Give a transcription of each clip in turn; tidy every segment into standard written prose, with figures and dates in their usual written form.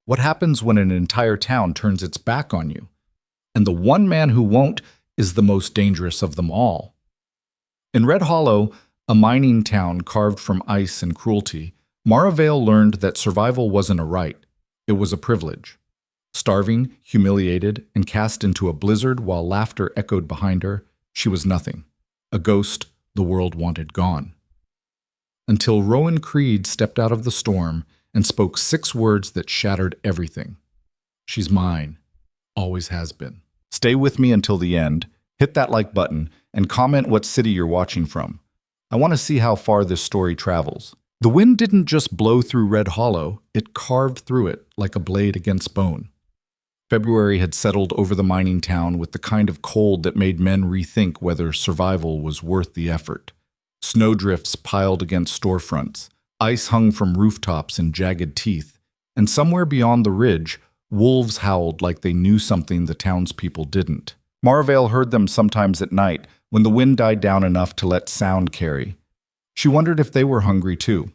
What happens when an entire town turns its back on you? And the one man who won't is the most dangerous of them all. In Red Hollow, a mining town carved from ice and cruelty, Mara Vale learned that survival wasn't a right, it was a privilege. Starving, humiliated, and cast into a blizzard while laughter echoed behind her, she was nothing. A ghost the world wanted gone. Until Rowan Creed stepped out of the storm and spoke 6 words that shattered everything. She's mine. Always has been. Stay with me until the end, hit that like button, and comment what city you're watching from. I want to see how far this story travels. The wind didn't just blow through Red Hollow, it carved through it like a blade against bone. February had settled over the mining town with the kind of cold that made men rethink whether survival was worth the effort. Snowdrifts piled against storefronts, ice hung from rooftops in jagged teeth, and somewhere beyond the ridge, wolves howled like they knew something the townspeople didn't. Mara Vale heard them sometimes at night when the wind died down enough to let sound carry. She wondered if they were hungry too.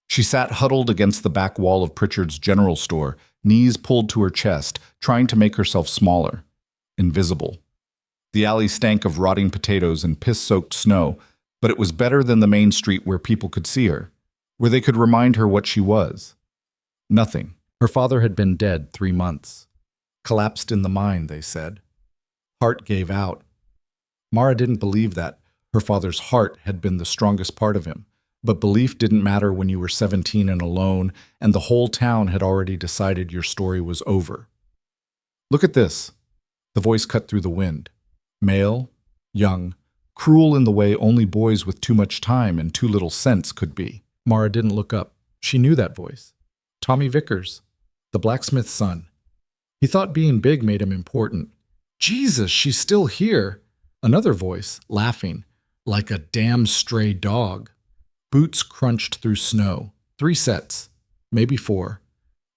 She sat huddled against the back wall of Pritchard's general store, knees pulled to her chest, trying to make herself smaller, invisible. The alley stank of rotting potatoes and piss-soaked snow, but it was better than the main street where people could see her, where they could remind her what she was. Nothing. Her father had been dead 3 months. Collapsed in the mine, they said. Heart gave out. Mara didn't believe that. Her father's heart had been the strongest part of him. But belief didn't matter when you were 17 and alone, and the whole town had already decided your story was over. Look at this. The voice cut through the wind. Male, young, cruel in the way only boys with too much time and too little sense could be. Mara didn't look up. She knew that voice. Tommy Vickers, the blacksmith's son. He thought being big made him important. Jesus, she's still here. Another voice, laughing, like a damn stray dog. Boots crunched through snow. 3 sets, maybe 4.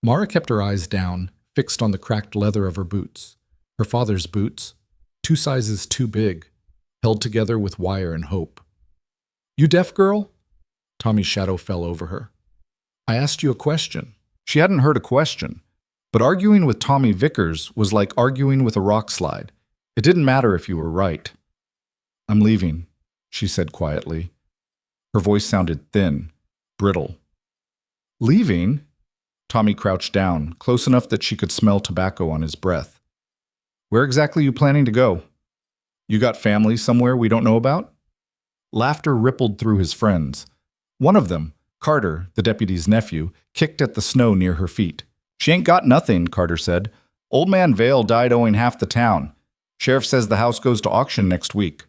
Mara kept her eyes down, fixed on the cracked leather of her boots. Her father's boots, 2 sizes too big, held together with wire and hope. You deaf, girl? Tommy's shadow fell over her. I asked you a question. She hadn't heard a question, but arguing with Tommy Vickers was like arguing with a rock slide. It didn't matter if you were right. I'm leaving, she said quietly. Her voice sounded thin, brittle. Leaving? Tommy crouched down, close enough that she could smell tobacco on his breath. Where exactly are you planning to go? You got family somewhere we don't know about? Laughter rippled through his friends. One of them, Carter, the deputy's nephew, kicked at the snow near her feet. She ain't got nothing, Carter said. Old man Vale died owing half the town. Sheriff says the house goes to auction next week.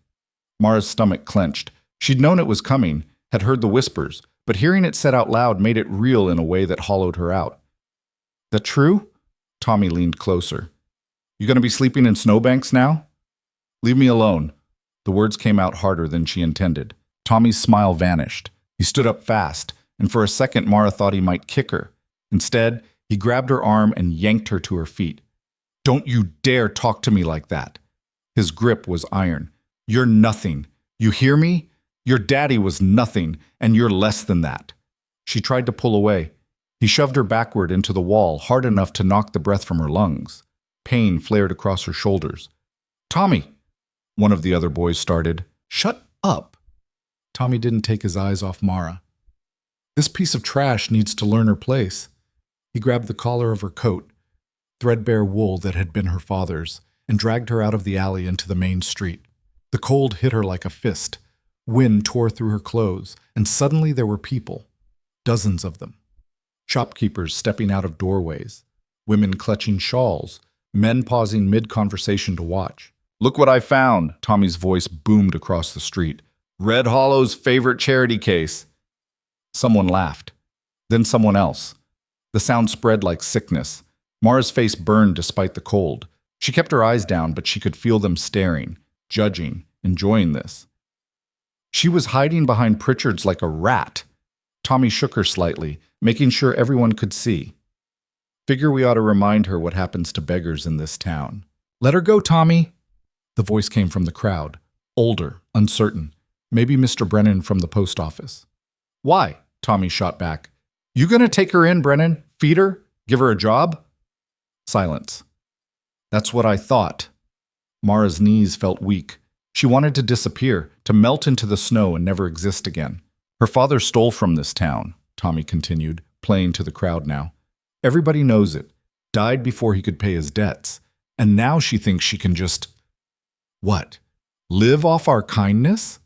Mara's stomach clenched. She'd known it was coming, had heard the whispers, but hearing it said out loud made it real in a way that hollowed her out. That true? Tommy leaned closer. You gonna be sleeping in snowbanks now? Leave me alone. The words came out harder than she intended. Tommy's smile vanished. He stood up fast, and for a second Mara thought he might kick her. Instead, he grabbed her arm and yanked her to her feet. Don't you dare talk to me like that. His grip was iron. You're nothing. You hear me? Your daddy was nothing, and you're less than that. She tried to pull away. He shoved her backward into the wall, hard enough to knock the breath from her lungs. Pain flared across her shoulders. Tommy! One of the other boys started. Shut up! Tommy didn't take his eyes off Mara. This piece of trash needs to learn her place. He grabbed the collar of her coat, threadbare wool that had been her father's, and dragged her out of the alley into the main street. The cold hit her like a fist. Wind tore through her clothes, and suddenly there were people. Dozens of them. Shopkeepers stepping out of doorways. Women clutching shawls. Men pausing mid-conversation to watch. Look what I found, Tommy's voice boomed across the street. Red Hollow's favorite charity case. Someone laughed. Then someone else. The sound spread like sickness. Mara's face burned despite the cold. She kept her eyes down, but she could feel them staring, judging, enjoying this. She was hiding behind Pritchard's like a rat. Tommy shook her slightly, making sure everyone could see. Figure we ought to remind her what happens to beggars in this town. Let her go, Tommy. The voice came from the crowd, older, uncertain. Maybe Mr. Brennan from the post office. Why? Tommy shot back. You gonna take her in, Brennan? Feed her? Give her a job? Silence. That's what I thought. Mara's knees felt weak. She wanted to disappear, to melt into the snow and never exist again. Her father stole from this town, Tommy continued, playing to the crowd now. Everybody knows it. Died before he could pay his debts. And now she thinks she can just… What? Live off our kindness?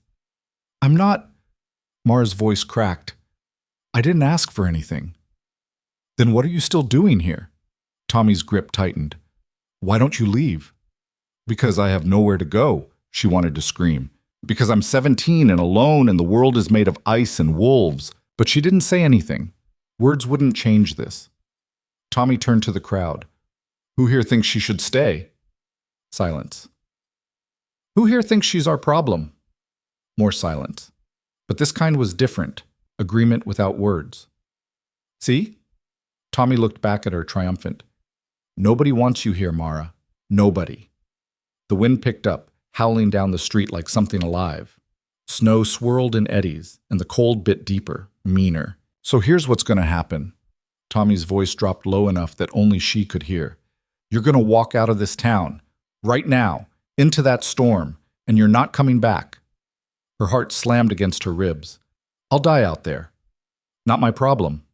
I'm not… Mara's voice cracked. I didn't ask for anything. Then what are you still doing here? Tommy's grip tightened. Why don't you leave? Because I have nowhere to go, she wanted to scream. Because I'm 17 and alone and the world is made of ice and wolves. But she didn't say anything. Words wouldn't change this. Tommy turned to the crowd. Who here thinks she should stay? Silence. Who here thinks she's our problem? More silence. But this kind was different. Agreement without words. See? Tommy looked back at her, triumphant. Nobody wants you here, Mara. Nobody. The wind picked up, howling down the street like something alive. Snow swirled in eddies, and the cold bit deeper, meaner. So here's what's going to happen. Tommy's voice dropped low enough that only she could hear. You're going to walk out of this town, right now, into that storm, and you're not coming back. Her heart slammed against her ribs. I'll die out there. Not my problem.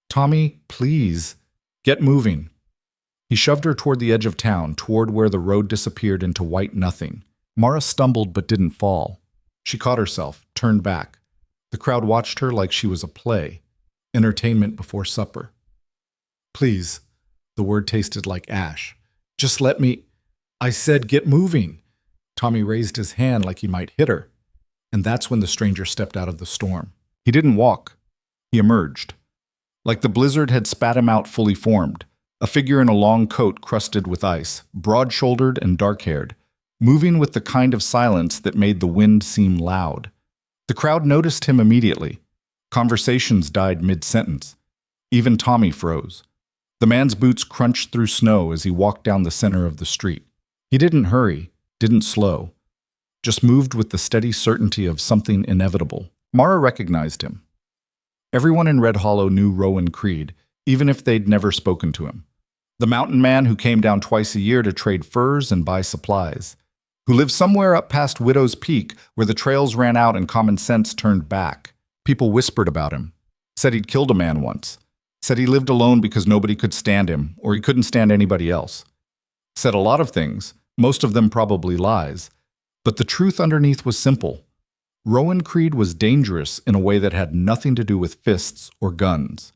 Tommy, please, get moving. He shoved her toward the edge of town, toward where the road disappeared into white nothing. Mara stumbled but didn't fall. She caught herself, turned back. The crowd watched her like she was a play, entertainment before supper. Please, the word tasted like ash. Just let me… I said get moving. Tommy raised his hand like he might hit her. And that's when the stranger stepped out of the storm. He didn't walk. He emerged. Like the blizzard had spat him out fully formed. A figure in a long coat crusted with ice, broad-shouldered and dark-haired, moving with the kind of silence that made the wind seem loud. The crowd noticed him immediately. Conversations died mid-sentence. Even Tommy froze. The man's boots crunched through snow as he walked down the center of the street. He didn't hurry, didn't slow, just moved with the steady certainty of something inevitable. Mara recognized him. Everyone in Red Hollow knew Rowan Creed, even if they'd never spoken to him. The mountain man who came down twice a year to trade furs and buy supplies, who lived somewhere up past Widow's Peak where the trails ran out and common sense turned back. People whispered about him, said he'd killed a man once, said he lived alone because nobody could stand him or he couldn't stand anybody else. Said a lot of things, most of them probably lies, but the truth underneath was simple. Rowan Creed was dangerous in a way that had nothing to do with fists or guns.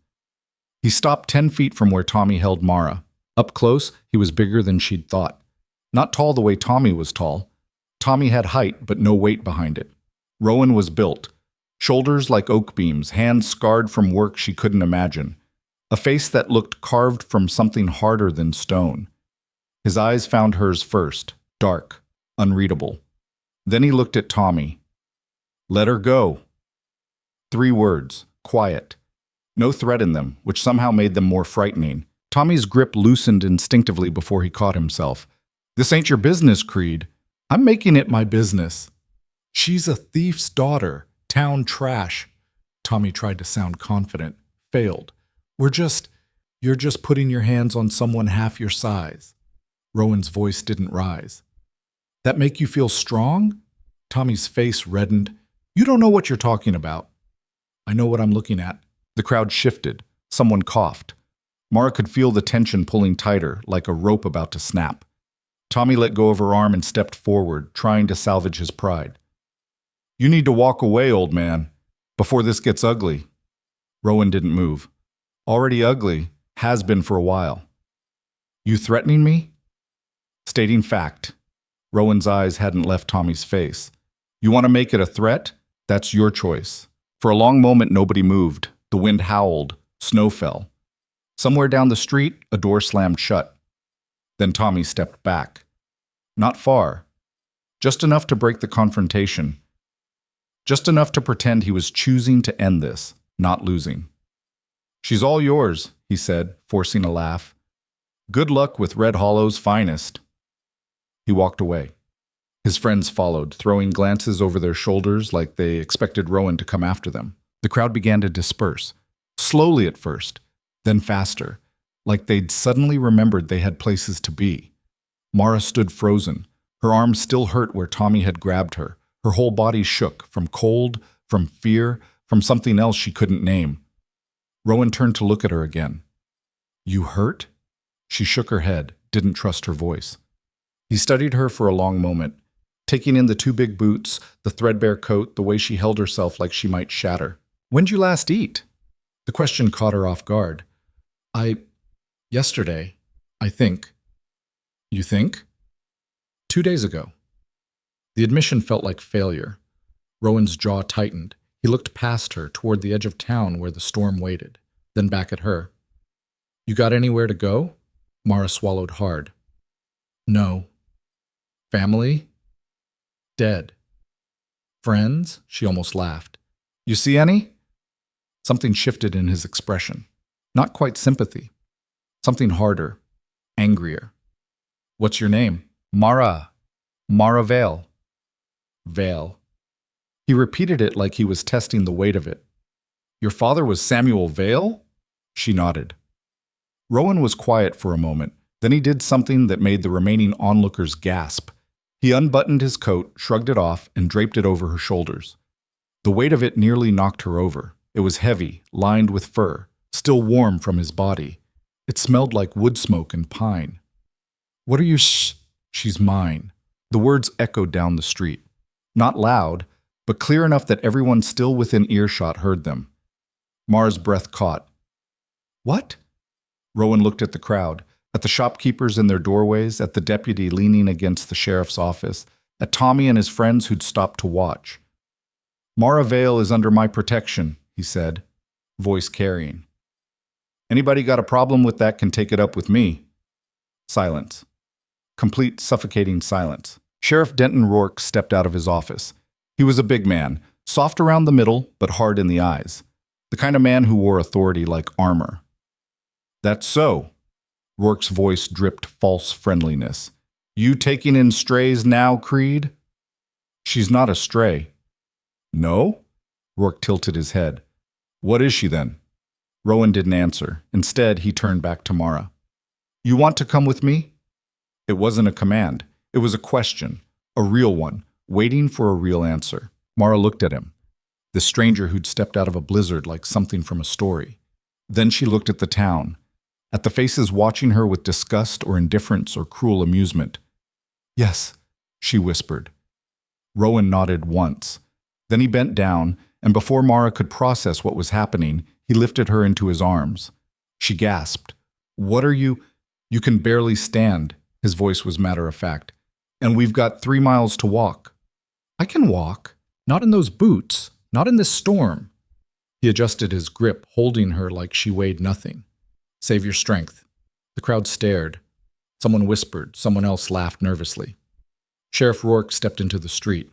He stopped 10 feet from where Tommy held Mara. Up close, he was bigger than she'd thought. Not tall the way Tommy was tall. Tommy had height, but no weight behind it. Rowan was built. Shoulders like oak beams, hands scarred from work she couldn't imagine. A face that looked carved from something harder than stone. His eyes found hers first, dark, unreadable. Then he looked at Tommy. Let her go. 3 words, quiet. No threat in them, which somehow made them more frightening. Tommy's grip loosened instinctively before he caught himself. This ain't your business, Creed. I'm making it my business. She's a thief's daughter, town trash. Tommy tried to sound confident, failed. You're just putting your hands on someone half your size. Rowan's voice didn't rise. That make you feel strong? Tommy's face reddened. You don't know what you're talking about. I know what I'm looking at. The crowd shifted. Someone coughed. Mara could feel the tension pulling tighter, like a rope about to snap. Tommy let go of her arm and stepped forward, trying to salvage his pride. You need to walk away, old man, before this gets ugly. Rowan didn't move. Already ugly, has been for a while. You threatening me? Stating fact. Rowan's eyes hadn't left Tommy's face. You want to make it a threat? That's your choice. For a long moment, nobody moved. The wind howled. Snow fell. Somewhere down the street, a door slammed shut. Then Tommy stepped back. Not far. Just enough to break the confrontation. Just enough to pretend he was choosing to end this, not losing. She's all yours, he said, forcing a laugh. Good luck with Red Hollow's finest. He walked away. His friends followed, throwing glances over their shoulders like they expected Rowan to come after them. The crowd began to disperse, slowly at first, then faster. like they'd suddenly remembered they had places to be. Mara stood frozen. Her arms still hurt where Tommy had grabbed her. Her whole body shook, from cold, from fear, from something else she couldn't name. Rowan turned to look at her again. "You hurt?" She shook her head, didn't trust her voice. He studied her for a long moment, taking in the two big boots, the threadbare coat, the way she held herself like she might shatter. "When'd you last eat?" The question caught her off guard. Yesterday, I think." "You think?" "2 days ago." The admission felt like failure. Rowan's jaw tightened. He looked past her, toward the edge of town where the storm waited, then back at her. "You got anywhere to go?" Mara swallowed hard. "No." "Family?" "Dead." "Friends?" She almost laughed. "You see any?" Something shifted in his expression. Not quite sympathy. Something harder, angrier. "What's your name?" "Mara. Mara Vale." Vale. He repeated it like he was testing the weight of it. "Your father was Samuel Vale?" She nodded. Rowan was quiet for a moment. Then he did something that made the remaining onlookers gasp. He unbuttoned his coat, shrugged it off, and draped it over her shoulders. The weight of it nearly knocked her over. It was heavy, lined with fur, still warm from his body. It smelled like wood smoke and pine. "What are you She's mine." The words echoed down the street. Not loud, but clear enough that everyone still within earshot heard them. Mara's breath caught. "What?" Rowan looked at the crowd, at the shopkeepers in their doorways, at the deputy leaning against the sheriff's office, at Tommy and his friends who'd stopped to watch. "Mara Vale is under my protection," he said, voice carrying. "Anybody got a problem with that can take it up with me." Silence. Complete suffocating silence. Sheriff Denton Rourke stepped out of his office. He was a big man, soft around the middle, but hard in the eyes. The kind of man who wore authority like armor. "That's so." Rourke's voice dripped false friendliness. "You taking in strays now, Creed?" "She's not a stray." "No?" Rourke tilted his head. "What is she then?" Rowan didn't answer. Instead, he turned back to Mara. "You want to come with me?" It wasn't a command. It was a question, a real one, waiting for a real answer. Mara looked at him, the stranger who'd stepped out of a blizzard like something from a story. Then she looked at the town, at the faces watching her with disgust or indifference or cruel amusement. "Yes," she whispered. Rowan nodded once. Then he bent down, and before Mara could process what was happening, he lifted her into his arms. She gasped. "What are you—" "You can barely stand," his voice was matter-of-fact. "And we've got 3 miles to walk." "I can walk. Not in those boots. Not in this storm." He adjusted his grip, holding her like she weighed nothing. "Save your strength." The crowd stared. Someone whispered. Someone else laughed nervously. Sheriff Rourke stepped into the street.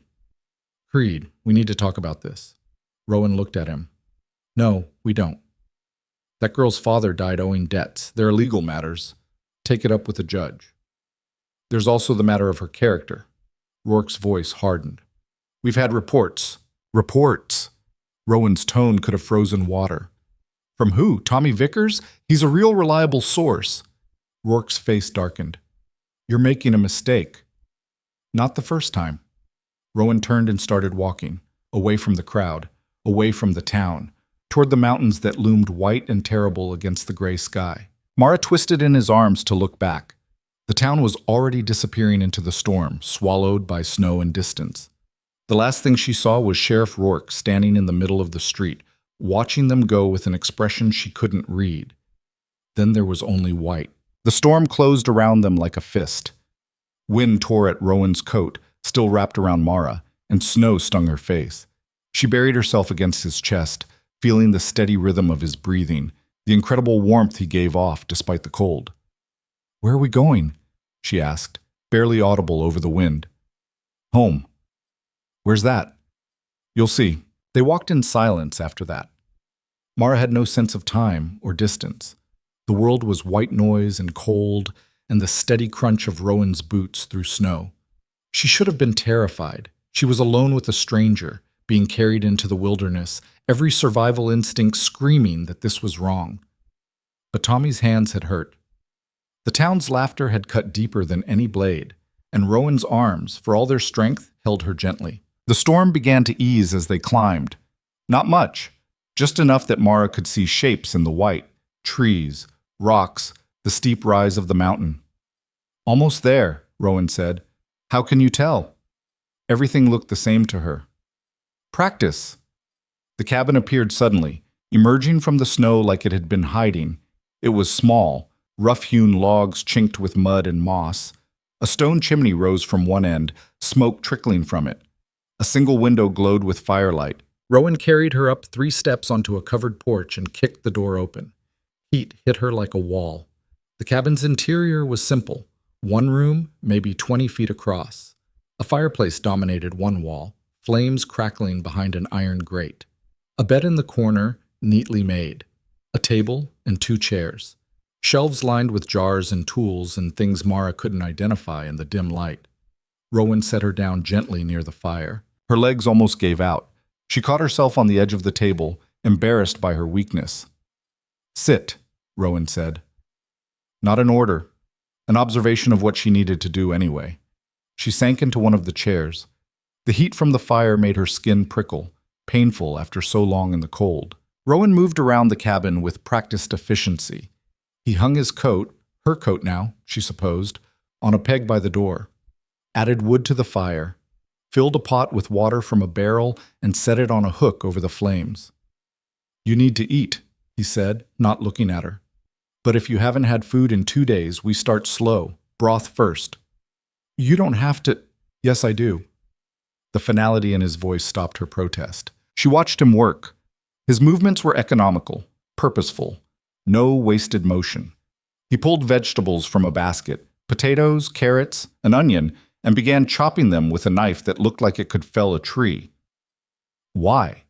"Creed, we need to talk about this." Rowan looked at him. "No, we don't. That girl's father died owing debts. They're legal matters. Take it up with the judge. There's also the matter of her character." Rourke's voice hardened. "We've had reports." "Reports?" Rowan's tone could have frozen water. "From who? Tommy Vickers? He's a real reliable source." Rourke's face darkened. "You're making a mistake." "Not the first time." Rowan turned and started walking, away from the crowd, away from the town, toward the mountains that loomed white and terrible against the gray sky. Mara twisted in his arms to look back. The town was already disappearing into the storm, swallowed by snow and distance. The last thing she saw was Sheriff Rourke standing in the middle of the street, watching them go with an expression she couldn't read. Then there was only white. The storm closed around them like a fist. Wind tore at Rowan's coat, still wrapped around Mara, and snow stung her face. She buried herself against his chest, feeling the steady rhythm of his breathing, the incredible warmth he gave off despite the cold. "Where are we going?" she asked, barely audible over the wind. "Home." "Where's that?" "You'll see." They walked in silence after that. Mara had no sense of time or distance. The world was white noise and cold, and the steady crunch of Rowan's boots through snow. She should have been terrified. She was alone with a stranger, being carried into the wilderness, every survival instinct screaming that this was wrong. but Tommy's hands had hurt. The town's laughter had cut deeper than any blade, and Rowan's arms, for all their strength, held her gently. The storm began to ease as they climbed. Not much, just enough that Mara could see shapes in the white, trees, rocks, the steep rise of the mountain. "Almost there," Rowan said. "How can you tell?" Everything looked the same to her. "Practice." The cabin appeared suddenly, emerging from the snow like it had been hiding. It was small, rough-hewn logs chinked with mud and moss. A stone chimney rose from one end, smoke trickling from it. A single window glowed with firelight. Rowan carried her up 3 steps onto a covered porch and kicked the door open. Heat hit her like a wall. The cabin's interior was simple. One room, maybe 20 feet across. A fireplace dominated one wall, flames crackling behind an iron grate. A bed in the corner, neatly made. A table and 2 chairs. Shelves lined with jars and tools and things Mara couldn't identify in the dim light. Rowan set her down gently near the fire. Her legs almost gave out. She caught herself on the edge of the table, embarrassed by her weakness. "Sit," Rowan said. Not an order, an observation of what she needed to do anyway. She sank into one of the chairs. The heat from the fire made her skin prickle, painful after so long in the cold. Rowan moved around the cabin with practiced efficiency. He hung his coat, her coat now, she supposed, on a peg by the door, added wood to the fire, filled a pot with water from a barrel, and set it on a hook over the flames. "You need to eat," he said, not looking at her. "But if you haven't had food in 2 days, we start slow, broth first." "You don't have to." "Yes, I do." The finality in his voice stopped her protest. She watched him work. His movements were economical, purposeful, no wasted motion. He pulled vegetables from a basket, potatoes, carrots, an onion, and began chopping them with a knife that looked like it could fell a tree. "Why?"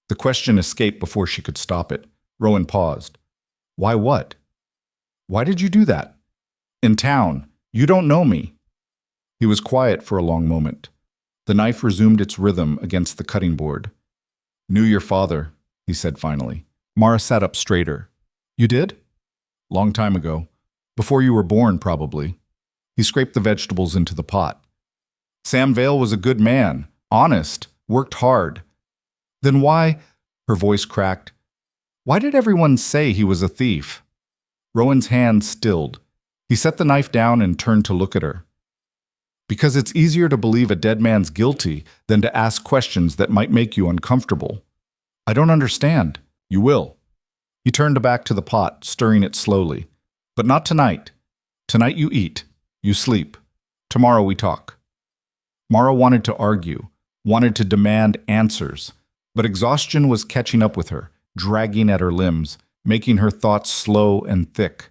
The question escaped before she could stop it. Rowan paused. "Why what?" "Why did you do that?" "In town. You don't know me." He was quiet for a long moment. The knife resumed its rhythm against the cutting board. "Knew your father," he said finally. Mara sat up straighter. "You did?" "Long time ago. Before you were born, probably." He scraped the vegetables into the pot. "Sam Vale was a good man, honest, worked hard." "Then why—" her voice cracked. "Why did everyone say he was a thief?" Rowan's hand stilled. He set the knife down and turned to look at her. "Because it's easier to believe a dead man's guilty than to ask questions that might make you uncomfortable." "I don't understand." "You will." He turned back to the pot, stirring it slowly. "But not tonight. Tonight you eat. You sleep. Tomorrow we talk." Mara wanted to argue, wanted to demand answers, but exhaustion was catching up with her, dragging at her limbs, making her thoughts slow and thick.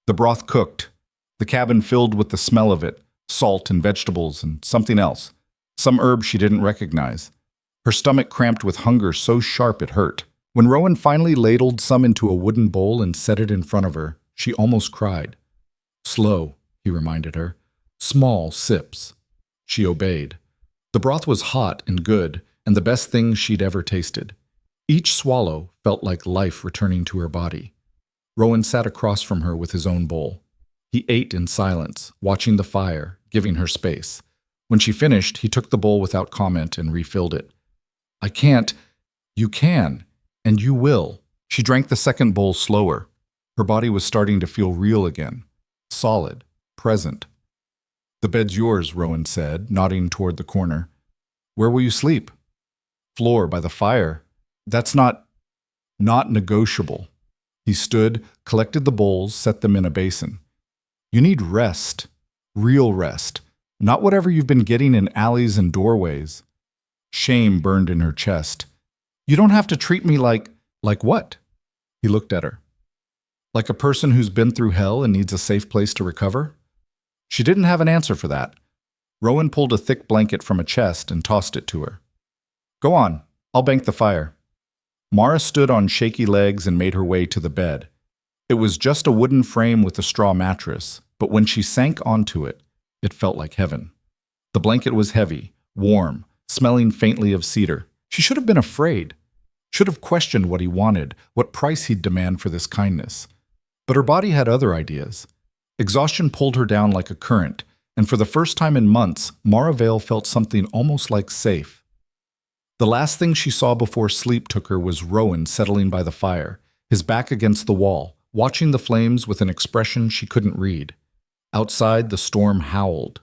The broth cooked, the cabin filled with the smell of it, salt and vegetables and something else, some herb she didn't recognize. Her stomach cramped with hunger so sharp it hurt. When Rowan finally ladled some into a wooden bowl and set it in front of her, she almost cried. "Slow," he reminded her. "Small sips." She obeyed. The broth was hot and good, and the best thing she'd ever tasted. Each swallow felt like life returning to her body. Rowan sat across from her with his own bowl. He ate in silence, watching the fire, giving her space. When she finished, he took the bowl without comment and refilled it. "I can't." "You can, and you will." She drank the second bowl slower. Her body was starting to feel real again, solid, present. "The bed's yours," Rowan said, nodding toward the corner. "Where will you sleep?" "Floor by the fire." "That's not negotiable." He stood, collected the bowls, set them in a basin. "You need rest, real rest, not whatever you've been getting in alleys and doorways." Shame burned in her chest. "You don't have to treat me like—" "Like what?" He looked at her. "Like a person who's been through hell and needs a safe place to recover?" She didn't have an answer for that. Rowan pulled a thick blanket from a chest and tossed it to her. "Go on, I'll bank the fire." Mara stood on shaky legs and made her way to the bed. It was just a wooden frame with a straw mattress, but when she sank onto it, it felt like heaven. The blanket was heavy, warm, smelling faintly of cedar. She should have been afraid, should have questioned what he wanted, what price he'd demand for this kindness. But her body had other ideas. Exhaustion pulled her down like a current, and for the first time in months, Mara Vale felt something almost like safe. The last thing she saw before sleep took her was Rowan settling by the fire, his back against the wall, watching the flames with an expression she couldn't read. Outside, the storm howled.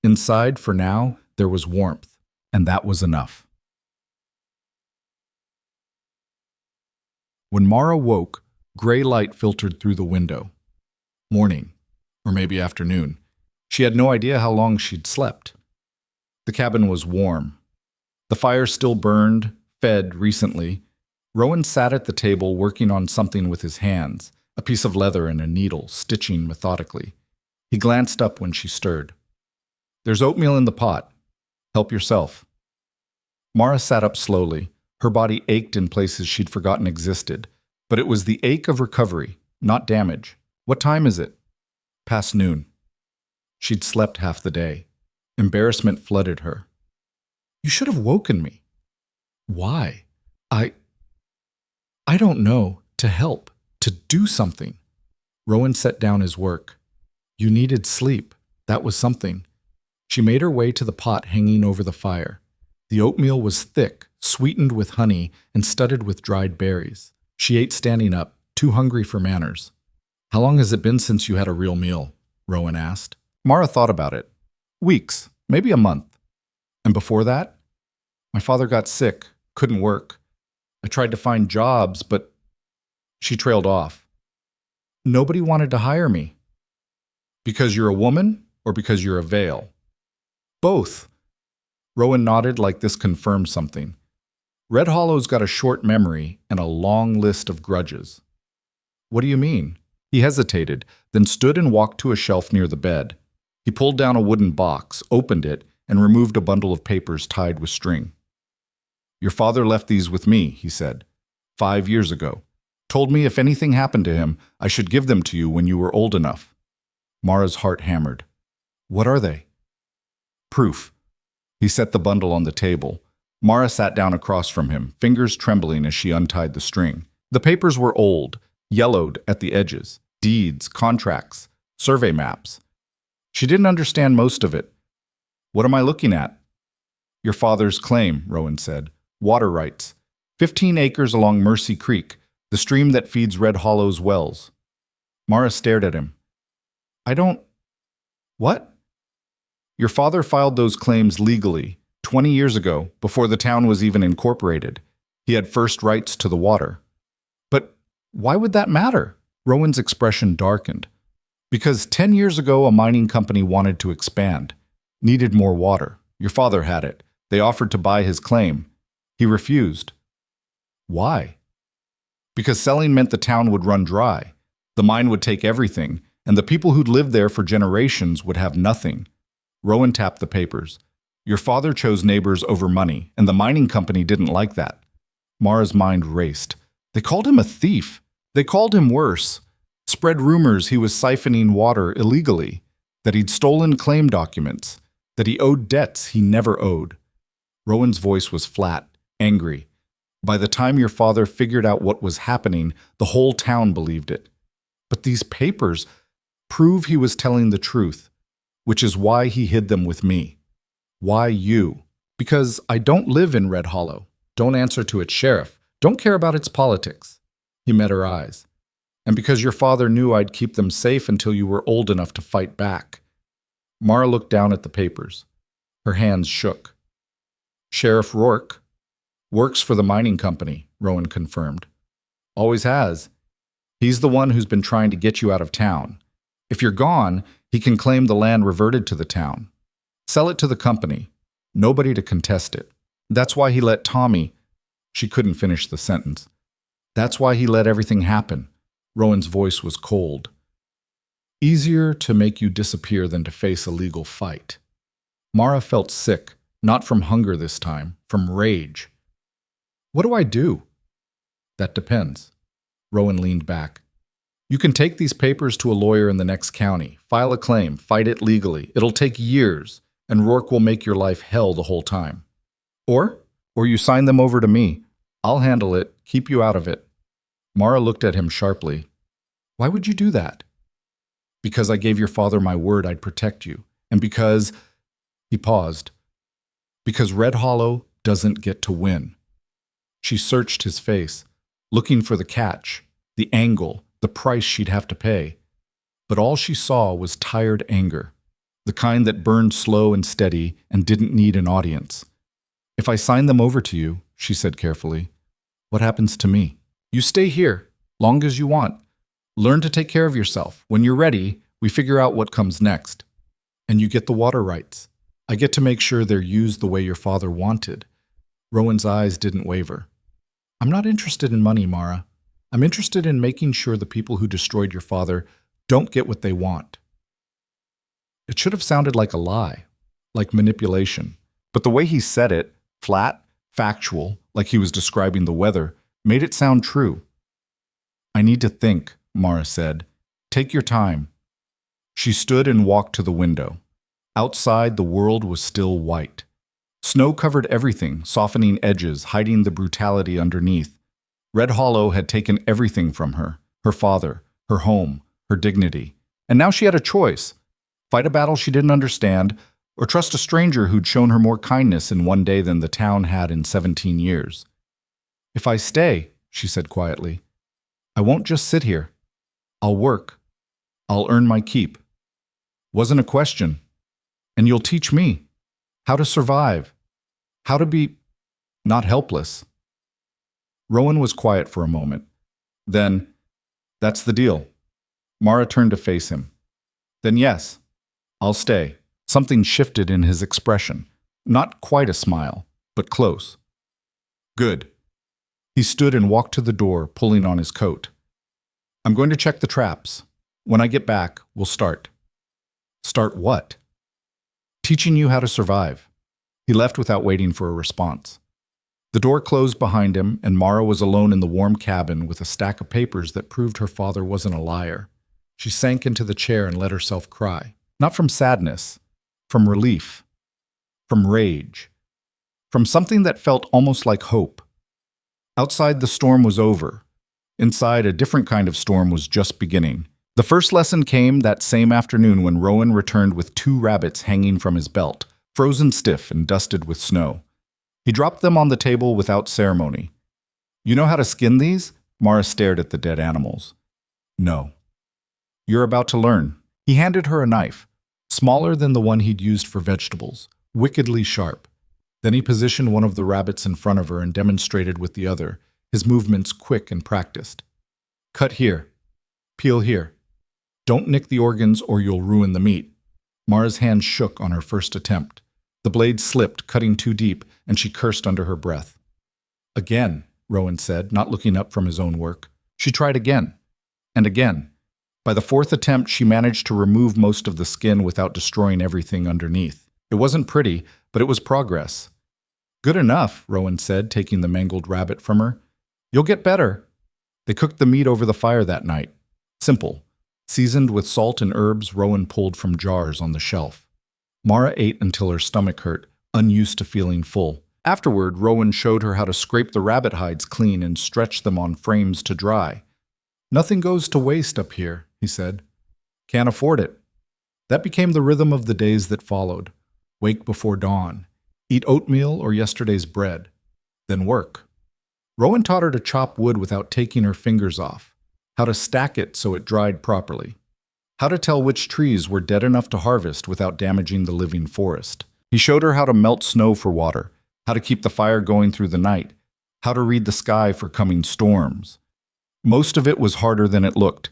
Inside, for now, there was warmth, and that was enough. When Mara woke, gray light filtered through the window. Morning, or maybe afternoon. She had no idea how long she'd slept. The cabin was warm. The fire still burned, fed recently. Rowan sat at the table working on something with his hands, a piece of leather and a needle, stitching methodically. He glanced up when she stirred. "There's oatmeal in the pot. Help yourself." Mara sat up slowly. Her body ached in places she'd forgotten existed, but it was the ache of recovery, not damage. "What time is it?" "Past noon." She'd slept half the day. Embarrassment flooded her. "You should have woken me." "Why?" I don't know. To help. To do something." Rowan set down his work. "You needed sleep. That was something." She made her way to the pot hanging over the fire. The oatmeal was thick, sweetened with honey, and studded with dried berries. She ate standing up, too hungry for manners. "How long has it been since you had a real meal?" Rowan asked. Mara thought about it. "Weeks, maybe a month." "And before that?" "My father got sick, couldn't work. I tried to find jobs, but..." She trailed off. "Nobody wanted to hire me." "Because you're a woman, or because you're a Vale?" "Both." Rowan nodded like this confirmed something. Red Hollow's got a short memory and a long list of grudges. "What do you mean?" He hesitated, then stood and walked to a shelf near the bed. He pulled down a wooden box, opened it, and removed a bundle of papers tied with string. "Your father left these with me," he said, 5 years ago. "Told me if anything happened to him, I should give them to you when you were old enough." Mara's heart hammered. "What are they?" "Proof." He set the bundle on the table. Mara sat down across from him, fingers trembling as she untied the string. The papers were old, yellowed at the edges. Deeds, contracts, survey maps. She didn't understand most of it. "What am I looking at?" "Your father's claim," Rowan said. "Water rights. 15 acres along Mercy Creek, the stream that feeds Red Hollow's wells." Mara stared at him. "I don't... What?" "Your father filed those claims legally, 20 years ago, before the town was even incorporated. He had first rights to the water." "But why would that matter?" Rowan's expression darkened. "Because 10 years ago a mining company wanted to expand. Needed more water. Your father had it. They offered to buy his claim. He refused." "Why?" "Because selling meant the town would run dry. The mine would take everything, and the people who'd lived there for generations would have nothing." Rowan tapped the papers. "Your father chose neighbors over money, and the mining company didn't like that." Mara's mind raced. They called him a thief. They called him worse. Spread rumors he was siphoning water illegally, that he'd stolen claim documents, that he owed debts he never owed. Rowan's voice was flat, angry. By the time your father figured out what was happening, the whole town believed it. But these papers prove he was telling the truth, which is why he hid them with me. Why you? Because I don't live in Red Hollow, don't answer to its sheriff, don't care about its politics. He met her eyes. And because your father knew I'd keep them safe until you were old enough to fight back. Mara looked down at the papers. Her hands shook. "Sheriff Rourke works for the mining company," Rowan confirmed. "Always has. He's the one who's been trying to get you out of town. If you're gone, he can claim the land reverted to the town. Sell it to the company. Nobody to contest it. That's why he let Tommy..." She couldn't finish the sentence. "That's why he let everything happen." Rowan's voice was cold. "Easier to make you disappear than to face a legal fight." Mara felt sick, not from hunger this time, from rage. "What do I do?" "That depends." Rowan leaned back. "You can take these papers to a lawyer in the next county, file a claim, fight it legally. It'll take years, and Rourke will make your life hell the whole time. Or you sign them over to me. I'll handle it, keep you out of it." Mara looked at him sharply. Why would you do that? Because I gave your father my word I'd protect you. And because, he paused, because Red Hollow doesn't get to win. She searched his face, looking for the catch, the angle, the price she'd have to pay. But all she saw was tired anger, the kind that burned slow and steady and didn't need an audience. If I sign them over to you, she said carefully, what happens to me? You stay here, long as you want. Learn to take care of yourself. When you're ready, we figure out what comes next. And you get the water rights. I get to make sure they're used the way your father wanted. Rowan's eyes didn't waver. I'm not interested in money, Mara. I'm interested in making sure the people who destroyed your father don't get what they want. It should have sounded like a lie, like manipulation. But the way he said it, flat, factual, like he was describing the weather, made it sound true. I need to think, Mara said. Take your time. She stood and walked to the window. Outside, the world was still white. Snow covered everything, softening edges, hiding the brutality underneath. Red Hollow had taken everything from her, her father, her home, her dignity. And now she had a choice. Fight a battle she didn't understand, or trust a stranger who'd shown her more kindness in one day than the town had in 17 years. If I stay, she said quietly, I won't just sit here. I'll work. I'll earn my keep. Wasn't a question. And you'll teach me how to survive, how to be not helpless. Rowan was quiet for a moment. Then, that's the deal. Mara turned to face him. Then yes, I'll stay. Something shifted in his expression. Not quite a smile, but close. Good. He stood and walked to the door, pulling on his coat. I'm going to check the traps. When I get back, we'll start. Start what? Teaching you how to survive. He left without waiting for a response. The door closed behind him, and Mara was alone in the warm cabin with a stack of papers that proved her father wasn't a liar. She sank into the chair and let herself cry. Not from sadness, from relief, from rage, from something that felt almost like hope. Outside, the storm was over. Inside, a different kind of storm was just beginning. The first lesson came that same afternoon when Rowan returned with 2 rabbits hanging from his belt, frozen stiff and dusted with snow. He dropped them on the table without ceremony. You know how to skin these? Mara stared at the dead animals. No. You're about to learn. He handed her a knife, smaller than the one he'd used for vegetables, wickedly sharp. Then he positioned one of the rabbits in front of her and demonstrated with the other, his movements quick and practiced. Cut here. Peel here. Don't nick the organs or you'll ruin the meat. Mara's hand shook on her first attempt. The blade slipped, cutting too deep, and she cursed under her breath. Again, Rowan said, not looking up from his own work. She tried again, and again. By the 4th attempt, she managed to remove most of the skin without destroying everything underneath. It wasn't pretty, but it was progress. Good enough, Rowan said, taking the mangled rabbit from her. You'll get better. They cooked the meat over the fire that night. Simple. Seasoned with salt and herbs Rowan pulled from jars on the shelf. Mara ate until her stomach hurt, unused to feeling full. Afterward, Rowan showed her how to scrape the rabbit hides clean and stretch them on frames to dry. Nothing goes to waste up here, he said. Can't afford it. That became the rhythm of the days that followed. Wake before dawn. Eat oatmeal or yesterday's bread. Then work. Rowan taught her to chop wood without taking her fingers off, how to stack it so it dried properly, how to tell which trees were dead enough to harvest without damaging the living forest. He showed her how to melt snow for water, how to keep the fire going through the night, how to read the sky for coming storms. Most of it was harder than it looked.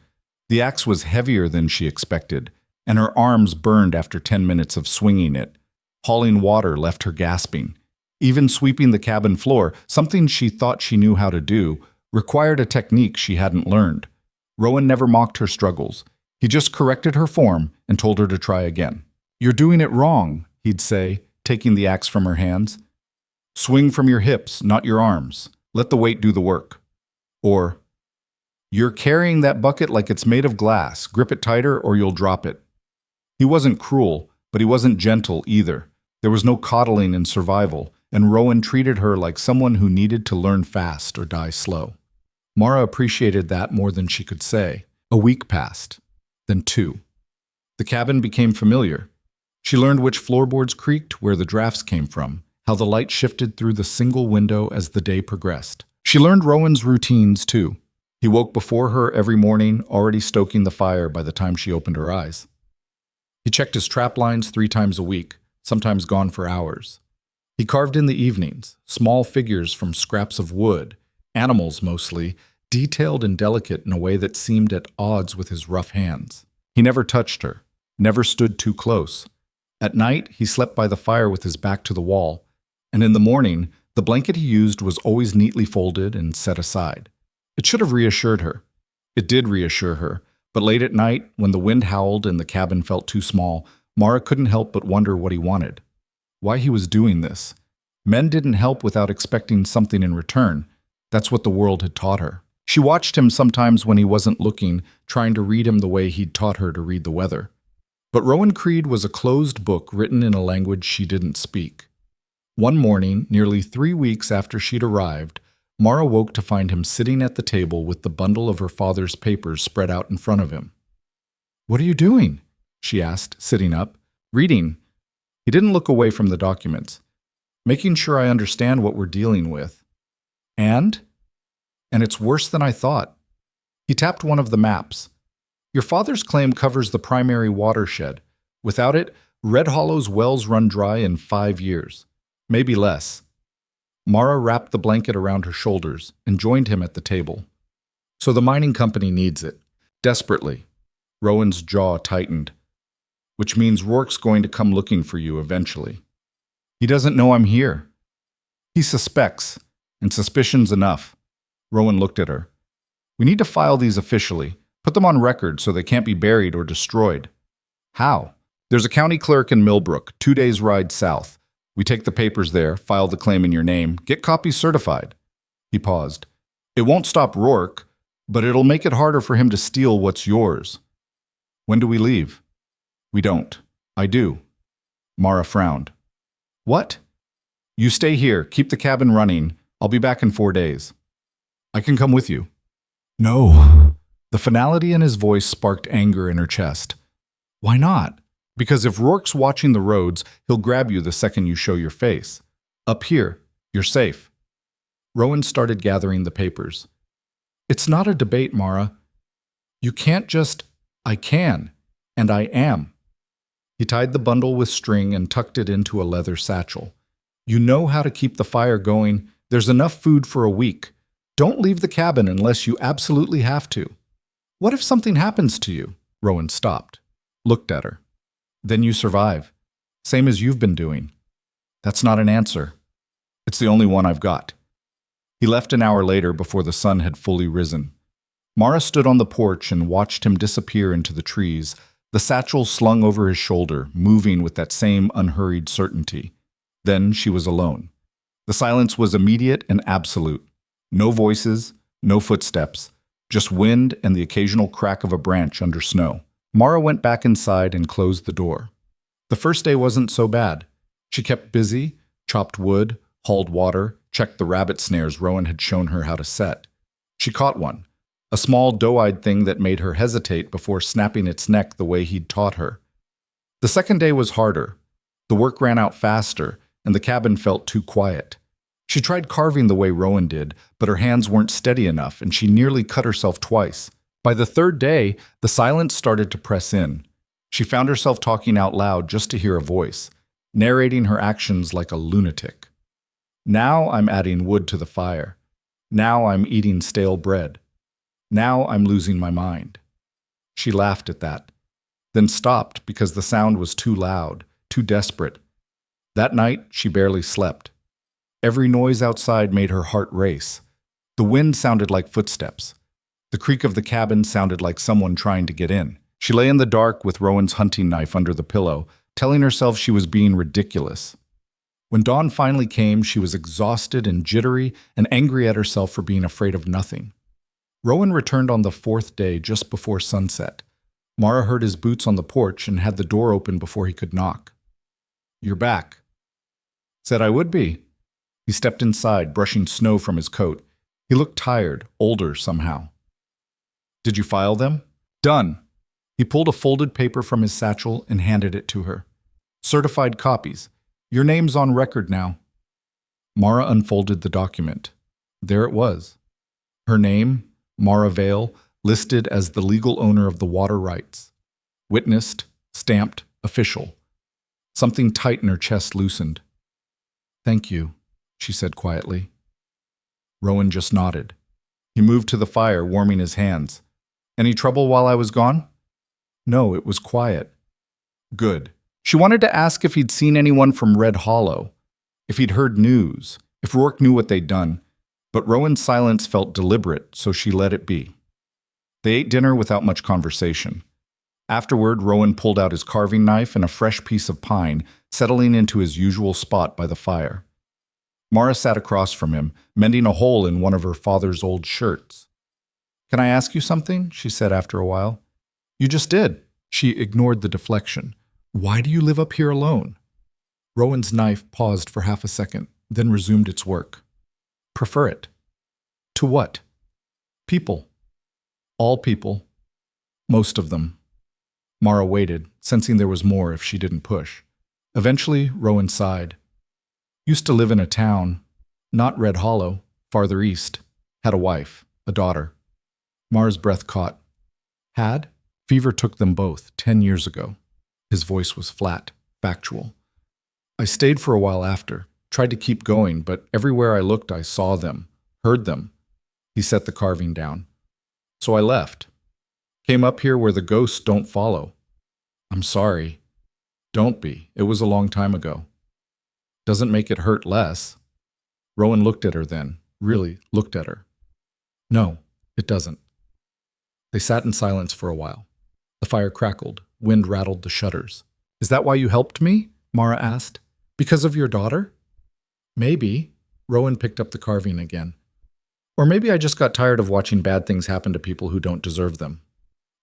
The axe was heavier than she expected, and her arms burned after 10 minutes of swinging it. Hauling water left her gasping. Even sweeping the cabin floor, something she thought she knew how to do, required a technique she hadn't learned. Rowan never mocked her struggles. He just corrected her form and told her to try again. You're doing it wrong, he'd say, taking the axe from her hands. Swing from your hips, not your arms. Let the weight do the work. Or, you're carrying that bucket like it's made of glass. Grip it tighter or you'll drop it. He wasn't cruel, but he wasn't gentle either. There was no coddling in survival, and Rowan treated her like someone who needed to learn fast or die slow. Mara appreciated that more than she could say. A week passed, then 2. The cabin became familiar. She learned which floorboards creaked, where the drafts came from, how the light shifted through the single window as the day progressed. She learned Rowan's routines, too. He woke before her every morning, already stoking the fire by the time she opened her eyes. He checked his trap lines 3 times a week, sometimes gone for hours. He carved in the evenings, small figures from scraps of wood, animals mostly, detailed and delicate in a way that seemed at odds with his rough hands. He never touched her, never stood too close. At night, he slept by the fire with his back to the wall, and in the morning, the blanket he used was always neatly folded and set aside. It should have reassured her. It did reassure her, but late at night, when the wind howled and the cabin felt too small, Mara couldn't help but wonder what he wanted. Why he was doing this. Men didn't help without expecting something in return. That's what the world had taught her. She watched him sometimes when he wasn't looking, trying to read him the way he'd taught her to read the weather. But Rowan Creed was a closed book written in a language she didn't speak. One morning, nearly 3 weeks after she'd arrived, Mara woke to find him sitting at the table with the bundle of her father's papers spread out in front of him. "What are you doing?" she asked, sitting up. "Reading." He didn't look away from the documents. "Making sure I understand what we're dealing with." And it's worse than I thought. He tapped one of the maps. "Your father's claim covers the primary watershed. Without it, Red Hollow's wells run dry in 5 years. Maybe less." Mara wrapped the blanket around her shoulders and joined him at the table. "So the mining company needs it. Desperately." Rowan's jaw tightened. "Which means Rourke's going to come looking for you eventually." "He doesn't know I'm here." "He suspects, and suspicion's enough." Rowan looked at her. "We need to file these officially. Put them on record so they can't be buried or destroyed." "How?" "There's a county clerk in Millbrook, 2 days' ride south. We take the papers there, file the claim in your name, get copies certified." He paused. "It won't stop Rourke, but it'll make it harder for him to steal what's yours." "When do we leave?" "We don't." "I do." Mara frowned. "What?" "You stay here, keep the cabin running. I'll be back in 4 days." "I can come with you." "No." The finality in his voice sparked anger in her chest. "Why not?" "Because if Rourke's watching the roads, he'll grab you the second you show your face. Up here, you're safe." Rowan started gathering the papers. "It's not a debate, Mara. You can't just—" "I can, and I am." He tied the bundle with string and tucked it into a leather satchel. "You know how to keep the fire going. There's enough food for a week. Don't leave the cabin unless you absolutely have to." "What if something happens to you?" Rowan stopped, looked at her. "Then you survive. Same as you've been doing." "That's not an answer." "It's the only one I've got." He left an hour later before the sun had fully risen. Mara stood on the porch and watched him disappear into the trees, the satchel slung over his shoulder, moving with that same unhurried certainty. Then she was alone. The silence was immediate and absolute. No voices, no footsteps, just wind and the occasional crack of a branch under snow. Mara went back inside and closed the door. The first day wasn't so bad. She kept busy, chopped wood, hauled water, checked the rabbit snares Rowan had shown her how to set. She caught one, a small doe-eyed thing that made her hesitate before snapping its neck the way he'd taught her. The second day was harder. The work ran out faster, and the cabin felt too quiet. She tried carving the way Rowan did, but her hands weren't steady enough, and she nearly cut herself twice. By the third day, the silence started to press in. She found herself talking out loud just to hear a voice, narrating her actions like a lunatic. "Now I'm adding wood to the fire. Now I'm eating stale bread. Now I'm losing my mind." She laughed at that, then stopped because the sound was too loud, too desperate. That night, she barely slept. Every noise outside made her heart race. The wind sounded like footsteps. The creak of the cabin sounded like someone trying to get in. She lay in the dark with Rowan's hunting knife under the pillow, telling herself she was being ridiculous. When dawn finally came, she was exhausted and jittery and angry at herself for being afraid of nothing. Rowan returned on the 4th day just before sunset. Mara heard his boots on the porch and had the door open before he could knock. "You're back." "Said I would be." He stepped inside, brushing snow from his coat. He looked tired, older somehow. "Did you file them?" Done. He pulled a folded paper from his satchel and handed it to her. Certified copies. Your name's on record now. Mara unfolded the document. There it was. Her name, Mara Vale, listed as the legal owner of the water rights. Witnessed, stamped, official. Something tight in her chest loosened. Thank you, she said quietly. Rowan just nodded. He moved to the fire, warming his hands. Any trouble while I was gone? No, it was quiet. Good. She wanted to ask if he'd seen anyone from Red Hollow, if he'd heard news, if Rourke knew what they'd done, but Rowan's silence felt deliberate, so she let it be. They ate dinner without much conversation. Afterward, Rowan pulled out his carving knife and a fresh piece of pine, settling into his usual spot by the fire. Mara sat across from him, mending a hole in one of her father's old shirts. Can I ask you something? She said after a while. You just did. She ignored the deflection. Why do you live up here alone? Rowan's knife paused for half a second, then resumed its work. Prefer it. To what? People. All people. Most of them. Mara waited, sensing there was more if she didn't push. Eventually, Rowan sighed. Used to live in a town, not Red Hollow, farther east. Had a wife, a daughter. Mara's breath caught. Had? Fever took them both 10 years ago. His voice was flat, factual. I stayed for a while after, tried to keep going, but everywhere I looked I saw them, heard them. He set the carving down. So I left. Came up here where the ghosts don't follow. I'm sorry. Don't be. It was a long time ago. Doesn't make it hurt less. Rowan looked at her then, really looked at her. No, it doesn't. They sat in silence for a while. The fire crackled. Wind rattled the shutters. Is that why you helped me? Mara asked. Because of your daughter? Maybe. Rowan picked up the carving again. Or maybe I just got tired of watching bad things happen to people who don't deserve them.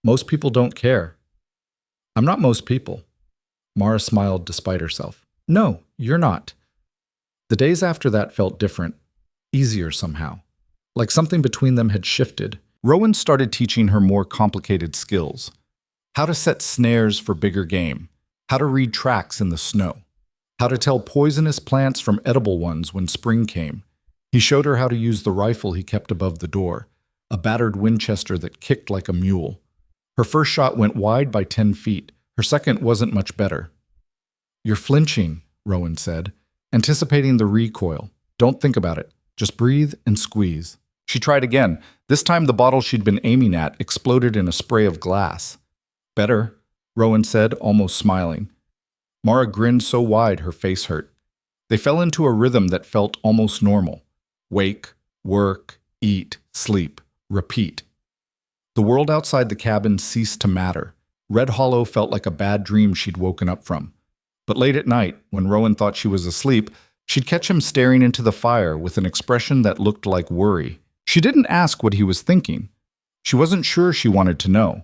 Most people don't care. I'm not most people. Mara smiled despite herself. No, you're not. The days after that felt different, easier somehow. Like something between them had shifted. Rowan started teaching her more complicated skills. How to set snares for bigger game. How to read tracks in the snow. How to tell poisonous plants from edible ones when spring came. He showed her how to use the rifle he kept above the door, a battered Winchester that kicked like a mule. Her first shot went wide by 10 feet. Her second wasn't much better. You're flinching, Rowan said, anticipating the recoil. Don't think about it. Just breathe and squeeze. She tried again. This time the bottle she'd been aiming at exploded in a spray of glass. Better, Rowan said, almost smiling. Mara grinned so wide her face hurt. They fell into a rhythm that felt almost normal. Wake, work, eat, sleep, repeat. The world outside the cabin ceased to matter. Red Hollow felt like a bad dream she'd woken up from. But late at night, when Rowan thought she was asleep, she'd catch him staring into the fire with an expression that looked like worry. She didn't ask what he was thinking. She wasn't sure she wanted to know.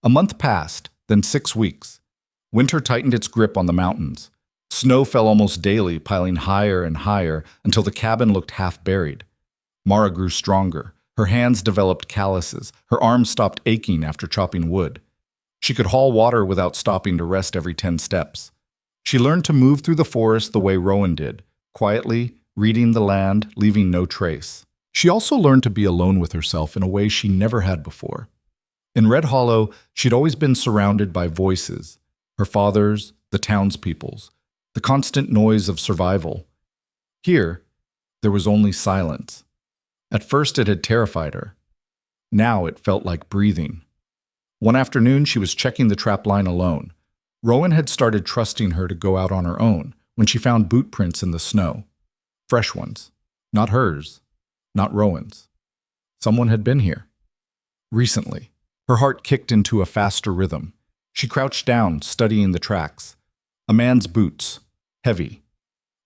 A month passed, then 6 weeks. Winter tightened its grip on the mountains. Snow fell almost daily, piling higher and higher until the cabin looked half buried. Mara grew stronger. Her hands developed calluses. Her arms stopped aching after chopping wood. She could haul water without stopping to rest every 10 steps. She learned to move through the forest the way Rowan did, quietly, reading the land, leaving no trace. She also learned to be alone with herself in a way she never had before. In Red Hollow, she'd always been surrounded by voices, her father's, the townspeople's, the constant noise of survival. Here, there was only silence. At first it had terrified her. Now it felt like breathing. One afternoon she was checking the trap line alone. Rowan had started trusting her to go out on her own when she found boot prints in the snow. Fresh ones. Not hers. Not Rowan's. Someone had been here. Recently. Her heart kicked into a faster rhythm. She crouched down, studying the tracks. A man's boots. Heavy.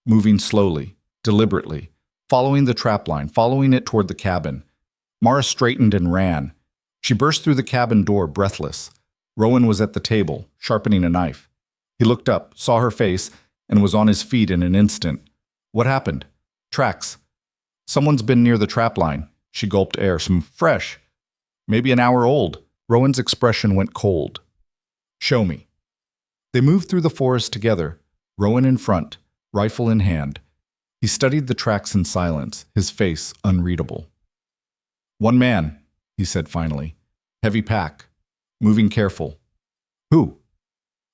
Moving slowly, deliberately, following the trap line, following it toward the cabin. Mara straightened and ran. She burst through the cabin door, breathless. Rowan was at the table, sharpening a knife. He looked up, saw her face, and was on his feet in an instant. What happened? Tracks. Someone's been near the trap line. She gulped air. Some fresh. Maybe an hour old. Rowan's expression went cold. Show me. They moved through the forest together, Rowan in front, rifle in hand. He studied the tracks in silence, his face unreadable. One man, he said finally. Heavy pack. Moving careful. Who?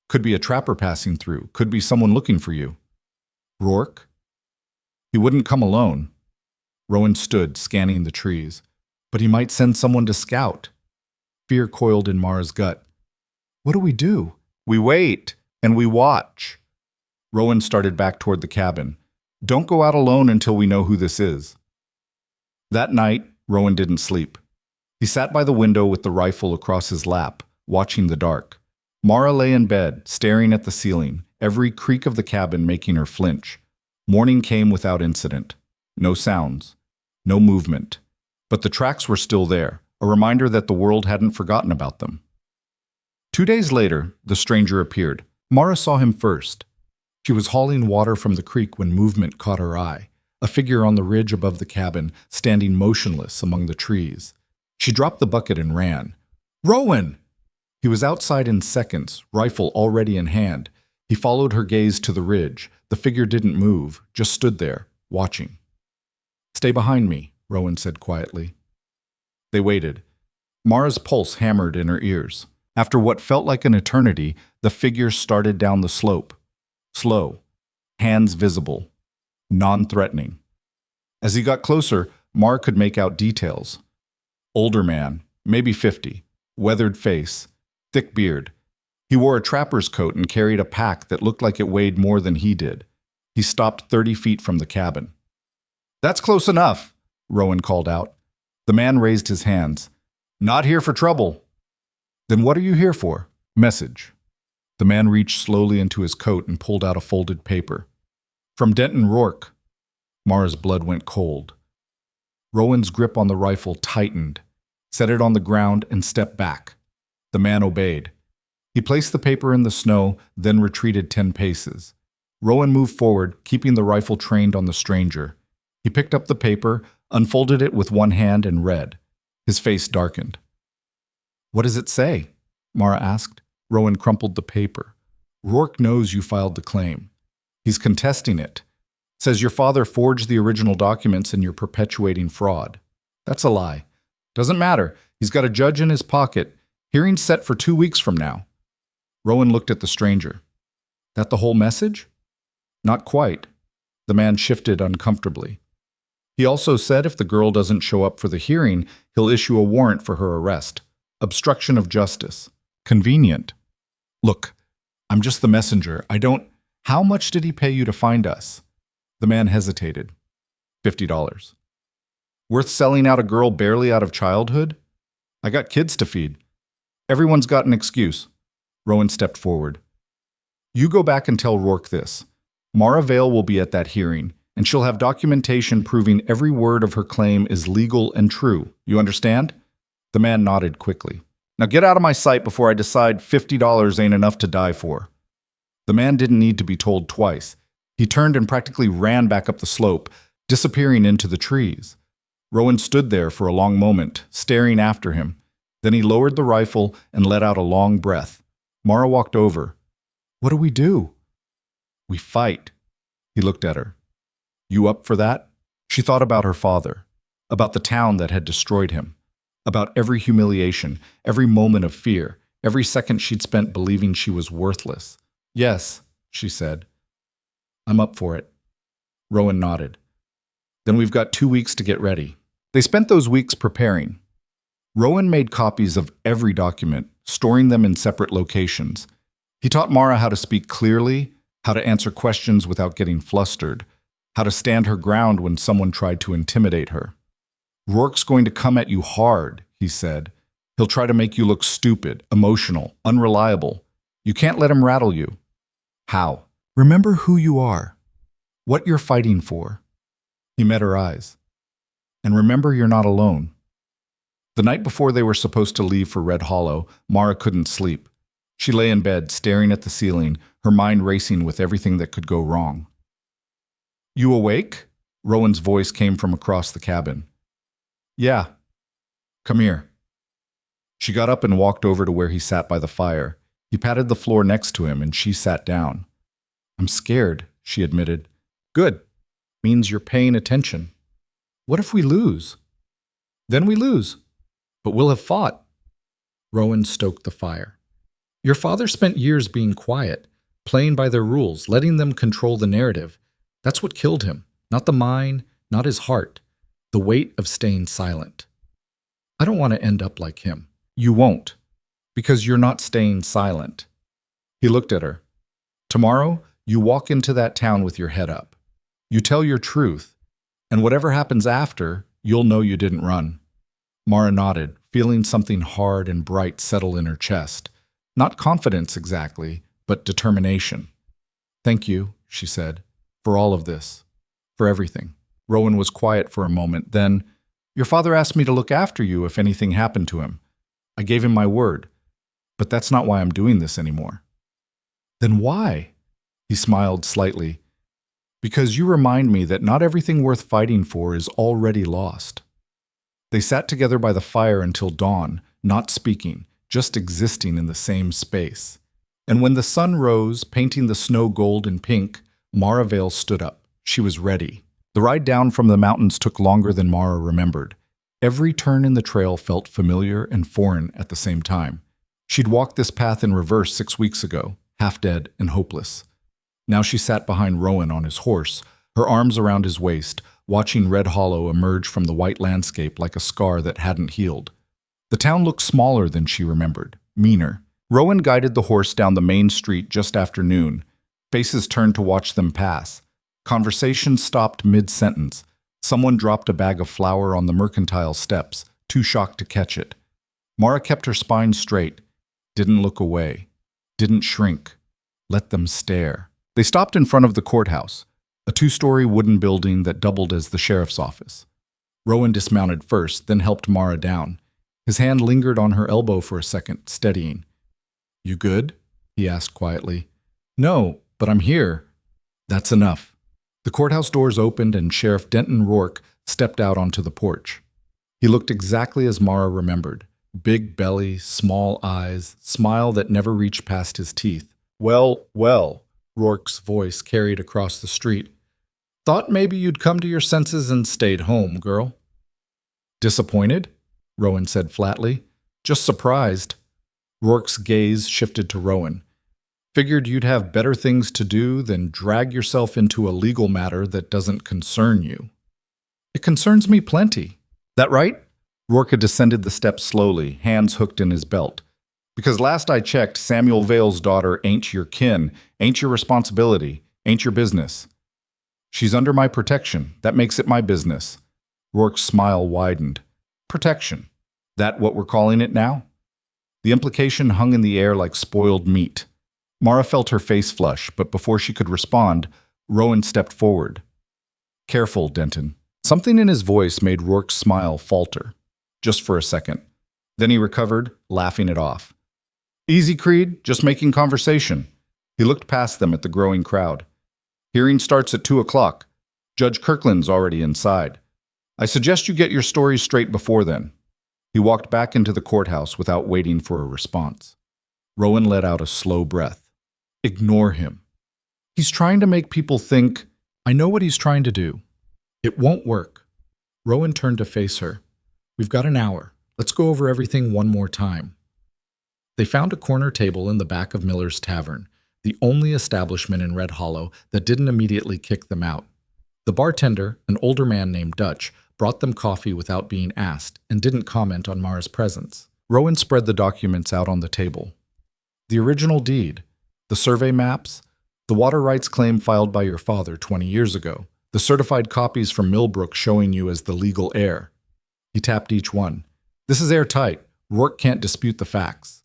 Could be a trapper passing through. Could be someone looking for you. Rourke? He wouldn't come alone. Rowan stood, scanning the trees. But he might send someone to scout. Fear coiled in Mara's gut. What do we do? We wait, and we watch. Rowan started back toward the cabin. Don't go out alone until we know who this is. That night, Rowan didn't sleep. He sat by the window with the rifle across his lap, watching the dark. Mara lay in bed, staring at the ceiling, every creak of the cabin making her flinch. Morning came without incident. No sounds. No movement. But the tracks were still there, a reminder that the world hadn't forgotten about them. 2 days later, the stranger appeared. Mara saw him first. She was hauling water from the creek when movement caught her eye, a figure on the ridge above the cabin, standing motionless among the trees. She dropped the bucket and ran. Rowan! He was outside in seconds, rifle already in hand. He followed her gaze to the ridge. The figure didn't move, just stood there, watching. Stay behind me, Rowan said quietly. They waited. Mara's pulse hammered in her ears. After what felt like an eternity, the figure started down the slope. Slow, hands visible, non-threatening. As he got closer, Mara could make out details. Older man, maybe 50, weathered face, thick beard. He wore a trapper's coat and carried a pack that looked like it weighed more than he did. He stopped 30 feet from the cabin. That's close enough, Rowan called out. The man raised his hands. Not here for trouble. Then what are you here for? Message. The man reached slowly into his coat and pulled out a folded paper. From Denton Rourke. Mara's blood went cold. Rowan's grip on the rifle tightened, set it on the ground, and stepped back. The man obeyed. He placed the paper in the snow, then retreated 10 paces. Rowan moved forward, keeping the rifle trained on the stranger. He picked up the paper, unfolded it with one hand, and read. His face darkened. What does it say? Mara asked. Rowan crumpled the paper. Rourke knows you filed the claim. He's contesting it. Says your father forged the original documents and you're perpetuating fraud. That's a lie. Doesn't matter. He's got a judge in his pocket. Hearing set for 2 weeks from now. Rowan looked at the stranger. That the whole message? Not quite. The man shifted uncomfortably. He also said if the girl doesn't show up for the hearing, he'll issue a warrant for her arrest. Obstruction of justice. Convenient. Look, I'm just the messenger. How much did he pay you to find us? The man hesitated. $50. Worth selling out a girl barely out of childhood? I got kids to feed. Everyone's got an excuse. Rowan stepped forward. You go back and tell Rourke this. Mara Vale will be at that hearing, and she'll have documentation proving every word of her claim is legal and true. You understand? The man nodded quickly. Now get out of my sight before I decide $50 ain't enough to die for. The man didn't need to be told twice. He turned and practically ran back up the slope, disappearing into the trees. Rowan stood there for a long moment, staring after him. Then he lowered the rifle and let out a long breath. Mara walked over. What do we do? We fight. He looked at her. You up for that? She thought about her father, about the town that had destroyed him, about every humiliation, every moment of fear, every second she'd spent believing she was worthless. Yes, she said. I'm up for it. Rowan nodded. Then we've got 2 weeks to get ready. They spent those weeks preparing. Rowan made copies of every document, storing them in separate locations. He taught Mara how to speak clearly, how to answer questions without getting flustered, how to stand her ground when someone tried to intimidate her. Rourke's going to come at you hard, he said. He'll try to make you look stupid, emotional, unreliable. You can't let him rattle you. How? Remember who you are, what you're fighting for. He met her eyes. And remember you're not alone. The night before they were supposed to leave for Red Hollow, Mara couldn't sleep. She lay in bed, staring at the ceiling, her mind racing with everything that could go wrong. You awake? Rowan's voice came from across the cabin. Yeah. Come here. She got up and walked over to where he sat by the fire. He patted the floor next to him and she sat down. I'm scared, she admitted. Good. Means you're paying attention. What if we lose? Then we lose. But we'll have fought. Rowan stoked the fire. Your father spent years being quiet, playing by their rules, letting them control the narrative. That's what killed him. Not the mind, not his heart. The weight of staying silent. I don't want to end up like him. You won't. Because you're not staying silent. He looked at her. Tomorrow, you walk into that town with your head up. You tell your truth. And whatever happens after, you'll know you didn't run. Mara nodded, feeling something hard and bright settle in her chest. Not confidence exactly, but determination. Thank you, she said, for all of this. For everything. Rowan was quiet for a moment. Then, your father asked me to look after you if anything happened to him. I gave him my word. But that's not why I'm doing this anymore. Then why? He smiled slightly. Because you remind me that not everything worth fighting for is already lost. They sat together by the fire until dawn, not speaking, just existing in the same space. And when the sun rose, painting the snow gold and pink, Mara Vale stood up. She was ready. The ride down from the mountains took longer than Mara remembered. Every turn in the trail felt familiar and foreign at the same time. She'd walked this path in reverse 6 weeks ago, half dead and hopeless. Now she sat behind Rowan on his horse, her arms around his waist, watching Red Hollow emerge from the white landscape like a scar that hadn't healed. The town looked smaller than she remembered, meaner. Rowan guided the horse down the main street just after noon. Faces turned to watch them pass. Conversation stopped mid-sentence. Someone dropped a bag of flour on the mercantile steps, too shocked to catch it. Mara kept her spine straight, didn't look away, didn't shrink, let them stare. They stopped in front of the courthouse, a 2-story wooden building that doubled as the sheriff's office. Rowan dismounted first, then helped Mara down. His hand lingered on her elbow for a second, steadying. You good? He asked quietly. No, but I'm here. That's enough. The courthouse doors opened and Sheriff Denton Rourke stepped out onto the porch. He looked exactly as Mara remembered. Big belly, small eyes, smile that never reached past his teeth. Well, well, Rourke's voice carried across the street. Thought maybe you'd come to your senses and stayed home, girl. Disappointed? Rowan said flatly. Just surprised. Rourke's gaze shifted to Rowan. Figured you'd have better things to do than drag yourself into a legal matter that doesn't concern you. It concerns me plenty. That right? Rourke had descended the steps slowly, hands hooked in his belt. Because last I checked, Samuel Vale's daughter ain't your kin, ain't your responsibility, ain't your business. She's under my protection. That makes it my business. Rourke's smile widened. Protection. That what we're calling it now? The implication hung in the air like spoiled meat. Mara felt her face flush, but before she could respond, Rowan stepped forward. Careful, Denton. Something in his voice made Rourke's smile falter. Just for a second. Then he recovered, laughing it off. Easy, Creed. Just making conversation. He looked past them at the growing crowd. Hearing starts at 2 o'clock. Judge Kirkland's already inside. I suggest you get your stories straight before then. He walked back into the courthouse without waiting for a response. Rowan let out a slow breath. Ignore him. He's trying to make people think, I know what he's trying to do. It won't work. Rowan turned to face her. We've got an hour. Let's go over everything one more time. They found a corner table in the back of Miller's Tavern, the only establishment in Red Hollow that didn't immediately kick them out. The bartender, an older man named Dutch, brought them coffee without being asked and didn't comment on Mara's presence. Rowan spread the documents out on the table. The original deed, the survey maps, the water rights claim filed by your father 20 years ago, the certified copies from Millbrook showing you as the legal heir. He tapped each one. This is airtight. Rourke can't dispute the facts.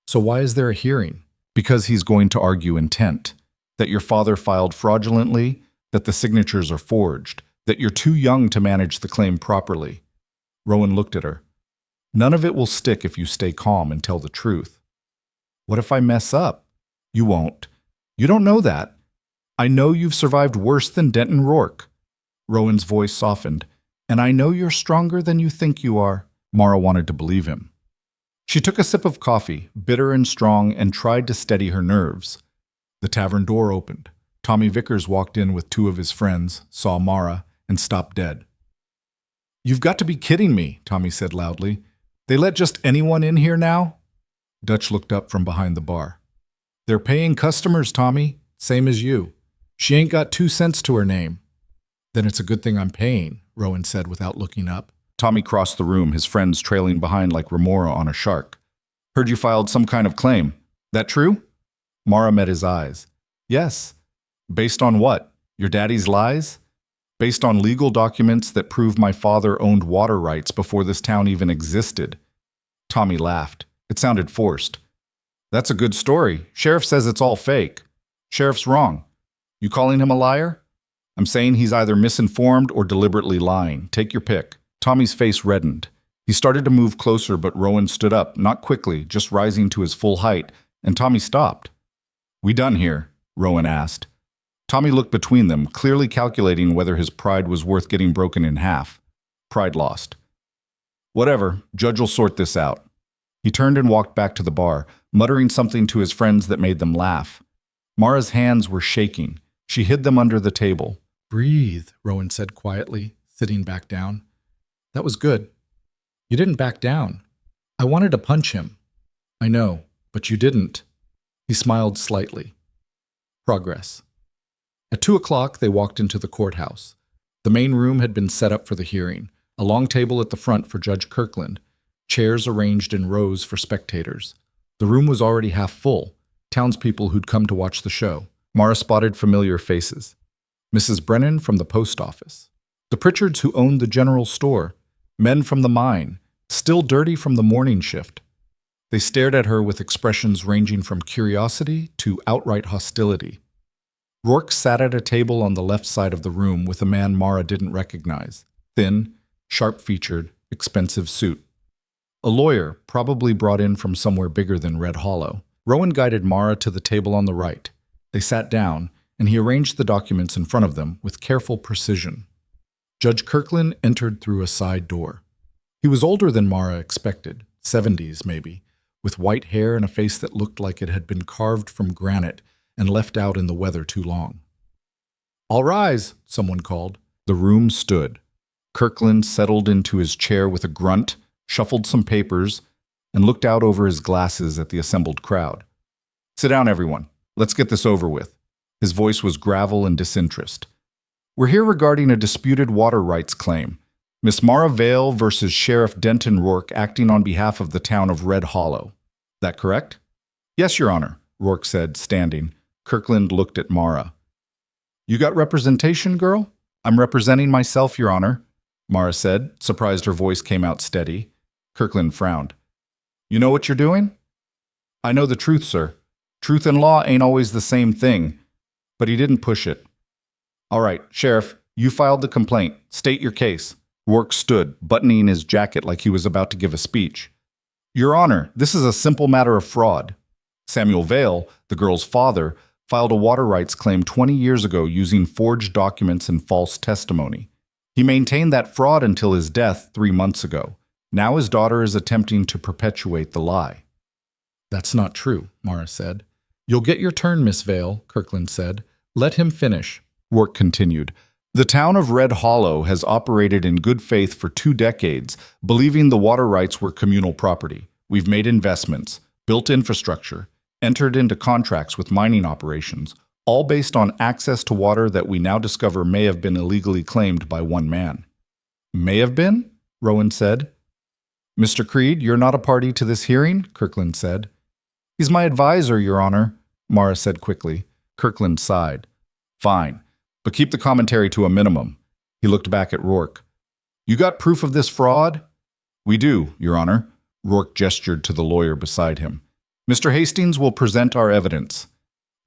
So why is there a hearing? Because he's going to argue intent. That your father filed fraudulently, that the signatures are forged, that you're too young to manage the claim properly. Rowan looked at her. None of it will stick if you stay calm and tell the truth. What if I mess up? You won't. You don't know that. I know you've survived worse than Denton Rourke. Rowan's voice softened. And I know you're stronger than you think you are. Mara wanted to believe him. She took a sip of coffee, bitter and strong, and tried to steady her nerves. The tavern door opened. Tommy Vickers walked in with two of his friends, saw Mara, and stopped dead. "You've got to be kidding me," Tommy said loudly. "They let just anyone in here now?" Dutch looked up from behind the bar. "They're paying customers, Tommy, same as you. She ain't got 2 cents to her name." "Then it's a good thing I'm paying," Rowan said without looking up. Tommy crossed the room, his friends trailing behind like remora on a shark. "Heard you filed some kind of claim. That true?" Mara met his eyes. "Yes." "Based on what? Your daddy's lies?" "Based on legal documents that prove my father owned water rights before this town even existed." Tommy laughed. It sounded forced. "That's a good story. Sheriff says it's all fake." "Sheriff's wrong. You calling him a liar?" "I'm saying he's either misinformed or deliberately lying. Take your pick." Tommy's face reddened. He started to move closer, but Rowan stood up, not quickly, just rising to his full height, and Tommy stopped. "We done here?" Rowan asked. Tommy looked between them, clearly calculating whether his pride was worth getting broken in half. Pride lost. "Whatever, Judge'll sort this out." He turned and walked back to the bar, muttering something to his friends that made them laugh. Mara's hands were shaking. She hid them under the table. "Breathe," Rowan said quietly, sitting back down. "That was good. You didn't back down. I wanted to punch him." "I know, but you didn't." He smiled slightly. Progress. At 2 o'clock, they walked into the courthouse. The main room had been set up for the hearing, a long table at the front for Judge Kirkland, chairs arranged in rows for spectators. The room was already half full, townspeople who'd come to watch the show. Mara spotted familiar faces. Mrs. Brennan from the post office. The Pritchards who owned the general store. Men from the mine, still dirty from the morning shift. They stared at her with expressions ranging from curiosity to outright hostility. Rourke sat at a table on the left side of the room with a man Mara didn't recognize. Thin, sharp-featured, expensive suit. A lawyer, probably brought in from somewhere bigger than Red Hollow. Rowan guided Mara to the table on the right. They sat down, and he arranged the documents in front of them with careful precision. Judge Kirkland entered through a side door. He was older than Mara expected, 70s maybe, with white hair and a face that looked like it had been carved from granite and left out in the weather too long. "All rise," someone called. The room stood. Kirkland settled into his chair with a grunt, shuffled some papers, and looked out over his glasses at the assembled crowd. "Sit down, everyone. Let's get this over with." His voice was gravel and disinterest. "We're here regarding a disputed water rights claim. Miss Mara Vale versus Sheriff Denton Rourke acting on behalf of the town of Red Hollow. That correct?" "Yes, Your Honor," Rourke said, standing. Kirkland looked at Mara. "You got representation, girl?" "I'm representing myself, Your Honor," Mara said, surprised her voice came out steady. Kirkland frowned. "You know what you're doing?" "I know the truth, sir. Truth and law ain't always the same thing." But he didn't push it. "All right, Sheriff, you filed the complaint. State your case." Rourke stood, buttoning his jacket like he was about to give a speech. "Your Honor, this is a simple matter of fraud. Samuel Vale, the girl's father, filed a water rights claim 20 years ago using forged documents and false testimony. He maintained that fraud until his death 3 months ago. Now his daughter is attempting to perpetuate the lie." "That's not true," Mara said. "You'll get your turn, Miss Vale," Kirkland said. "Let him finish." Rourke continued. "The town of Red Hollow has operated in good faith for 2 decades, believing the water rights were communal property. We've made investments, built infrastructure, entered into contracts with mining operations, all based on access to water that we now discover may have been illegally claimed by one man." "May have been?" Rowan said. "Mr. Creed, you're not a party to this hearing?" Kirkland said. "He's my advisor, Your Honor," Mara said quickly. Kirkland sighed. "Fine, but keep the commentary to a minimum." He looked back at Rourke. "You got proof of this fraud?" "We do, Your Honor." Rourke gestured to the lawyer beside him. "Mr. Hastings will present our evidence."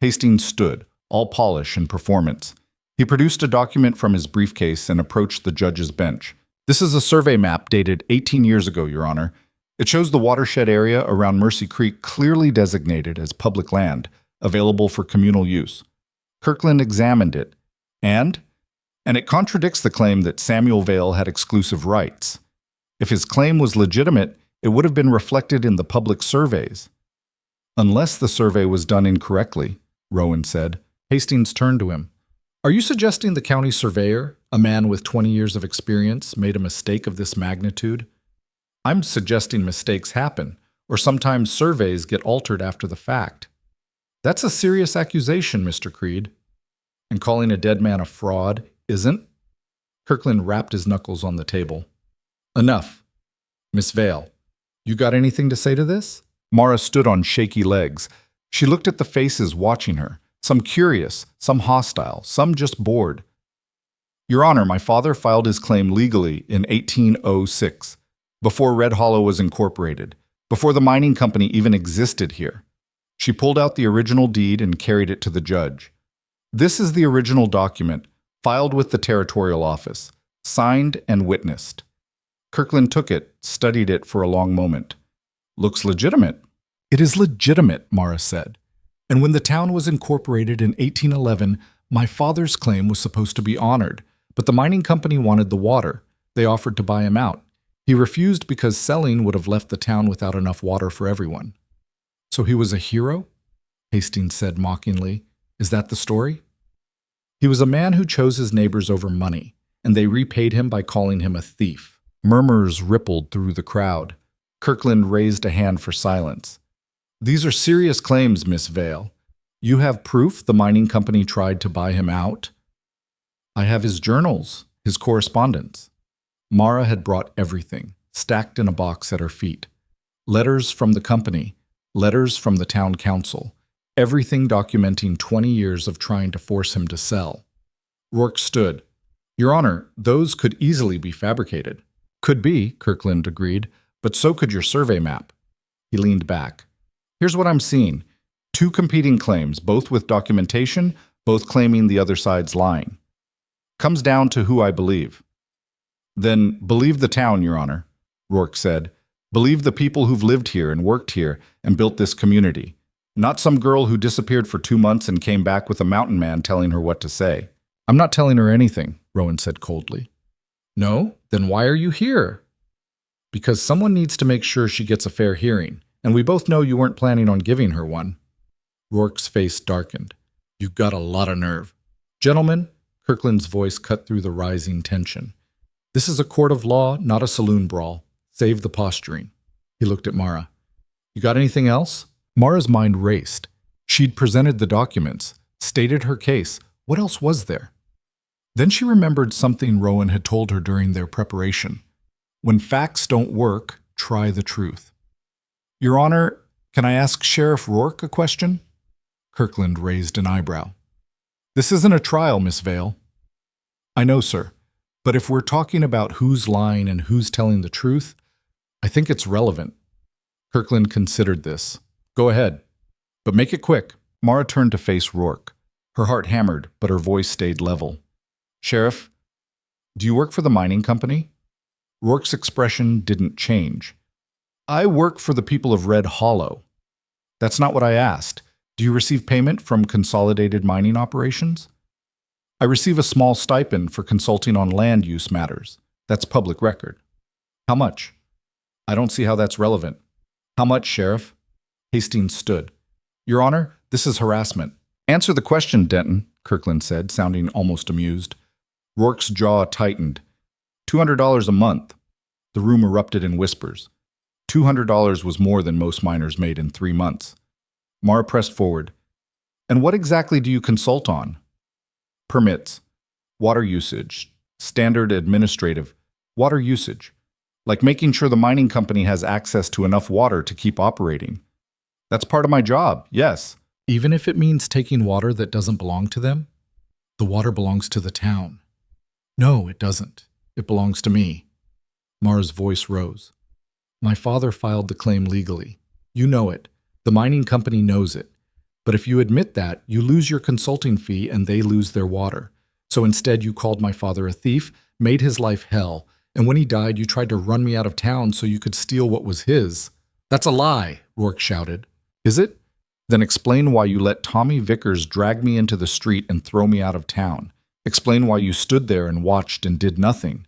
Hastings stood, all polish and performance. He produced a document from his briefcase and approached the judge's bench. "This is a survey map dated 18 years ago, Your Honor. It shows the watershed area around Mercy Creek clearly designated as public land, available for communal use." Kirkland examined it, and it contradicts the claim that Samuel Vale had exclusive rights. If his claim was legitimate, It would have been reflected in the public surveys. Unless the survey was done incorrectly, Rowan said. Hastings turned to him. Are you suggesting the county surveyor, a man with 20 years of experience, made a mistake of this magnitude? I'm suggesting mistakes happen, or sometimes surveys get altered after the fact. That's a serious accusation, Mr. Creed. And calling a dead man a fraud isn't? Kirkland rapped his knuckles on the table. Enough. Miss Vale, you got anything to say to this? Mara stood on shaky legs. She looked at the faces watching her, some curious, some hostile, some just bored. Your Honor, my father filed his claim legally in 1806, before Red Hollow was incorporated, before the mining company even existed here. She pulled out the original deed and carried it to the judge. This is the original document, filed with the territorial office, signed and witnessed. Kirkland took it, studied it for a long moment. Looks legitimate. It is legitimate, Mara said. And when the town was incorporated in 1811, my father's claim was supposed to be honored, but the mining company wanted the water. They offered to buy him out. He refused because selling would have left the town without enough water for everyone. So he was a hero? Hastings said mockingly. Is that the story? He was a man who chose his neighbors over money, and they repaid him by calling him a thief. Murmurs rippled through the crowd. Kirkland raised a hand for silence. These are serious claims, Miss Vale. You have proof the mining company tried to buy him out? I have his journals, his correspondence. Mara had brought everything, stacked in a box at her feet. Letters from the company, letters from the town council, everything documenting 20 years of trying to force him to sell. Rourke stood. Your Honor, those could easily be fabricated. Could be, Kirkland agreed, but so could your survey map. He leaned back. Here's what I'm seeing. Two competing claims, both with documentation, both claiming the other side's lying. Comes down to who I believe. Then believe the town, Your Honor, Rourke said. Believe the people who've lived here and worked here and built this community. Not some girl who disappeared for 2 months and came back with a mountain man telling her what to say. I'm not telling her anything, Rowan said coldly. No? Then why are you here? Because someone needs to make sure she gets a fair hearing, and we both know you weren't planning on giving her one. Rourke's face darkened. You've got a lot of nerve. Gentlemen, Kirkland's voice cut through the rising tension. This is a court of law, not a saloon brawl. Save the posturing. He looked at Mara. You got anything else? Mara's mind raced. She'd presented the documents, stated her case. What else was there? Then she remembered something Rowan had told her during their preparation. When facts don't work, try the truth. Your Honor, can I ask Sheriff Rourke a question? Kirkland raised an eyebrow. This isn't a trial, Miss Vale. I know, sir. But if we're talking about who's lying and who's telling the truth, I think it's relevant. Kirkland considered this. Go ahead. But make it quick. Mara turned to face Rourke. Her heart hammered, but her voice stayed level. Sheriff, do you work for the mining company? Rourke's expression didn't change. I work for the people of Red Hollow. That's not what I asked. Do you receive payment from Consolidated Mining Operations? I receive a small stipend for consulting on land use matters. That's public record. How much? I don't see how that's relevant. How much, Sheriff? Hastings stood. Your Honor, this is harassment. Answer the question, Denton, Kirkland said, sounding almost amused. Rourke's jaw tightened. $200 a month. The room erupted in whispers. $200 was more than most miners made in 3 months. Mara pressed forward. And what exactly do you consult on? Permits, water usage, standard administrative, water usage, like making sure the mining company has access to enough water to keep operating. That's part of my job, yes. Even if it means taking water that doesn't belong to them? The water belongs to the town. No, it doesn't. It belongs to me. Mara's voice rose. My father filed the claim legally. You know it. The mining company knows it. But if you admit that, you lose your consulting fee and they lose their water. So instead you called my father a thief, made his life hell, and when he died you tried to run me out of town so you could steal what was his. That's a lie, Rourke shouted. Is it? Then explain why you let Tommy Vickers drag me into the street and throw me out of town. Explain why you stood there and watched and did nothing.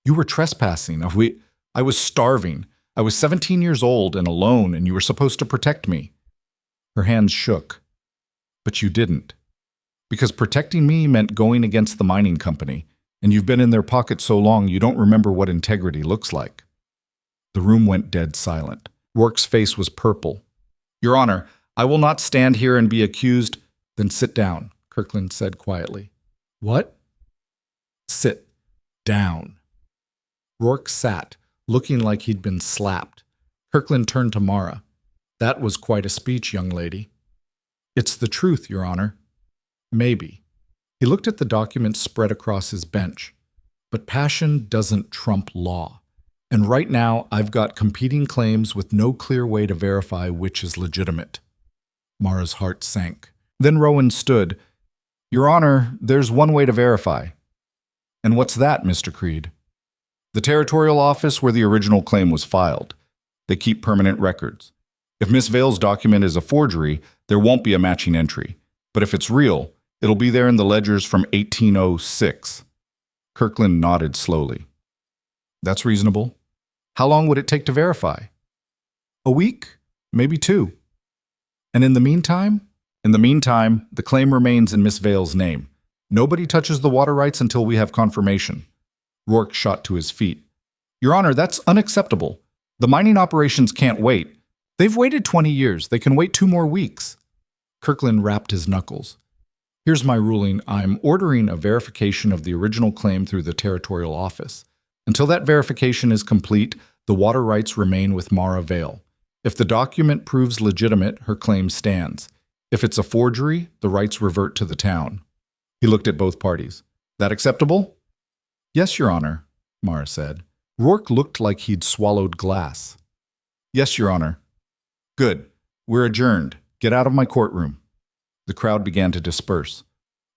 You were trespassing. I was starving. I was 17 years old and alone, and you were supposed to protect me. Her hands shook. But you didn't. Because protecting me meant going against the mining company, and you've been in their pocket so long you don't remember what integrity looks like. The room went dead silent. Rourke's face was purple. Your Honor, I will not stand here and be accused. Then sit down, Kirkland said quietly. What? Sit down. Rourke sat, looking like he'd been slapped. Kirkland turned to Mara. That was quite a speech, young lady. It's the truth, Your Honor. Maybe. He looked at the documents spread across his bench. But passion doesn't trump law. And right now, I've got competing claims with no clear way to verify which is legitimate. Mara's heart sank. Then Rowan stood. Your Honor, there's one way to verify. And what's that, Mr. Creed? The territorial office where the original claim was filed. They keep permanent records. If Miss Vale's document is a forgery, there won't be a matching entry. But if it's real, it'll be there in the ledgers from 1806. Kirkland nodded slowly. That's reasonable. How long would it take to verify? A week? Maybe 2. And in the meantime? In the meantime, the claim remains in Miss Vale's name. Nobody touches the water rights until we have confirmation. Rourke shot to his feet. Your Honor, that's unacceptable. The mining operations can't wait. They've waited 20 years. They can wait 2 more weeks. Kirkland rapped his knuckles. Here's my ruling. I'm ordering a verification of the original claim through the territorial office. Until that verification is complete, the water rights remain with Mara Vale. If the document proves legitimate, her claim stands. If it's a forgery, the rights revert to the town. He looked at both parties. That acceptable? Yes, Your Honor, Mara said. Rourke looked like he'd swallowed glass. Yes, Your Honor. Good. We're adjourned. Get out of my courtroom. The crowd began to disperse.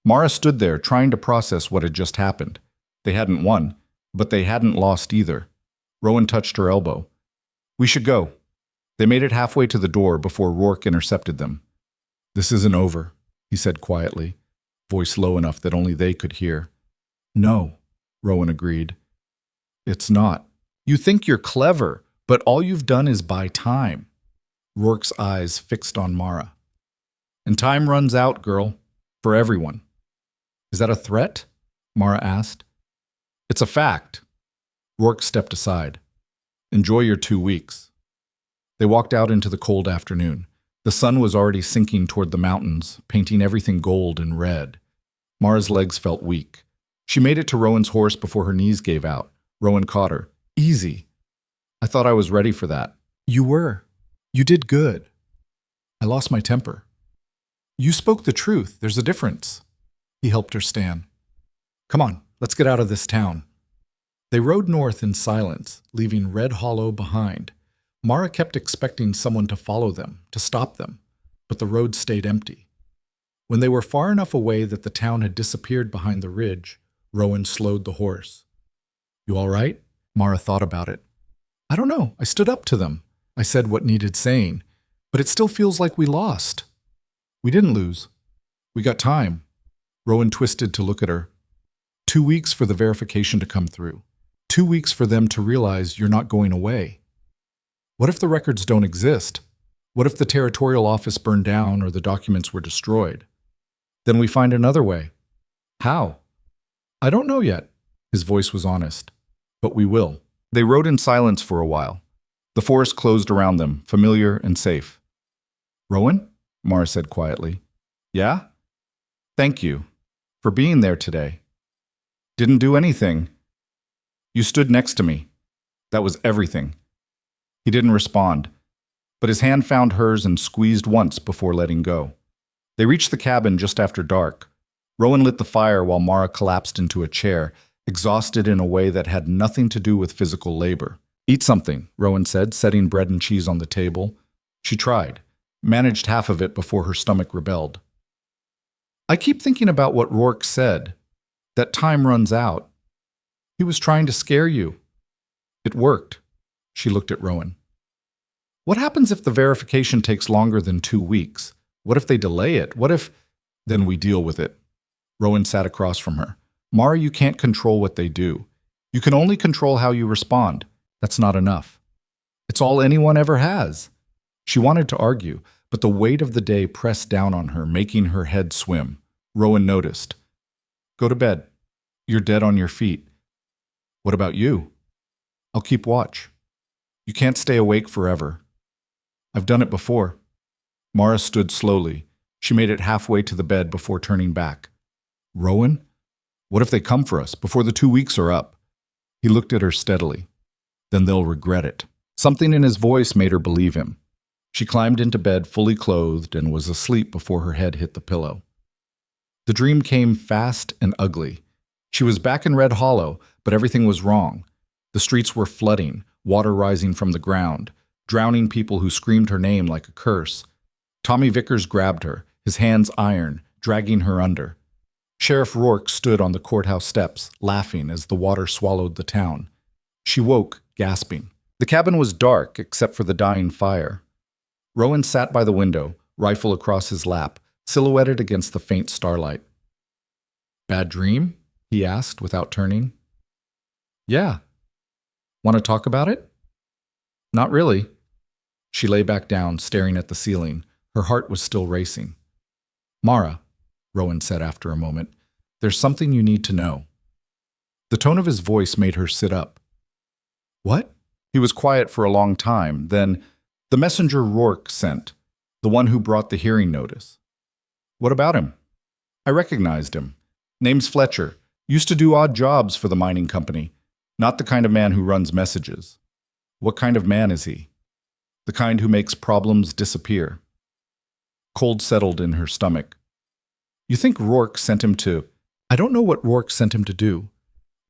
Mara stood there, trying to process what had just happened. They hadn't won, but they hadn't lost either. Rowan touched her elbow. We should go. They made it halfway to the door before Rourke intercepted them. This isn't over, he said quietly, voice low enough that only they could hear. No, Rowan agreed. It's not. You think you're clever, but all you've done is buy time. Rourke's eyes fixed on Mara. And time runs out, girl, for everyone. Is that a threat? Mara asked. It's a fact. Rourke stepped aside. Enjoy your 2 weeks. They walked out into the cold afternoon. The sun was already sinking toward the mountains, painting everything gold and red. Mara's legs felt weak. She made it to Rowan's horse before her knees gave out. Rowan caught her. Easy. I thought I was ready for that. You were. You did good. I lost my temper. You spoke the truth. There's a difference. He helped her stand. Come on, let's get out of this town. They rode north in silence, leaving Red Hollow behind. Mara kept expecting someone to follow them, to stop them, but the road stayed empty. When they were far enough away that the town had disappeared behind the ridge, Rowan slowed the horse. You all right? Mara thought about it. I don't know. I stood up to them. I said what needed saying, but it still feels like we lost. We didn't lose. We got time. Rowan twisted to look at her. 2 weeks for the verification to come through. 2 weeks for them to realize you're not going away. What if the records don't exist? What if the territorial office burned down or the documents were destroyed? Then we find another way. How? I don't know yet. His voice was honest. But we will. They rode in silence for a while. The forest closed around them, familiar and safe. Rowan? Mara said quietly. Yeah? Thank you for being there today. Didn't do anything. You stood next to me. That was everything. He didn't respond, but his hand found hers and squeezed once before letting go. They reached the cabin just after dark. Rowan lit the fire while Mara collapsed into a chair, exhausted in a way that had nothing to do with physical labor. Eat something, Rowan said, setting bread and cheese on the table. She tried, managed half of it before her stomach rebelled. I keep thinking about what Rourke said, that time runs out. He was trying to scare you. It worked. She looked at Rowan. What happens if the verification takes longer than 2 weeks? What if they delay it? What if... Then we deal with it. Rowan sat across from her. Mara, you can't control what they do. You can only control how you respond. That's not enough. It's It's all anyone ever has. She wanted to argue, but the weight of the day pressed down on her, making her head swim. Rowan noticed. Go to bed. You're dead on your feet. What about you? I'll keep watch. You can't stay awake forever. I've done it before. Mara stood slowly. She made it halfway to the bed before turning back. Rowan? What if they come for us before the 2 weeks are up? He looked at her steadily. Then they'll regret it. Something in his voice made her believe him. She climbed into bed fully clothed and was asleep before her head hit the pillow. The dream came fast and ugly. She was back in Red Hollow, but everything was wrong. The streets were flooding, water rising from the ground, drowning people who screamed her name like a curse. Tommy Vickers grabbed her, his hands iron, dragging her under. Sheriff Rourke stood on the courthouse steps, laughing as the water swallowed the town. She woke, gasping. The cabin was dark except for the dying fire. Rowan sat by the window, rifle across his lap, silhouetted against the faint starlight. Bad dream? He asked without turning. Yeah. Want to talk about it? Not really. She lay back down, staring at the ceiling. Her heart was still racing. Mara, Rowan said after a moment, there's something you need to know. The tone of his voice made her sit up. What? He was quiet for a long time, then the messenger Rourke sent, the one who brought the hearing notice. What about him? I recognized him. Name's Fletcher. Used to do odd jobs for the mining company. Not the kind of man who runs messages. What kind of man is he? The kind who makes problems disappear. Cold settled in her stomach. You think Rourke sent him to... I don't know what Rourke sent him to do,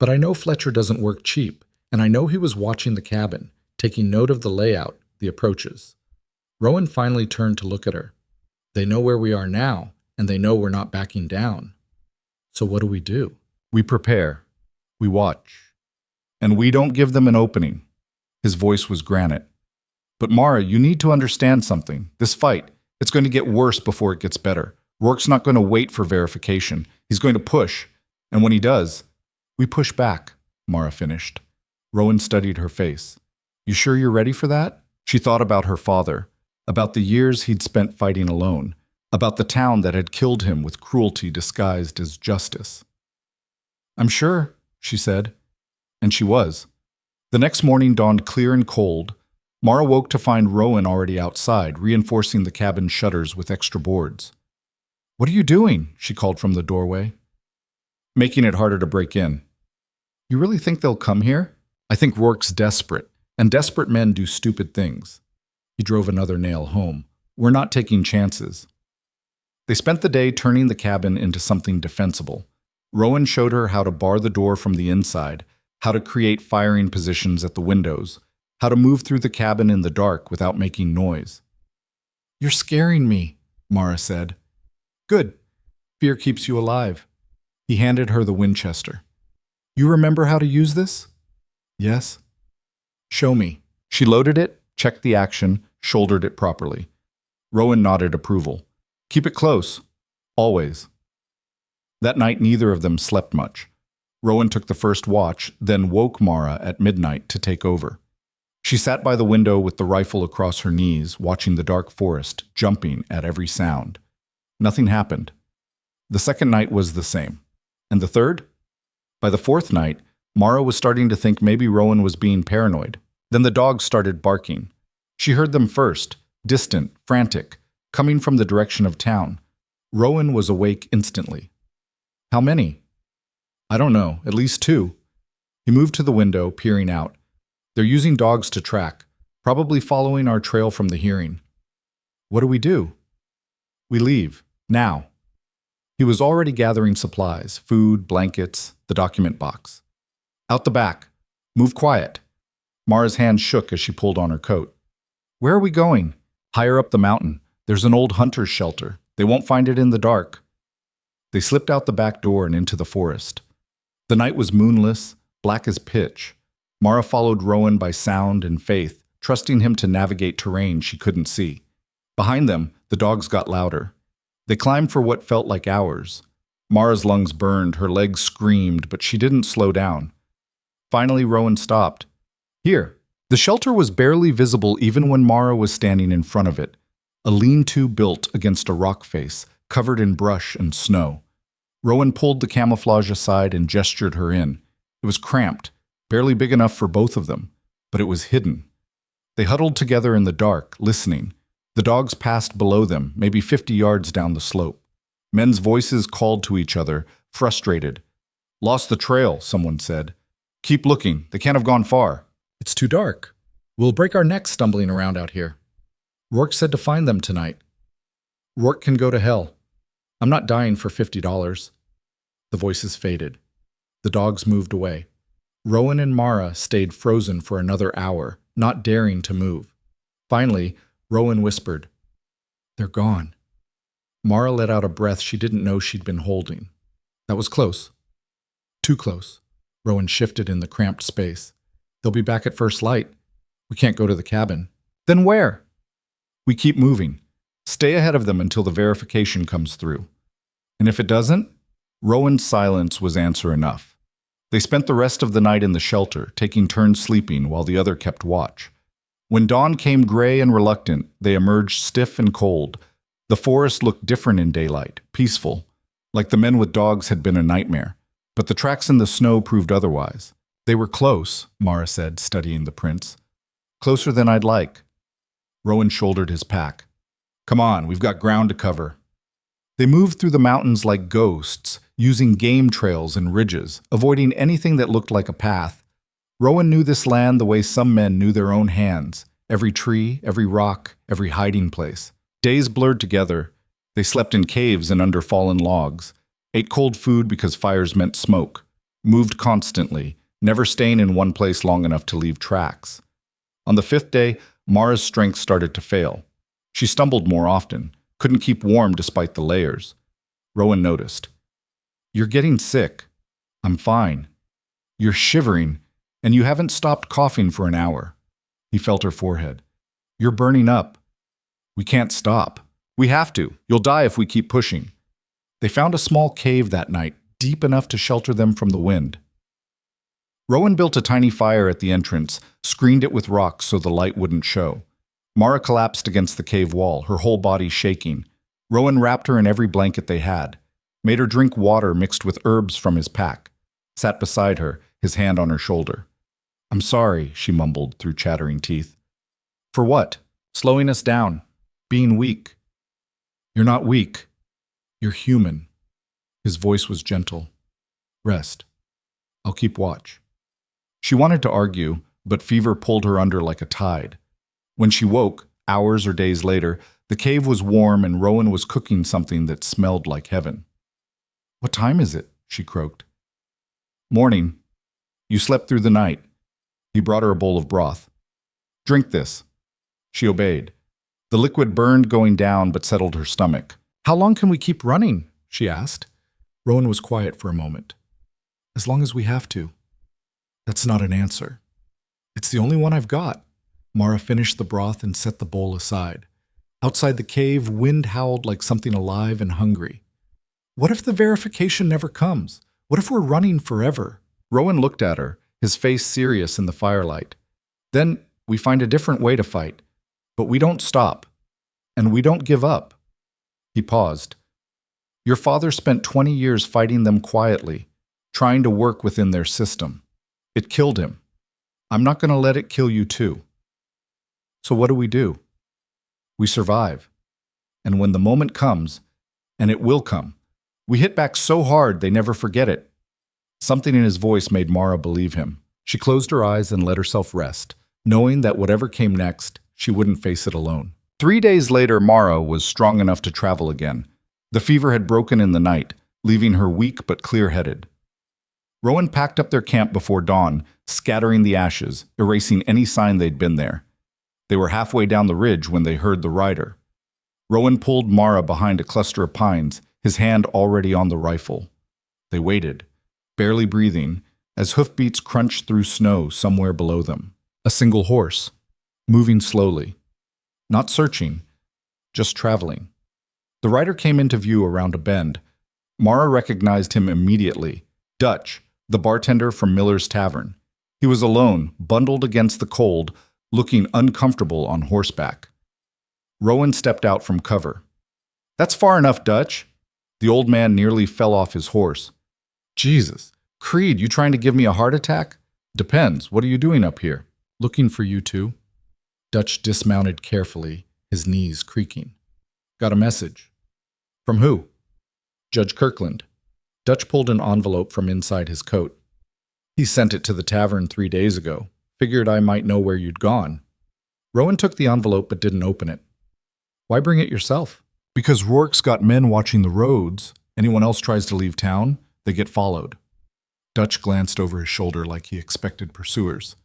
but I know Fletcher doesn't work cheap, and I know he was watching the cabin, taking note of the layout, the approaches. Rowan finally turned to look at her. They know where we are now, and they know we're not backing down. So what do? We prepare. We watch. And we don't give them an opening. His voice was granite. But Mara, you need to understand something. This fight, it's going to get worse before it gets better. Rourke's not going to wait for verification. He's going to push. And when he does, we push back, Mara finished. Rowan studied her face. You sure you're ready for that? She thought about her father, about the years he'd spent fighting alone, about the town that had killed him with cruelty disguised as justice. I'm sure, she said. And she was. The next morning dawned clear and cold. Mara woke to find Rowan already outside, reinforcing the cabin shutters with extra boards. What are you doing? She called from the doorway. Making it harder to break in. You really think they'll come here? I think Rourke's desperate, and desperate men do stupid things. He drove another nail home. We're not taking chances. They spent the day turning the cabin into something defensible. Rowan showed her how to bar the door from the inside, how to create firing positions at the windows, how to move through the cabin in the dark without making noise. You're scaring me, Mara said. Good. Fear keeps you alive. He handed her the Winchester. You remember how to use this? Yes. Show me. She loaded it, checked the action, shouldered it properly. Rowan nodded approval. Keep it close. Always. That night, neither of them slept much. Rowan took the first watch, then woke Mara at midnight to take over. She sat by the window with the rifle across her knees, watching the dark forest, jumping at every sound. Nothing happened. The second night was the same. And the third? By the fourth night, Mara was starting to think maybe Rowan was being paranoid. Then the dogs started barking. She heard them first, distant, frantic, coming from the direction of town. Rowan was awake instantly. How many? I don't know, at least 2. He moved to the window, peering out. They're using dogs to track, probably following our trail from the hearing. What do? We leave, now. He was already gathering supplies, food, blankets, the document box. Out the back. Move quiet. Mara's hand shook as she pulled on her coat. Where are we going? Higher up the mountain. There's an old hunter's shelter. They won't find it in the dark. They slipped out the back door and into the forest. The night was moonless, black as pitch. Mara followed Rowan by sound and faith, trusting him to navigate terrain she couldn't see. Behind them, the dogs got louder. They climbed for what felt like hours. Mara's lungs burned, her legs screamed, but she didn't slow down. Finally, Rowan stopped. Here, The shelter was barely visible even when Mara was standing in front of it, a lean-to built against a rock face, covered in brush and snow. Rowan pulled the camouflage aside and gestured her in. It was cramped, barely big enough for both of them, but it was hidden. They huddled together in the dark, listening. The dogs passed below them, maybe 50 yards down the slope. Men's voices called to each other, frustrated. "Lost the trail," someone said. "Keep looking. They can't have gone far." "It's too dark. We'll break our necks stumbling around out here." "Rourke said to find them tonight." "Rourke can go to hell. I'm not dying for $50. The voices faded. The dogs moved away. Rowan and Mara stayed frozen for another hour, not daring to move. Finally, Rowan whispered, "They're gone." Mara let out a breath she didn't know she'd been holding. That was close. Too close. Rowan shifted in the cramped space. "They'll be back at first light. We can't go to the cabin." "Then where?" "We keep moving. Stay ahead of them until the verification comes through. And if it doesn't?" Rowan's silence was answer enough. They spent the rest of the night in the shelter, taking turns sleeping while the other kept watch. When dawn came gray and reluctant, they emerged stiff and cold. The forest looked different in daylight, peaceful, like the men with dogs had been a nightmare. But the tracks in the snow proved otherwise. "They were close," Mara said, studying the prints. "Closer than I'd like." Rowan shouldered his pack. "Come on, we've got ground to cover." They moved through the mountains like ghosts, using game trails and ridges, avoiding anything that looked like a path. Rowan knew this land the way some men knew their own hands, every tree, every rock, every hiding place. Days blurred together. They slept in caves and under fallen logs, ate cold food because fires meant smoke, moved constantly, never staying in one place long enough to leave tracks. On the 5th day, Mara's strength started to fail. She stumbled more often, couldn't keep warm despite the layers. Rowan noticed. "You're getting sick." "I'm fine." "You're shivering, and you haven't stopped coughing for an hour." He felt her forehead. "You're burning up." "We can't stop. We have to. You'll die if we keep pushing." They found a small cave that night, deep enough to shelter them from the wind. Rowan built a tiny fire at the entrance, screened it with rocks so the light wouldn't show. Mara collapsed against the cave wall, her whole body shaking. Rowan wrapped her in every blanket they had, made her drink water mixed with herbs from his pack, sat beside her, his hand on her shoulder. "I'm sorry," she mumbled through chattering teeth. "For what?" "Slowing us down. Being weak." "You're not weak. You're human." His voice was gentle. "Rest. I'll keep watch." She wanted to argue, but fever pulled her under like a tide. When she woke, hours or days later, the cave was warm and Rowan was cooking something that smelled like heaven. "What time is it?" she croaked. "Morning. You slept through the night." He brought her a bowl of broth. "Drink this." She obeyed. The liquid burned going down but settled her stomach. "How long can we keep running?" she asked. Rowan was quiet for a moment. "As long as we have to." "That's not an answer." "It's the only one I've got." Mara finished the broth and set the bowl aside. Outside the cave, wind howled like something alive and hungry. "What if the verification never comes? What if we're running forever?" Rowan looked at her, his face serious in the firelight. "Then we find a different way to fight. But we don't stop. And we don't give up." He paused. "Your father spent 20 years fighting them quietly, trying to work within their system. It killed him. I'm not going to let it kill you too. So what do? We survive. And when the moment comes, and it will come, we hit back so hard they never forget it." Something in his voice made Mara believe him. She closed her eyes and let herself rest, knowing that whatever came next, she wouldn't face it alone. 3 days later, Mara was strong enough to travel again. The fever had broken in the night, leaving her weak but clear-headed. Rowan packed up their camp before dawn, scattering the ashes, erasing any sign they'd been there. They were halfway down the ridge when they heard the rider. Rowan pulled Mara behind a cluster of pines, his hand already on the rifle. They waited, barely breathing, as hoofbeats crunched through snow somewhere below them. A single horse, moving slowly. Not searching, just traveling. The rider came into view around a bend. Mara recognized him immediately. Dutch, the bartender from Miller's Tavern. He was alone, bundled against the cold, looking uncomfortable on horseback. Rowan stepped out from cover. "That's far enough, Dutch." The old man nearly fell off his horse. "Jesus. Creed, you trying to give me a heart attack?" "Depends. What are you doing up here?" "Looking for you two." Dutch dismounted carefully, his knees creaking. "Got a message." "From who?" "Judge Kirkland." Dutch pulled an envelope from inside his coat. "He sent it to the tavern 3 days ago. Figured I might know where you'd gone." Rowan took the envelope but didn't open it. "Why bring it yourself?" "Because Rourke's got men watching the roads. Anyone else tries to leave town, they get followed." Dutch glanced over his shoulder like he expected pursuers.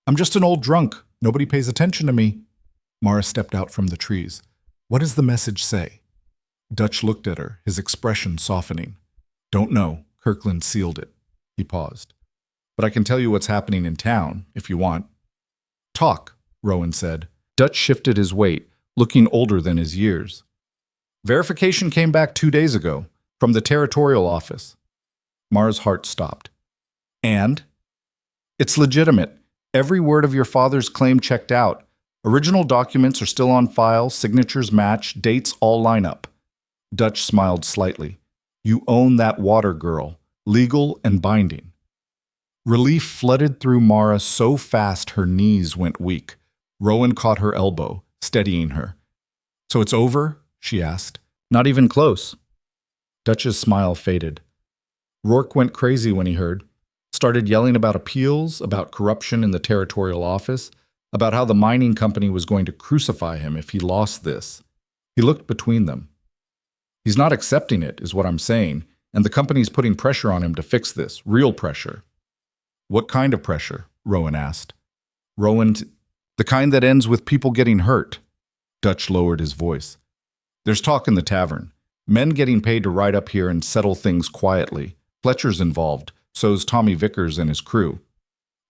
"I'm just an old drunk. Nobody pays attention to me." Mara stepped out from the trees. "What does the message say?" Dutch looked at her, his expression softening. "Don't know. Kirkland sealed it." He paused. "But I can tell you what's happening in town, if you want." "Talk," Rowan said. Dutch shifted his weight, looking older than his years. "Verification came back 2 days ago, from the territorial office." Mara's heart stopped. "And?" "It's legitimate. Every word of your father's claim checked out. Original documents are still on file, signatures match, dates all line up." Dutch smiled slightly. "You own that water, girl. Legal and binding." Relief flooded through Mara so fast her knees went weak. Rowan caught her elbow, steadying her. "So it's over?" she asked. "Not even close." Dutch's smile faded. "Rourke went crazy when he heard. Started yelling about appeals, about corruption in the territorial office, about how the mining company was going to crucify him if he lost this. He looked between them. He's not accepting it, is what I'm saying, and the company's putting pressure on him to fix this, real pressure." "What kind of pressure?" Rowan asked. "The kind that ends with people getting hurt." Dutch lowered his voice. "There's talk in the tavern. Men getting paid to ride up here and settle things quietly. Fletcher's involved, so's Tommy Vickers and his crew."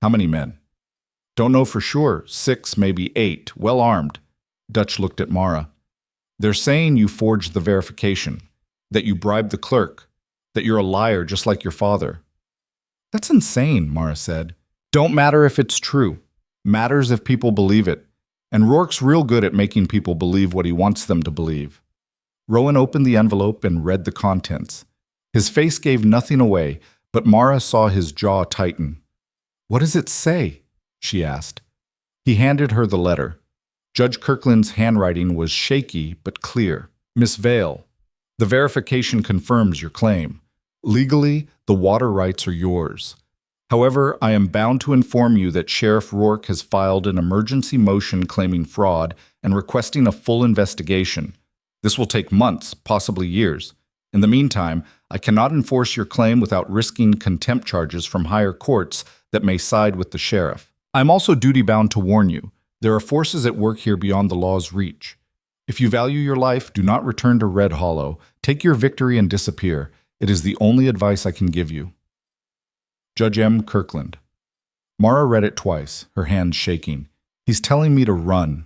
"How many men?" "Don't know for sure. 6, maybe 8, well armed." Dutch looked at Mara. "They're saying you forged the verification, that you bribed the clerk, that you're a liar just like your father." "That's insane," Mara said. "Don't matter if it's true. Matters if people believe it. And Rourke's real good at making people believe what he wants them to believe." Rowan opened the envelope and read the contents. His face gave nothing away, but Mara saw his jaw tighten. "What does it say?" she asked. He handed her the letter. Judge Kirkland's handwriting was shaky but clear. "Miss Vale, the verification confirms your claim. Legally, the water rights are yours. However, I am bound to inform you that Sheriff Rourke has filed an emergency motion claiming fraud and requesting a full investigation. This will take months, possibly years. In the meantime, I cannot enforce your claim without risking contempt charges from higher courts that may side with the sheriff. I am also duty-bound to warn you. There are forces at work here beyond the law's reach. If you value your life, do not return to Red Hollow. Take your victory and disappear. It is the only advice I can give you. Judge M. Kirkland." Mara read it twice, her hands shaking. "He's telling me to run."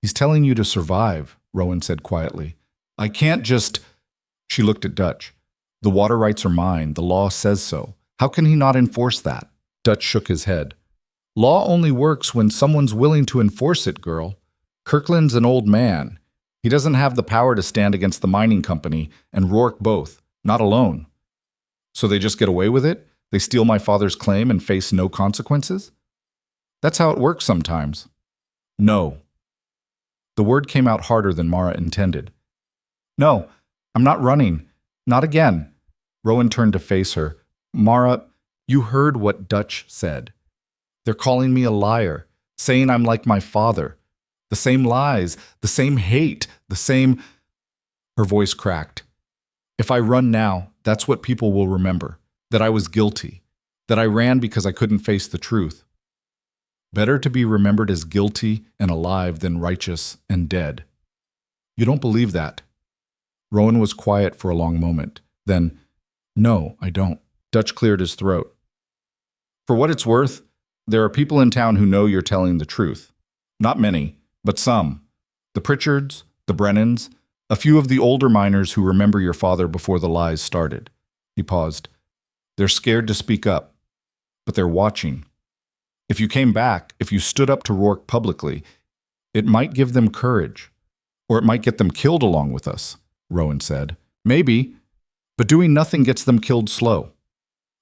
"He's telling you to survive," Rowan said quietly. "I can't just—" She looked at Dutch. "The water rights are mine. The law says so. How can he not enforce that?" Dutch shook his head. "Law only works when someone's willing to enforce it, girl. Kirkland's an old man. He doesn't have the power to stand against the mining company and Rourke both, not alone. So they just get away with it? They steal my father's claim and face no consequences? That's how it works sometimes." "No." The word came out harder than Mara intended. "No, I'm not running. Not again." Rowan turned to face her. "Mara, you heard what Dutch said. They're calling me a liar, saying I'm like my father. The same lies, the same hate, the same—" Her voice cracked. "If I run now, that's what people will remember. That I was guilty. That I ran because I couldn't face the truth. Better to be remembered as guilty and alive than righteous and dead. You don't believe that?" Rowan was quiet for a long moment. Then, "No, I don't." Dutch cleared his throat. "For what it's worth, there are people in town who know you're telling the truth. Not many, but some. The Pritchards, the Brennans, a few of the older miners who remember your father before the lies started." He paused. "They're scared to speak up, but they're watching. If you came back, if you stood up to Rourke publicly, it might give them courage. Or it might get them killed along with us, Rowan said. Maybe, but doing nothing gets them killed slow.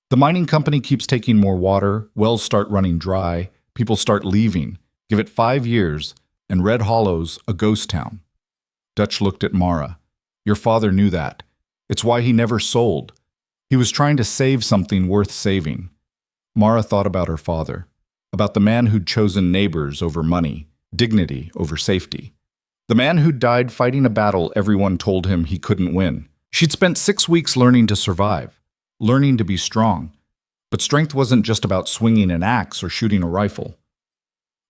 The mining company keeps taking more water, wells start running dry, people start leaving. Give it 5 years, and Red Hollow's a ghost town. Dutch looked at Mara. Your father knew that. It's why he never sold. He was trying to save something worth saving. Mara thought about her father, about the man who'd chosen neighbors over money, dignity over safety. The man who'd died fighting a battle everyone told him he couldn't win. She'd spent 6 weeks learning to survive, learning to be strong. But strength wasn't just about swinging an axe or shooting a rifle.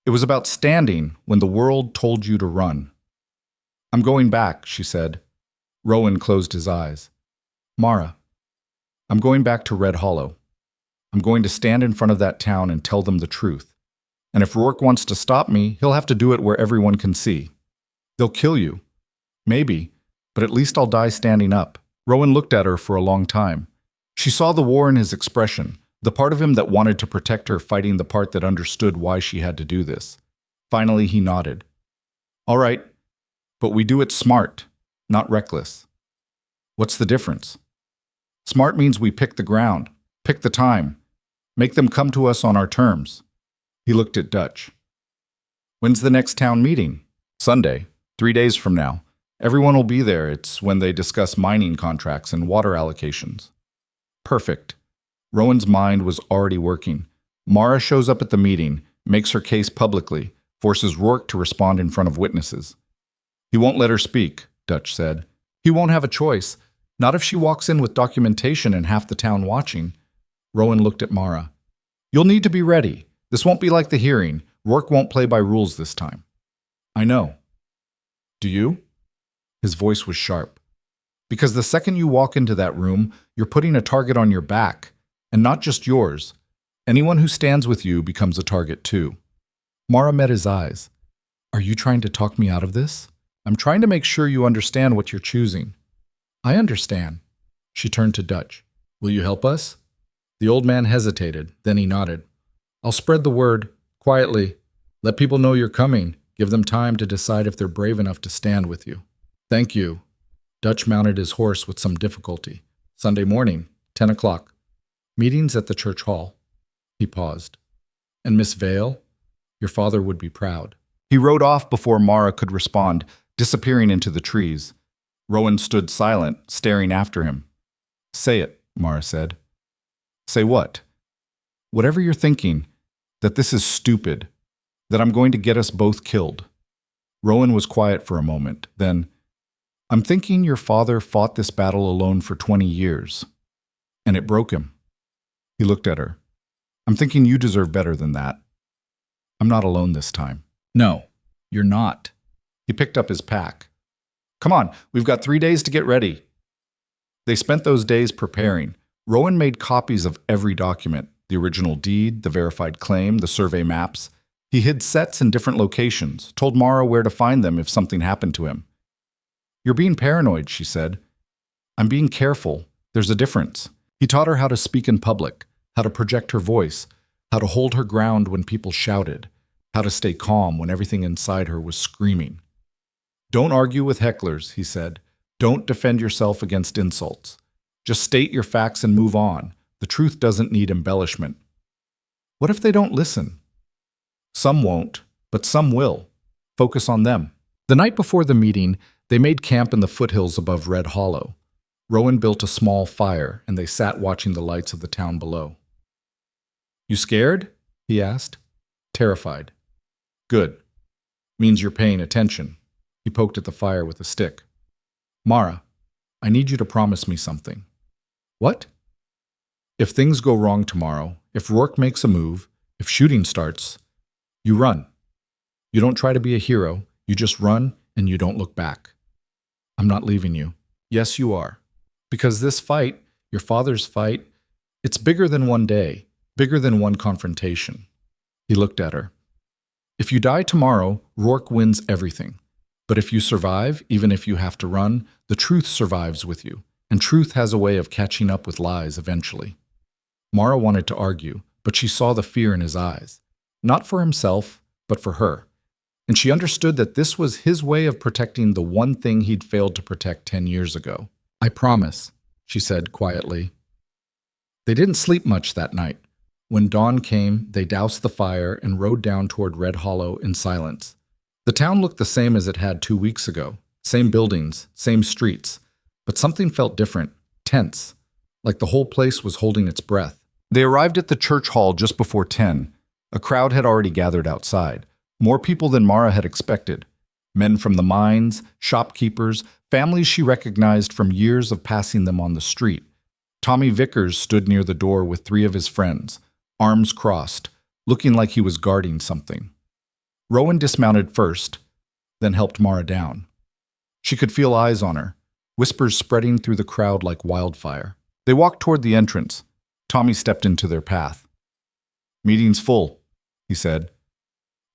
It was about standing when the world told you to run. I'm going back, she said. Rowan closed his eyes. Mara, I'm going back to Red Hollow. I'm going to stand in front of that town and tell them the truth. And if Rourke wants to stop me, he'll have to do it where everyone can see. They'll kill you. Maybe, but at least I'll die standing up. Rowan looked at her for a long time. She saw the war in his expression, the part of him that wanted to protect her fighting the part that understood why she had to do this. Finally, he nodded. All right, but we do it smart, not reckless. What's the difference? Smart means we pick the ground, pick the time, make them come to us on our terms. He looked at Dutch. When's the next town meeting? Sunday, 3 days from now. Everyone will be there. It's when they discuss mining contracts and water allocations. Perfect. Rowan's mind was already working. Mara shows up at the meeting, makes her case publicly, forces Rourke to respond in front of witnesses. He won't let her speak, Dutch said. He won't have a choice. Not if she walks in with documentation and half the town watching. Rowan looked at Mara. You'll need to be ready. This won't be like the hearing. Rourke won't play by rules this time. I know. Do you? His voice was sharp. Because the second you walk into that room, you're putting a target on your back. And not just yours. Anyone who stands with you becomes a target too. Mara met his eyes. Are you trying to talk me out of this? I'm trying to make sure you understand what you're choosing. I understand. She turned to Dutch. Will you help us? The old man hesitated, then he nodded. I'll spread the word, quietly. Let people know you're coming. Give them time to decide if they're brave enough to stand with you. Thank you. Dutch mounted his horse with some difficulty. Sunday morning, 10 o'clock. Meetings at the church hall. He paused. And Miss Vale? Your father would be proud. He rode off before Mara could respond, disappearing into the trees. Rowan stood silent, staring after him. Say it, Mara said. Say what? Whatever you're thinking, that this is stupid, that I'm going to get us both killed. Rowan was quiet for a moment, then, I'm thinking your father fought this battle alone for 20 years, and it broke him. He looked at her. I'm thinking you deserve better than that. I'm not alone this time. No, you're not. He picked up his pack. Come on, we've got 3 days to get ready. They spent those days preparing. Rowan made copies of every document, the original deed, the verified claim, the survey maps. He hid sets in different locations, told Mara where to find them if something happened to him. You're being paranoid, she said. I'm being careful. There's a difference. He taught her how to speak in public, how to project her voice, how to hold her ground when people shouted, how to stay calm when everything inside her was screaming. Don't argue with hecklers, he said. Don't defend yourself against insults. Just state your facts and move on. The truth doesn't need embellishment. What if they don't listen? Some won't, but some will. Focus on them. The night before the meeting, they made camp in the foothills above Red Hollow. Rowan built a small fire, and they sat watching the lights of the town below. You scared? He asked. Terrified. Good. Means you're paying attention. He poked at the fire with a stick. Mara, I need you to promise me something. What? If things go wrong tomorrow, if Rourke makes a move, if shooting starts, you run. You don't try to be a hero, you just run and you don't look back. I'm not leaving you. Yes, you are. Because this fight, your father's fight, it's bigger than one day, bigger than one confrontation. He looked at her. If you die tomorrow, Rourke wins everything. But if you survive, even if you have to run, the truth survives with you, and truth has a way of catching up with lies eventually. Mara wanted to argue, but she saw the fear in his eyes. not for himself, but for her. And she understood that this was his way of protecting the one thing he'd failed to protect 10 years ago. "I promise," she said quietly. They didn't sleep much that night. When dawn came, they doused the fire and rode down toward Red Hollow in silence. The town looked the same as it had 2 weeks ago. Same buildings, same streets. But something felt different, tense, like the whole place was holding its breath. They arrived at the church hall just before 10. A crowd had already gathered outside. More people than Mara had expected. Men from the mines, shopkeepers, families she recognized from years of passing them on the street. Tommy Vickers stood near the door with 3 of his friends, arms crossed, looking like he was guarding something. Rowan dismounted first, then helped Mara down. She could feel eyes on her, whispers spreading through the crowd like wildfire. They walked toward the entrance. Tommy stepped into their path. "Meeting's full," he said.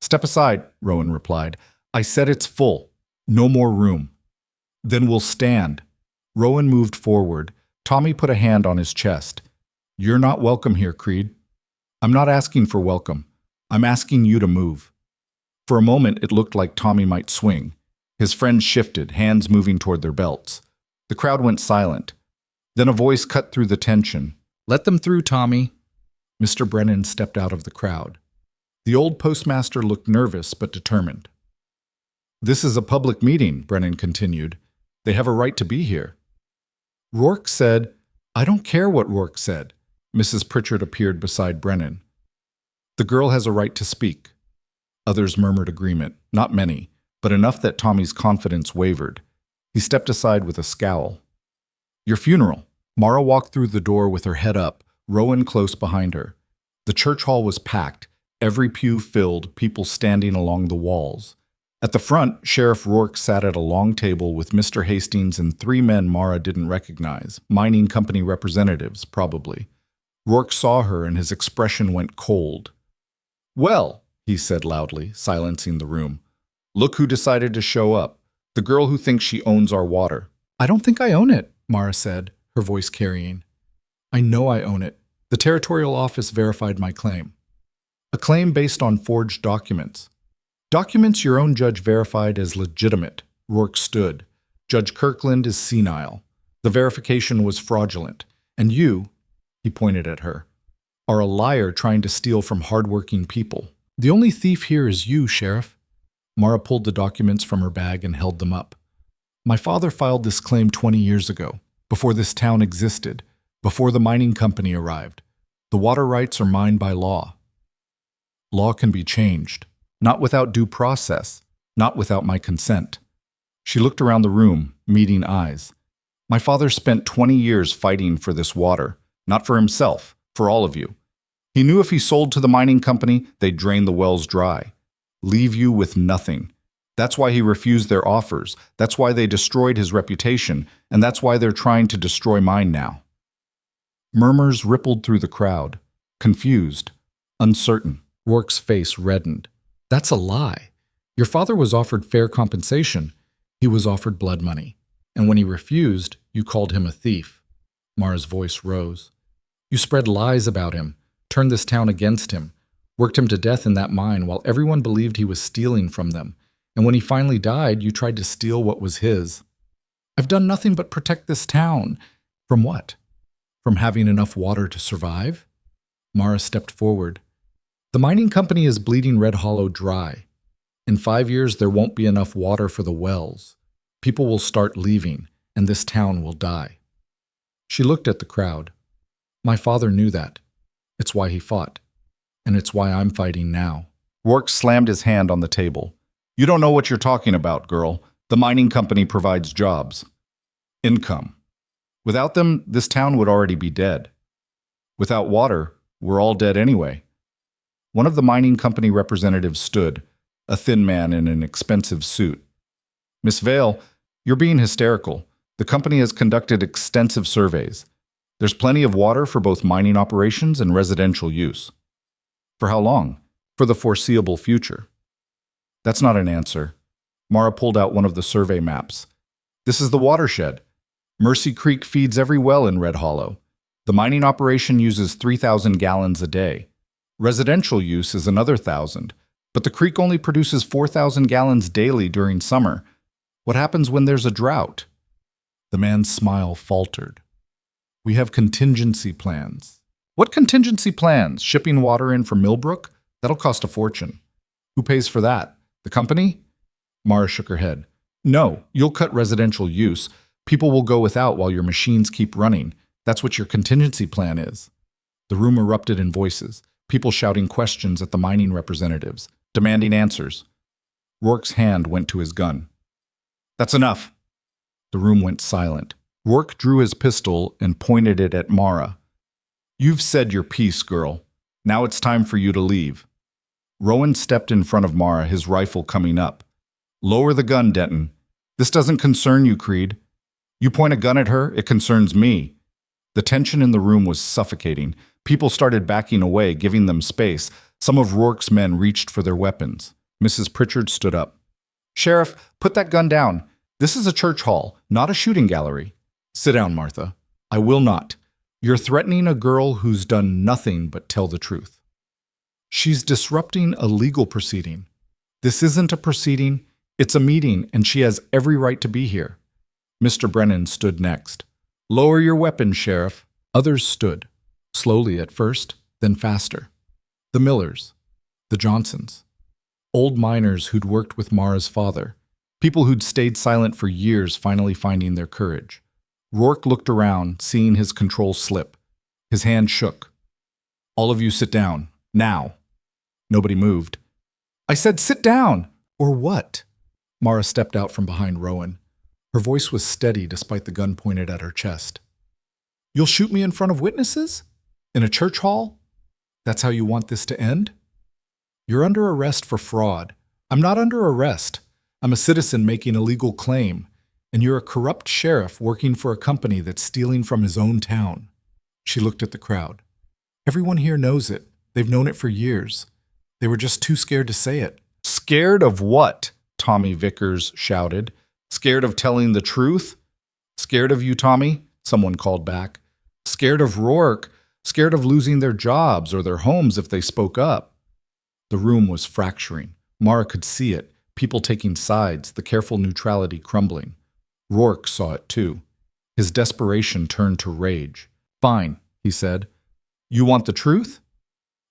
"Step aside," Rowan replied. "I said it's full. No more room." "Then we'll stand." Rowan moved forward. Tommy put a hand on his chest. "You're not welcome here, Creed." "I'm not asking for welcome. I'm asking you to move." For a moment, it looked like Tommy might swing. His friends shifted, hands moving toward their belts. The crowd went silent. Then a voice cut through the tension. "Let them through, Tommy." Mr. Brennan stepped out of the crowd. The old postmaster looked nervous but determined. "This is a public meeting," Brennan continued. "They have a right to be here." Rourke said, "I don't care what Rourke said." Mrs. Pritchard appeared beside Brennan. "The girl has a right to speak." Others murmured agreement, not many, but enough that Tommy's confidence wavered. He stepped aside with a scowl. "Your funeral." Mara walked through the door with her head up, Rowan close behind her. The church hall was packed, every pew filled, people standing along the walls. At the front, Sheriff Rourke sat at a long table with Mr. Hastings and 3 men Mara didn't recognize, mining company representatives, probably. Rourke saw her and his expression went cold. "Well," he said loudly, silencing the room, "look who decided to show up. The girl who thinks she owns our water." "I don't think I own it," Mara said, her voice carrying. "I know I own it. The territorial office verified my claim." "A claim based on forged documents." "Documents your own judge verified as legitimate." Rourke stood. "Judge Kirkland is senile. The verification was fraudulent. And you," he pointed at her, "are a liar trying to steal from hardworking people. The only thief here is you, Sheriff." Mara pulled the documents from her bag and held them up. "My father filed this claim 20 years ago, before this town existed, before the mining company arrived. The water rights are mine by law. Law can be changed, not without due process, not without my consent." She looked around the room, meeting eyes. "My father spent 20 years fighting for this water, not for himself, for all of you. He knew if he sold to the mining company, they'd drain the wells dry, leave you with nothing. That's why he refused their offers. That's why they destroyed his reputation, and that's why they're trying to destroy mine now." Murmurs rippled through the crowd, confused, uncertain. Rourke's face reddened. "That's a lie. Your father was offered fair compensation. He was offered blood money. And when he refused, you called him a thief." Mara's voice rose. "You spread lies about him, turned this town against him, worked him to death in that mine while everyone believed he was stealing from them. And when he finally died, you tried to steal what was his." "I've done nothing but protect this town." "From what? From having enough water to survive?" Mara stepped forward. "The mining company is bleeding Red Hollow dry. In 5 years, there won't be enough water for the wells. People will start leaving, and this town will die." She looked at the crowd. "My father knew that. It's why he fought. And it's why I'm fighting now." Rourke slammed his hand on the table. "You don't know what you're talking about, girl. The mining company provides jobs. Income. Without them, this town would already be dead. Without water, we're all dead anyway." One of the mining company representatives stood, a thin man in an expensive suit. "Miss Vale, you're being hysterical. The company has conducted extensive surveys. There's plenty of water for both mining operations and residential use." "For how long?" "For the foreseeable future." "That's not an answer." Mara pulled out one of the survey maps. "This is the watershed. Mercy Creek feeds every well in Red Hollow. The mining operation uses 3,000 gallons a day. Residential use is another 1,000, but the creek only produces 4,000 gallons daily during summer. What happens when there's a drought? The man's smile faltered. We have contingency plans. What contingency plans? Shipping water in from Millbrook? That'll cost a fortune. Who pays for that? The company? Mara shook her head. No, you'll cut residential use. People will go without while your machines keep running. That's what your contingency plan is. The room erupted in voices, people shouting questions at the mining representatives, demanding answers. Rourke's hand went to his gun. That's enough. The room went silent. Rourke drew his pistol and pointed it at Mara. You've said your piece, girl. Now it's time for you to leave. Rowan stepped in front of Mara, his rifle coming up. Lower the gun, Denton. This doesn't concern you, Creed. You point a gun at her, it concerns me. The tension in the room was suffocating. People started backing away, giving them space. Some of Rourke's men reached for their weapons. Mrs. Pritchard stood up. Sheriff, put that gun down. This is a church hall, not a shooting gallery. Sit down, Martha. I will not. You're threatening a girl who's done nothing but tell the truth. She's disrupting a legal proceeding. This isn't a proceeding, it's a meeting, and she has every right to be here. Mr. Brennan stood next. Lower your weapon, Sheriff. Others stood, slowly at first, then faster. The Millers, the Johnsons, old miners who'd worked with Mara's father, people who'd stayed silent for years finally finding their courage. Rourke looked around, seeing his control slip. His hand shook. All of you sit down, now. Nobody moved. I said sit down! Or what? Mara stepped out from behind Rowan. Her voice was steady despite the gun pointed at her chest. You'll shoot me in front of witnesses? In a church hall? That's how you want this to end? You're under arrest for fraud. I'm not under arrest. I'm a citizen making a legal claim. And you're a corrupt sheriff working for a company that's stealing from his own town. She looked at the crowd. Everyone here knows it. They've known it for years. They were just too scared to say it. Scared of what? Tommy Vickers shouted. Scared of telling the truth? Scared of you, Tommy? Someone called back. Scared of Rourke? Scared of losing their jobs or their homes if they spoke up? The room was fracturing. Mara could see it, people taking sides, the careful neutrality crumbling. Rourke saw it too. His desperation turned to rage. Fine, he said. You want the truth?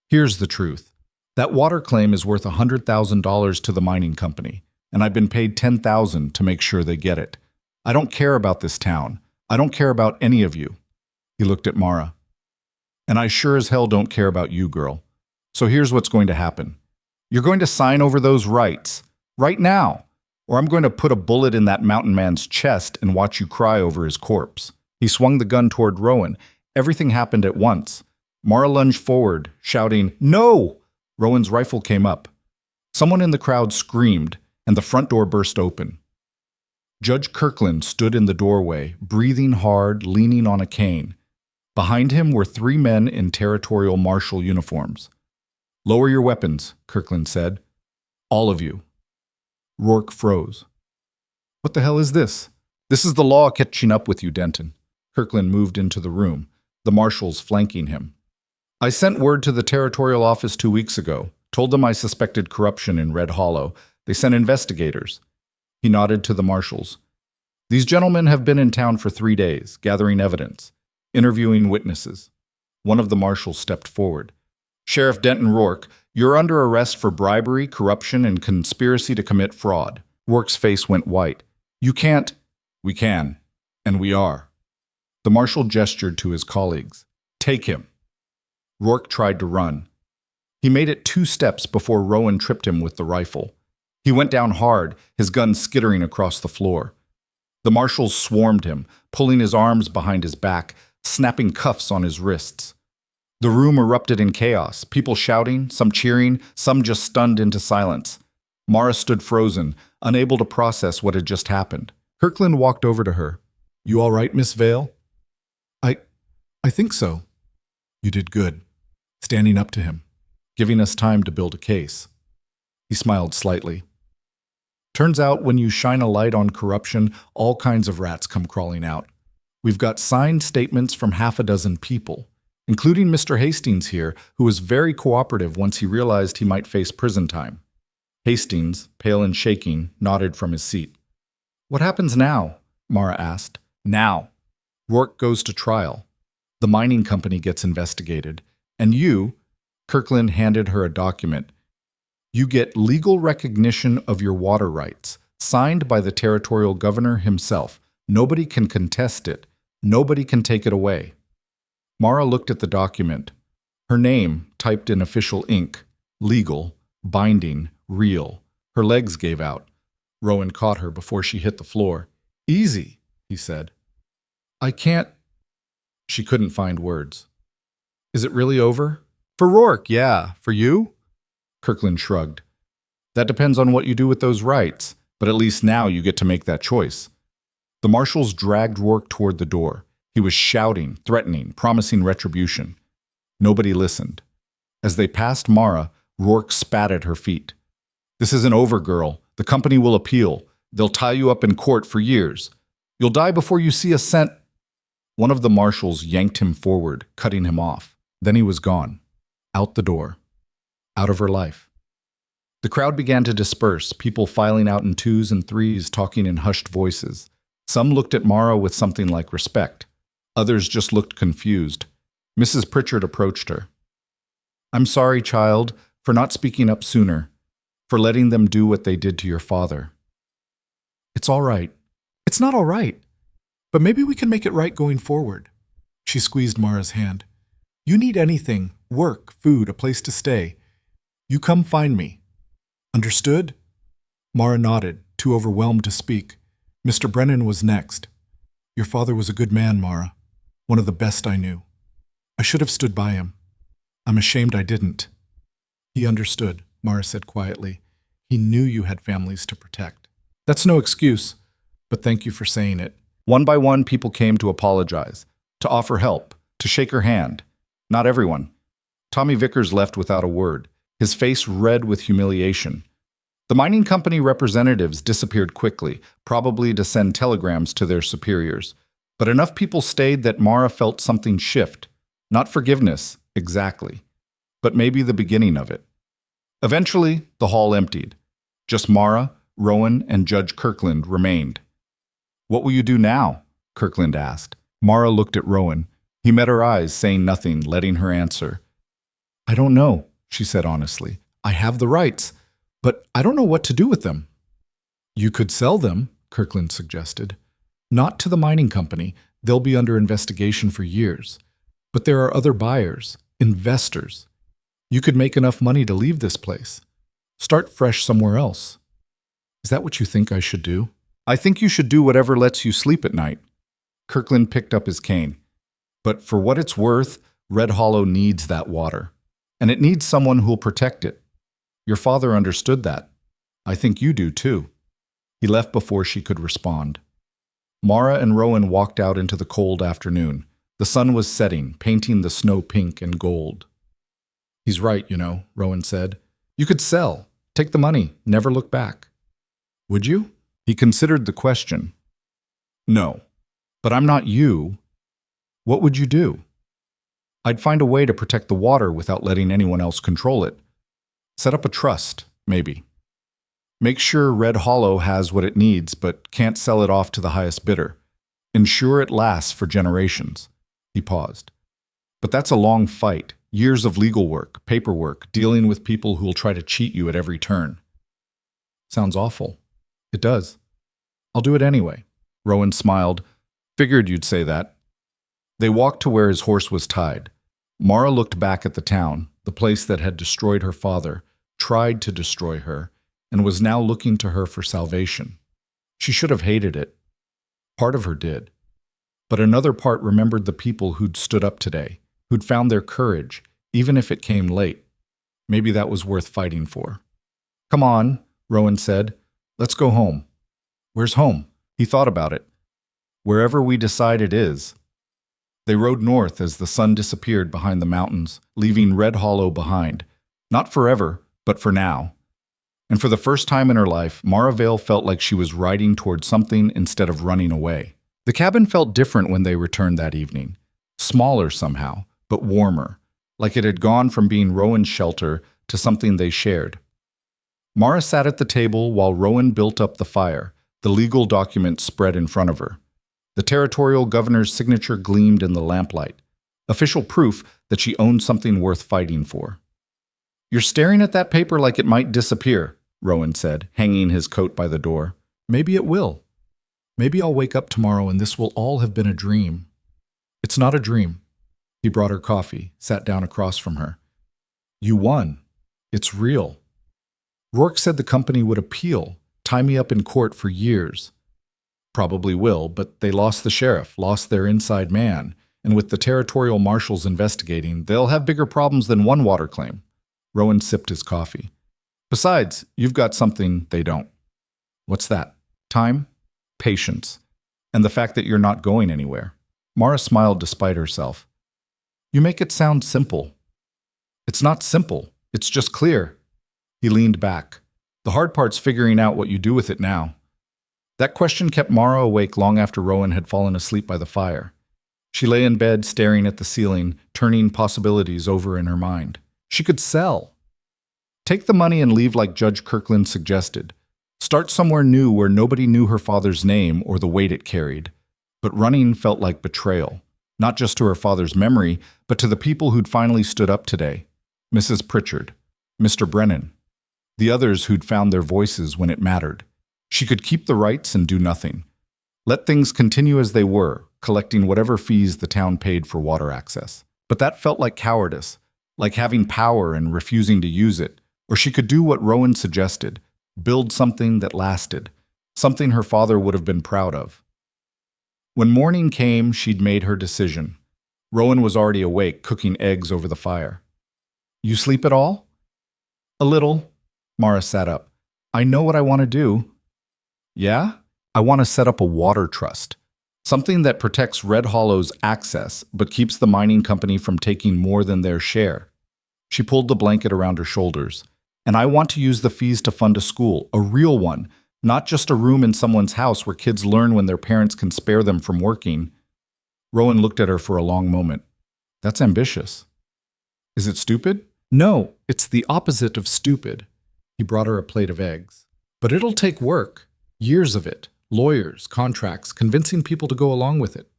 Here's the truth. That water claim is worth $100,000 to the mining company, and I've been paid $10,000 to make sure they get it. I don't care about this town. I don't care about any of you. He looked at Mara. And I sure as hell don't care about you, girl. So here's what's going to happen. You're going to sign over those rights, right now, or I'm going to put a bullet in that mountain man's chest and watch you cry over his corpse. He swung the gun toward Rowan. Everything happened at once. Mara lunged forward, shouting, No! Rowan's rifle came up. Someone in the crowd screamed, and the front door burst open. Judge Kirkland stood in the doorway, breathing hard, leaning on a cane. Behind him were 3 men in territorial marshal uniforms. Lower your weapons, Kirkland said. All of you. Rourke froze. What the hell is this? This is the law catching up with you, Denton. Kirkland moved into the room, the marshals flanking him. I sent word to the territorial office 2 weeks ago, told them I suspected corruption in Red Hollow. They sent investigators. He nodded to the marshals. These gentlemen have been in town for 3 days, gathering evidence, interviewing witnesses. One of the marshals stepped forward. Sheriff Denton Rourke, you're under arrest for bribery, corruption, and conspiracy to commit fraud. Rourke's face went white. You can't. We can. And we are. The marshal gestured to his colleagues. Take him. Rourke tried to run. He made it 2 steps before Rowan tripped him with the rifle. He went down hard, his gun skittering across the floor. The marshals swarmed him, pulling his arms behind his back, snapping cuffs on his wrists. The room erupted in chaos, people shouting, some cheering, some just stunned into silence. Mara stood frozen, unable to process what had just happened. Kirkland walked over to her. You all right, Miss Vale? I think so. You did good. Standing up to him, giving us time to build a case. He smiled slightly. Turns out when you shine a light on corruption, all kinds of rats come crawling out. We've got signed statements from 6 people. including Mr. Hastings here, who was very cooperative once he realized he might face prison time. Hastings, pale and shaking, nodded from his seat. What happens now? Mara asked. Now. Rourke goes to trial. The mining company gets investigated. And you, Kirkland handed her a document, you get legal recognition of your water rights, signed by the territorial governor himself. Nobody can contest it. Nobody can take it away. Mara looked at the document. Her name, typed in official ink, legal, binding, real. Her legs gave out. Rowan caught her before she hit the floor. Easy, he said. I can't. She couldn't find words. Is it really over? For Rourke, yeah. For you? Kirkland shrugged. That depends on what you do with those rights, but at least now you get to make that choice. The marshals dragged Rourke toward the door. He was shouting, threatening, promising retribution. Nobody listened. As they passed Mara, Rourke spat at her feet. This isn't over, girl. The company will appeal. They'll tie you up in court for years. You'll die before you see a cent. One of the marshals yanked him forward, cutting him off. Then he was gone. Out the door. Out of her life. The crowd began to disperse, people filing out in twos and threes, talking in hushed voices. Some looked at Mara with something like respect. Others just looked confused. Mrs. Pritchard approached her. I'm sorry, child, for not speaking up sooner, for letting them do what they did to your father. It's all right. It's not all right. But maybe we can make it right going forward. She squeezed Mara's hand. You need anything, work, food, a place to stay. You come find me. Understood? Mara nodded, too overwhelmed to speak. Mr. Brennan was next. Your father was a good man, Mara. One of the best I knew. I should have stood by him. I'm ashamed I didn't. He understood, Mara said quietly. He knew you had families to protect. That's no excuse, but thank you for saying it. One by one, people came to apologize, to offer help, to shake her hand. Not everyone. Tommy Vickers left without a word, his face red with humiliation. The mining company representatives disappeared quickly, probably to send telegrams to their superiors. But enough people stayed that Mara felt something shift. Not forgiveness, exactly, but maybe the beginning of it. Eventually, the hall emptied. Just Mara, Rowan, and Judge Kirkland remained. What will you do now? Kirkland asked. Mara looked at Rowan. He met her eyes, saying nothing, letting her answer. I don't know, she said honestly. I have the rights, but I don't know what to do with them. You could sell them, Kirkland suggested. Not to the mining company. They'll be under investigation for years. But there are other buyers, investors. You could make enough money to leave this place. Start fresh somewhere else. Is that what you think I should do? I think you should do whatever lets you sleep at night. Kirkland picked up his cane. But for what it's worth, Red Hollow needs that water. And it needs someone who'll protect it. Your father understood that. I think you do too. He left before she could respond. Mara and Rowan walked out into the cold afternoon. The sun was setting, painting the snow pink and gold. He's right, you know, Rowan said. You could sell, take the money, never look back. Would you? He considered the question. No, but I'm not you. What would you do? I'd find a way to protect the water without letting anyone else control it. Set up a trust, maybe. Make sure Red Hollow has what it needs, but can't sell it off to the highest bidder. Ensure it lasts for generations. He paused. But that's a long fight. Years of legal work, paperwork, dealing with people who'll try to cheat you at every turn. Sounds awful. It does. I'll do it anyway. Rowan smiled. Figured you'd say that. They walked to where his horse was tied. Mara looked back at the town, the place that had destroyed her father, tried to destroy her, and was now looking to her for salvation. She should have hated it. Part of her did. But another part remembered the people who'd stood up today, who'd found their courage, even if it came late. Maybe that was worth fighting for. Come on, Rowan said. Let's go home. Where's home? He thought about it. Wherever we decide it is. They rode north as the sun disappeared behind the mountains, leaving Red Hollow behind. Not forever, but for now. And for the first time in her life, Mara Vale felt like she was riding toward something instead of running away. The cabin felt different when they returned that evening. Smaller somehow, but warmer, like it had gone from being Rowan's shelter to something they shared. Mara sat at the table while Rowan built up the fire, the legal documents spread in front of her. The territorial governor's signature gleamed in the lamplight, official proof that she owned something worth fighting for. "You're staring at that paper like it might disappear," Rowan said, hanging his coat by the door. "Maybe it will. Maybe I'll wake up tomorrow and this will all have been a dream." "It's not a dream." He brought her coffee, sat down across from her. "You won. It's real. Rourke said the company would appeal, tie me up in court for years. Probably will, but they lost the sheriff, lost their inside man, and with the territorial marshals investigating, they'll have bigger problems than one water claim." Rowan sipped his coffee. "Besides, you've got something they don't." "What's that?" "Time, patience, and the fact that you're not going anywhere." Mara smiled despite herself. "You make it sound simple." "It's not simple. It's just clear." He leaned back. "The hard part's figuring out what you do with it now." That question kept Mara awake long after Rowan had fallen asleep by the fire. She lay in bed staring at the ceiling, turning possibilities over in her mind. She could sell. Take the money and leave like Judge Kirkland suggested. Start somewhere new where nobody knew her father's name or the weight it carried. But running felt like betrayal, not just to her father's memory, but to the people who'd finally stood up today. Mrs. Pritchard, Mr. Brennan, the others who'd found their voices when it mattered. She could keep the rights and do nothing. Let things continue as they were, collecting whatever fees the town paid for water access. But that felt like cowardice, like having power and refusing to use it. Or she could do what Rowan suggested, build something that lasted, something her father would have been proud of. When morning came, she'd made her decision. Rowan was already awake, cooking eggs over the fire. "You sleep at all?" "A little." Mara sat up. "I know what I want to do." "Yeah? I want to set up a water trust. Something that protects Red Hollow's access, but keeps the mining company from taking more than their share." She pulled the blanket around her shoulders. "And I want to use the fees to fund a school, a real one, not just a room in someone's house where kids learn when their parents can spare them from working." Rowan looked at her for a long moment. "That's ambitious." "Is it stupid?" "No, it's the opposite of stupid." He brought her a plate of eggs. "But it'll take work. Years of it. Lawyers, contracts, convincing people to go along with it."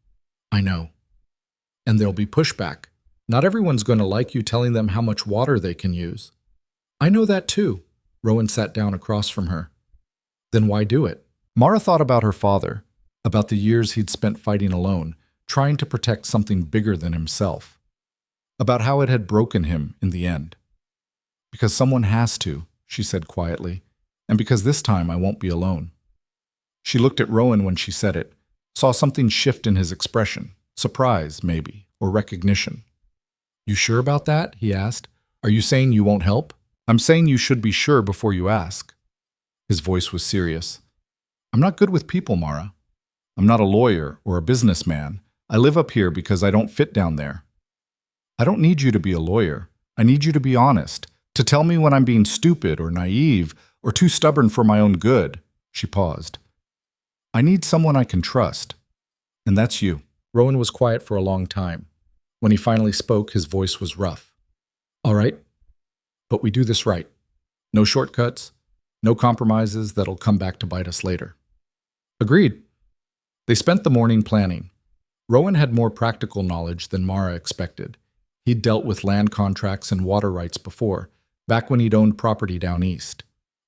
"I know. And there'll be pushback. Not everyone's going to like you telling them how much water they can use." "I know that too." Rowan sat down across from her. "Then why do it?" Mara thought about her father, about the years he'd spent fighting alone, trying to protect something bigger than himself, about how it had broken him in the end. "Because someone has to," she said quietly, "and because this time I won't be alone." She looked at Rowan when she said it, saw something shift in his expression, surprise, maybe, or recognition. "You sure about that?" he asked. "Are you saying you won't help?" "I'm saying you should be sure before you ask." His voice was serious. "I'm not good with people, Mara. I'm not a lawyer or a businessman. I live up here because I don't fit down there. I don't need you to be a lawyer. I need you to be honest, to tell me when I'm being stupid or naive or too stubborn for my own good." She paused. "I need someone I can trust. And that's you." Rowan was quiet for a long time. When he finally spoke, his voice was rough. "All right, but we do this right. No shortcuts, no compromises that'll come back to bite us later." "Agreed." They spent the morning planning. Rowan had more practical knowledge than Mara expected. He'd dealt with land contracts and water rights before, back when he'd owned property down east.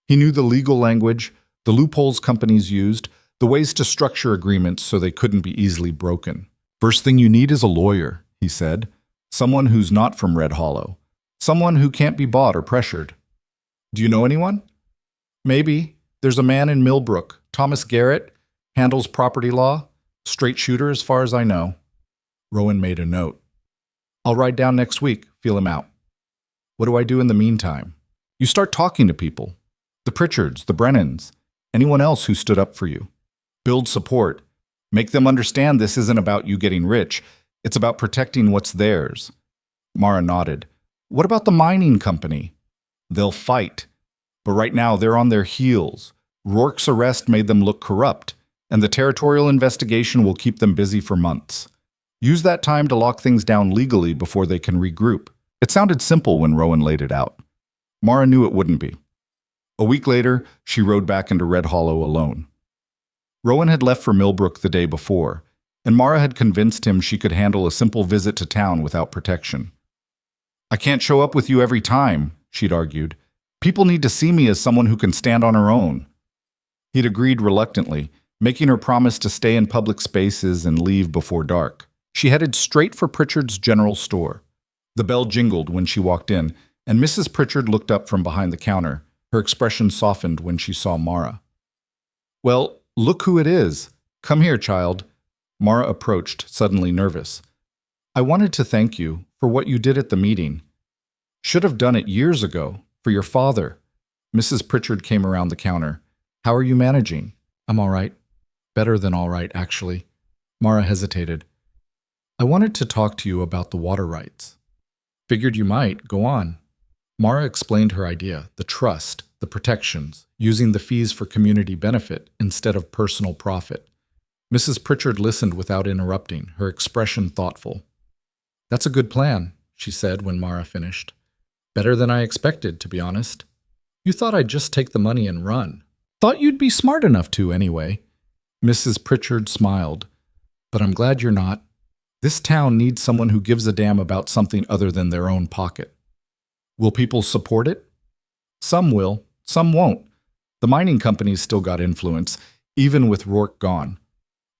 He knew the legal language, the loopholes companies used, the ways to structure agreements so they couldn't be easily broken. "First thing you need is a lawyer," he said. "Someone who's not from Red Hollow. Someone who can't be bought or pressured." "Do you know anyone?" "Maybe. There's a man in Millbrook, Thomas Garrett, handles property law. Straight shooter as far as I know." Rowan made a note. "I'll ride down next week, feel him out." "What do I do in the meantime?" "You start talking to people. The Pritchards, the Brennans, anyone else who stood up for you. Build support. Make them understand this isn't about you getting rich. It's about protecting what's theirs." Mara nodded. "What about the mining company?" "They'll fight. But right now they're on their heels. Rourke's arrest made them look corrupt, and the territorial investigation will keep them busy for months. Use that time to lock things down legally before they can regroup. It sounded simple when Rowan laid it out. Mara knew it wouldn't be. A week later, she rode back into Red Hollow alone. Rowan had left for Millbrook the day before, and Mara had convinced him she could handle a simple visit to town without protection. I can't show up with you every time, she'd argued. People need to see me as someone who can stand on her own. He'd agreed reluctantly, making her promise to stay in public spaces and leave before dark. She headed straight for Pritchard's general store. The bell jingled when she walked in, and Mrs. Pritchard looked up from behind the counter. Her expression softened when she saw Mara. Well, look who it is. Come here, child. Mara approached, suddenly nervous. I wanted to thank you for what you did at the meeting. Should have done it years ago, for your father. Mrs. Pritchard came around the counter. How are you managing? I'm all right. Better than all right, actually. Mara hesitated. I wanted to talk to you about the water rights. Figured you might. Go on. Mara explained her idea, the trust, the protections, using the fees for community benefit instead of personal profit. Mrs. Pritchard listened without interrupting, her expression thoughtful. That's a good plan, she said when Mara finished. Better than I expected, to be honest. You thought I'd just take the money and run. Thought you'd be smart enough to, anyway. Mrs. Pritchard smiled. But I'm glad you're not. This town needs someone who gives a damn about something other than their own pocket. Will people support it? Some will, some won't. The mining companies still got influence, even with Rourke gone.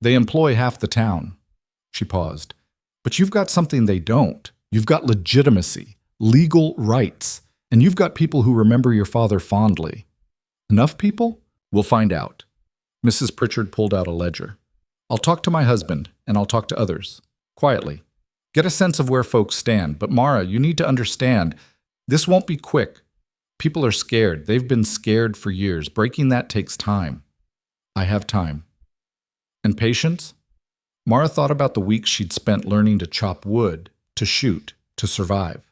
They employ half the town. She paused. But you've got something they don't. You've got legitimacy, legal rights, and you've got people who remember your father fondly. Enough people? We'll find out. Mrs. Pritchard pulled out a ledger. I'll talk to my husband, and I'll talk to others. Quietly. Get a sense of where folks stand. But Mara, you need to understand, this won't be quick. People are scared. They've been scared for years. Breaking that takes time. I have time. And patience? Mara thought about the weeks she'd spent learning to chop wood, to shoot, to survive.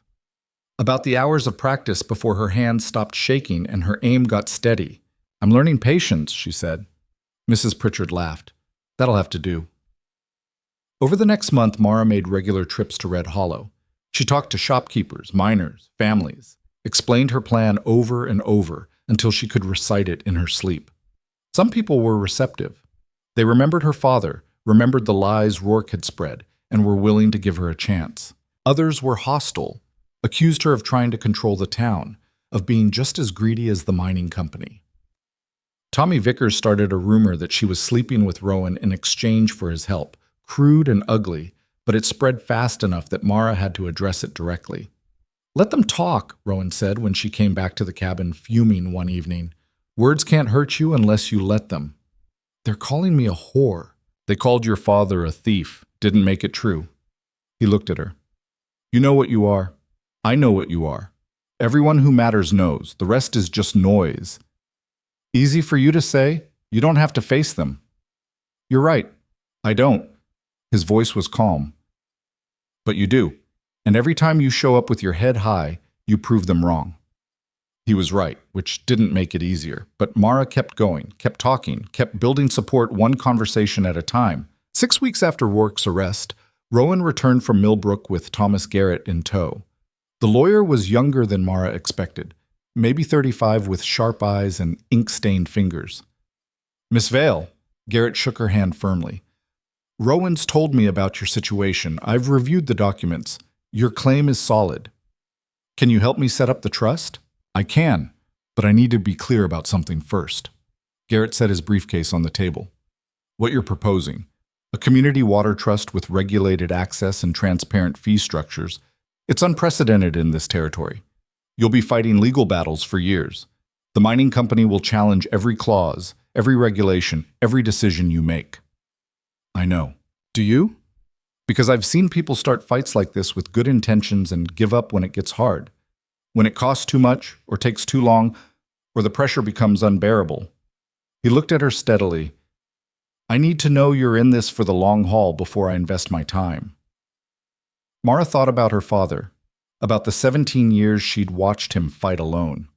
About the hours of practice before her hands stopped shaking and her aim got steady. I'm learning patience, she said. Mrs. Pritchard laughed. That'll have to do. Over the next month, Mara made regular trips to Red Hollow. She talked to shopkeepers, miners, families, explained her plan over and over until she could recite it in her sleep. Some people were receptive. They remembered her father, remembered the lies Rourke had spread, and were willing to give her a chance. Others were hostile, accused her of trying to control the town, of being just as greedy as the mining company. Tommy Vickers started a rumor that she was sleeping with Rowan in exchange for his help, crude and ugly, but it spread fast enough that Mara had to address it directly. Let them talk, Rowan said when she came back to the cabin fuming one evening. Words can't hurt you unless you let them. They're calling me a whore. They called your father a thief. Didn't make it true. He looked at her. You know what you are. I know what you are. Everyone who matters knows. The rest is just noise. Easy for you to say. You don't have to face them. You're right. I don't. His voice was calm. But you do. And every time you show up with your head high, you prove them wrong. He was right, which didn't make it easier. But Mara kept going, kept talking, kept building support one conversation at a time. 6 weeks after Rourke's arrest, Rowan returned from Millbrook with Thomas Garrett in tow. The lawyer was younger than Mara expected, maybe 35 with sharp eyes and ink-stained fingers. Miss Vale, Garrett shook her hand firmly. Rowan's told me about your situation. I've reviewed the documents. Your claim is solid. Can you help me set up the trust? I can, but I need to be clear about something first. Garrett set his briefcase on the table. What you're proposing, a community water trust with regulated access and transparent fee structures, it's unprecedented in this territory. You'll be fighting legal battles for years. The mining company will challenge every clause, every regulation, every decision you make. I know. Do you? Because I've seen people start fights like this with good intentions and give up when it gets hard. When it costs too much, or takes too long, or the pressure becomes unbearable. He looked at her steadily. I need to know you're in this for the long haul before I invest my time. Mara thought about her father, about the 17 years she'd watched him fight alone,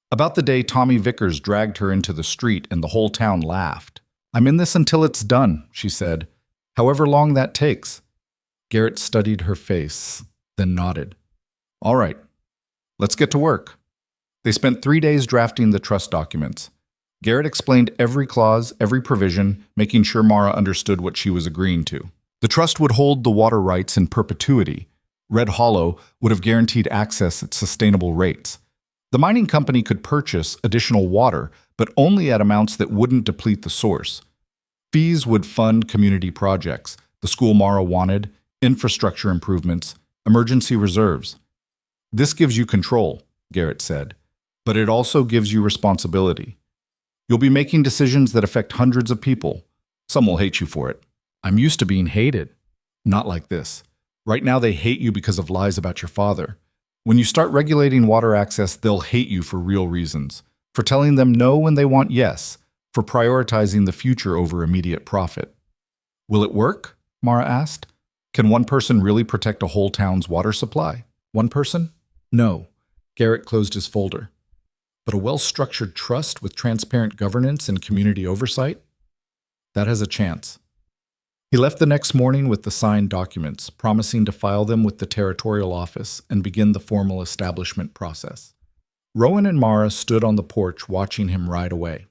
about the day Tommy Vickers dragged her into the street and the whole town laughed. I'm in this until it's done, she said, however long that takes. Garrett studied her face, then nodded. All right, let's get to work. They spent 3 days drafting the trust documents. Garrett explained every clause, every provision, making sure Mara understood what she was agreeing to. The trust would hold the water rights in perpetuity. Red Hollow would have guaranteed access at sustainable rates. The mining company could purchase additional water, but only at amounts that wouldn't deplete the source. Fees would fund community projects, the school Mara wanted, infrastructure improvements, emergency reserves. This gives you control, Garrett said, but it also gives you responsibility. You'll be making decisions that affect hundreds of people. Some will hate you for it. I'm used to being hated. Not like this. Right now they hate you because of lies about your father. When you start regulating water access, they'll hate you for real reasons. For telling them no when they want yes. For prioritizing the future over immediate profit. Will it work? Mara asked. Can one person really protect a whole town's water supply? One person? No. Garrett closed his folder. But a well-structured trust with transparent governance and community oversight? That has a chance. He left the next morning with the signed documents, promising to file them with the territorial office and begin the formal establishment process. Rowan and Mara stood on the porch watching him ride away.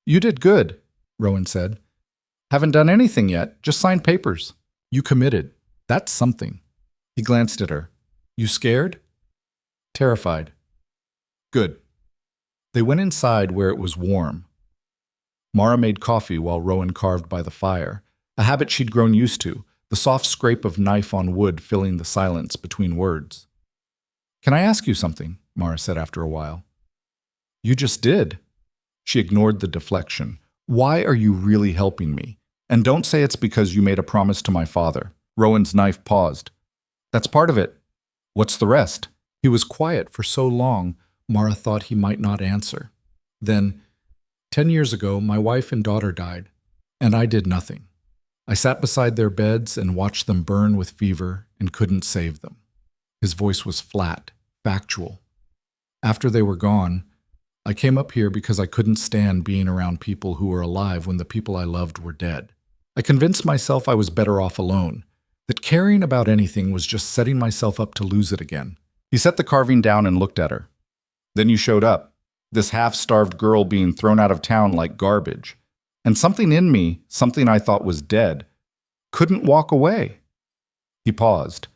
You did good, Rowan said. Haven't done anything yet, just signed papers. You committed. That's something. He glanced at her. You scared? Terrified. Good. They went inside where it was warm. Mara made coffee while Rowan carved by the fire, a habit she'd grown used to, the soft scrape of knife on wood filling the silence between words. Can I ask you something? Mara said after a while. You just did. She ignored the deflection. Why are you really helping me? And don't say it's because you made a promise to my father. Rowan's knife paused. That's part of it. What's the rest? He was quiet for so long, Mara thought he might not answer. Then, 10 years ago, my wife and daughter died, and I did nothing. I sat beside their beds and watched them burn with fever and couldn't save them. His voice was flat, factual. After they were gone, I came up here because I couldn't stand being around people who were alive when the people I loved were dead. I convinced myself I was better off alone, that caring about anything was just setting myself up to lose it again. He set the carving down and looked at her. Then you showed up, this half-starved girl being thrown out of town like garbage. And something in me, something I thought was dead, couldn't walk away. He paused.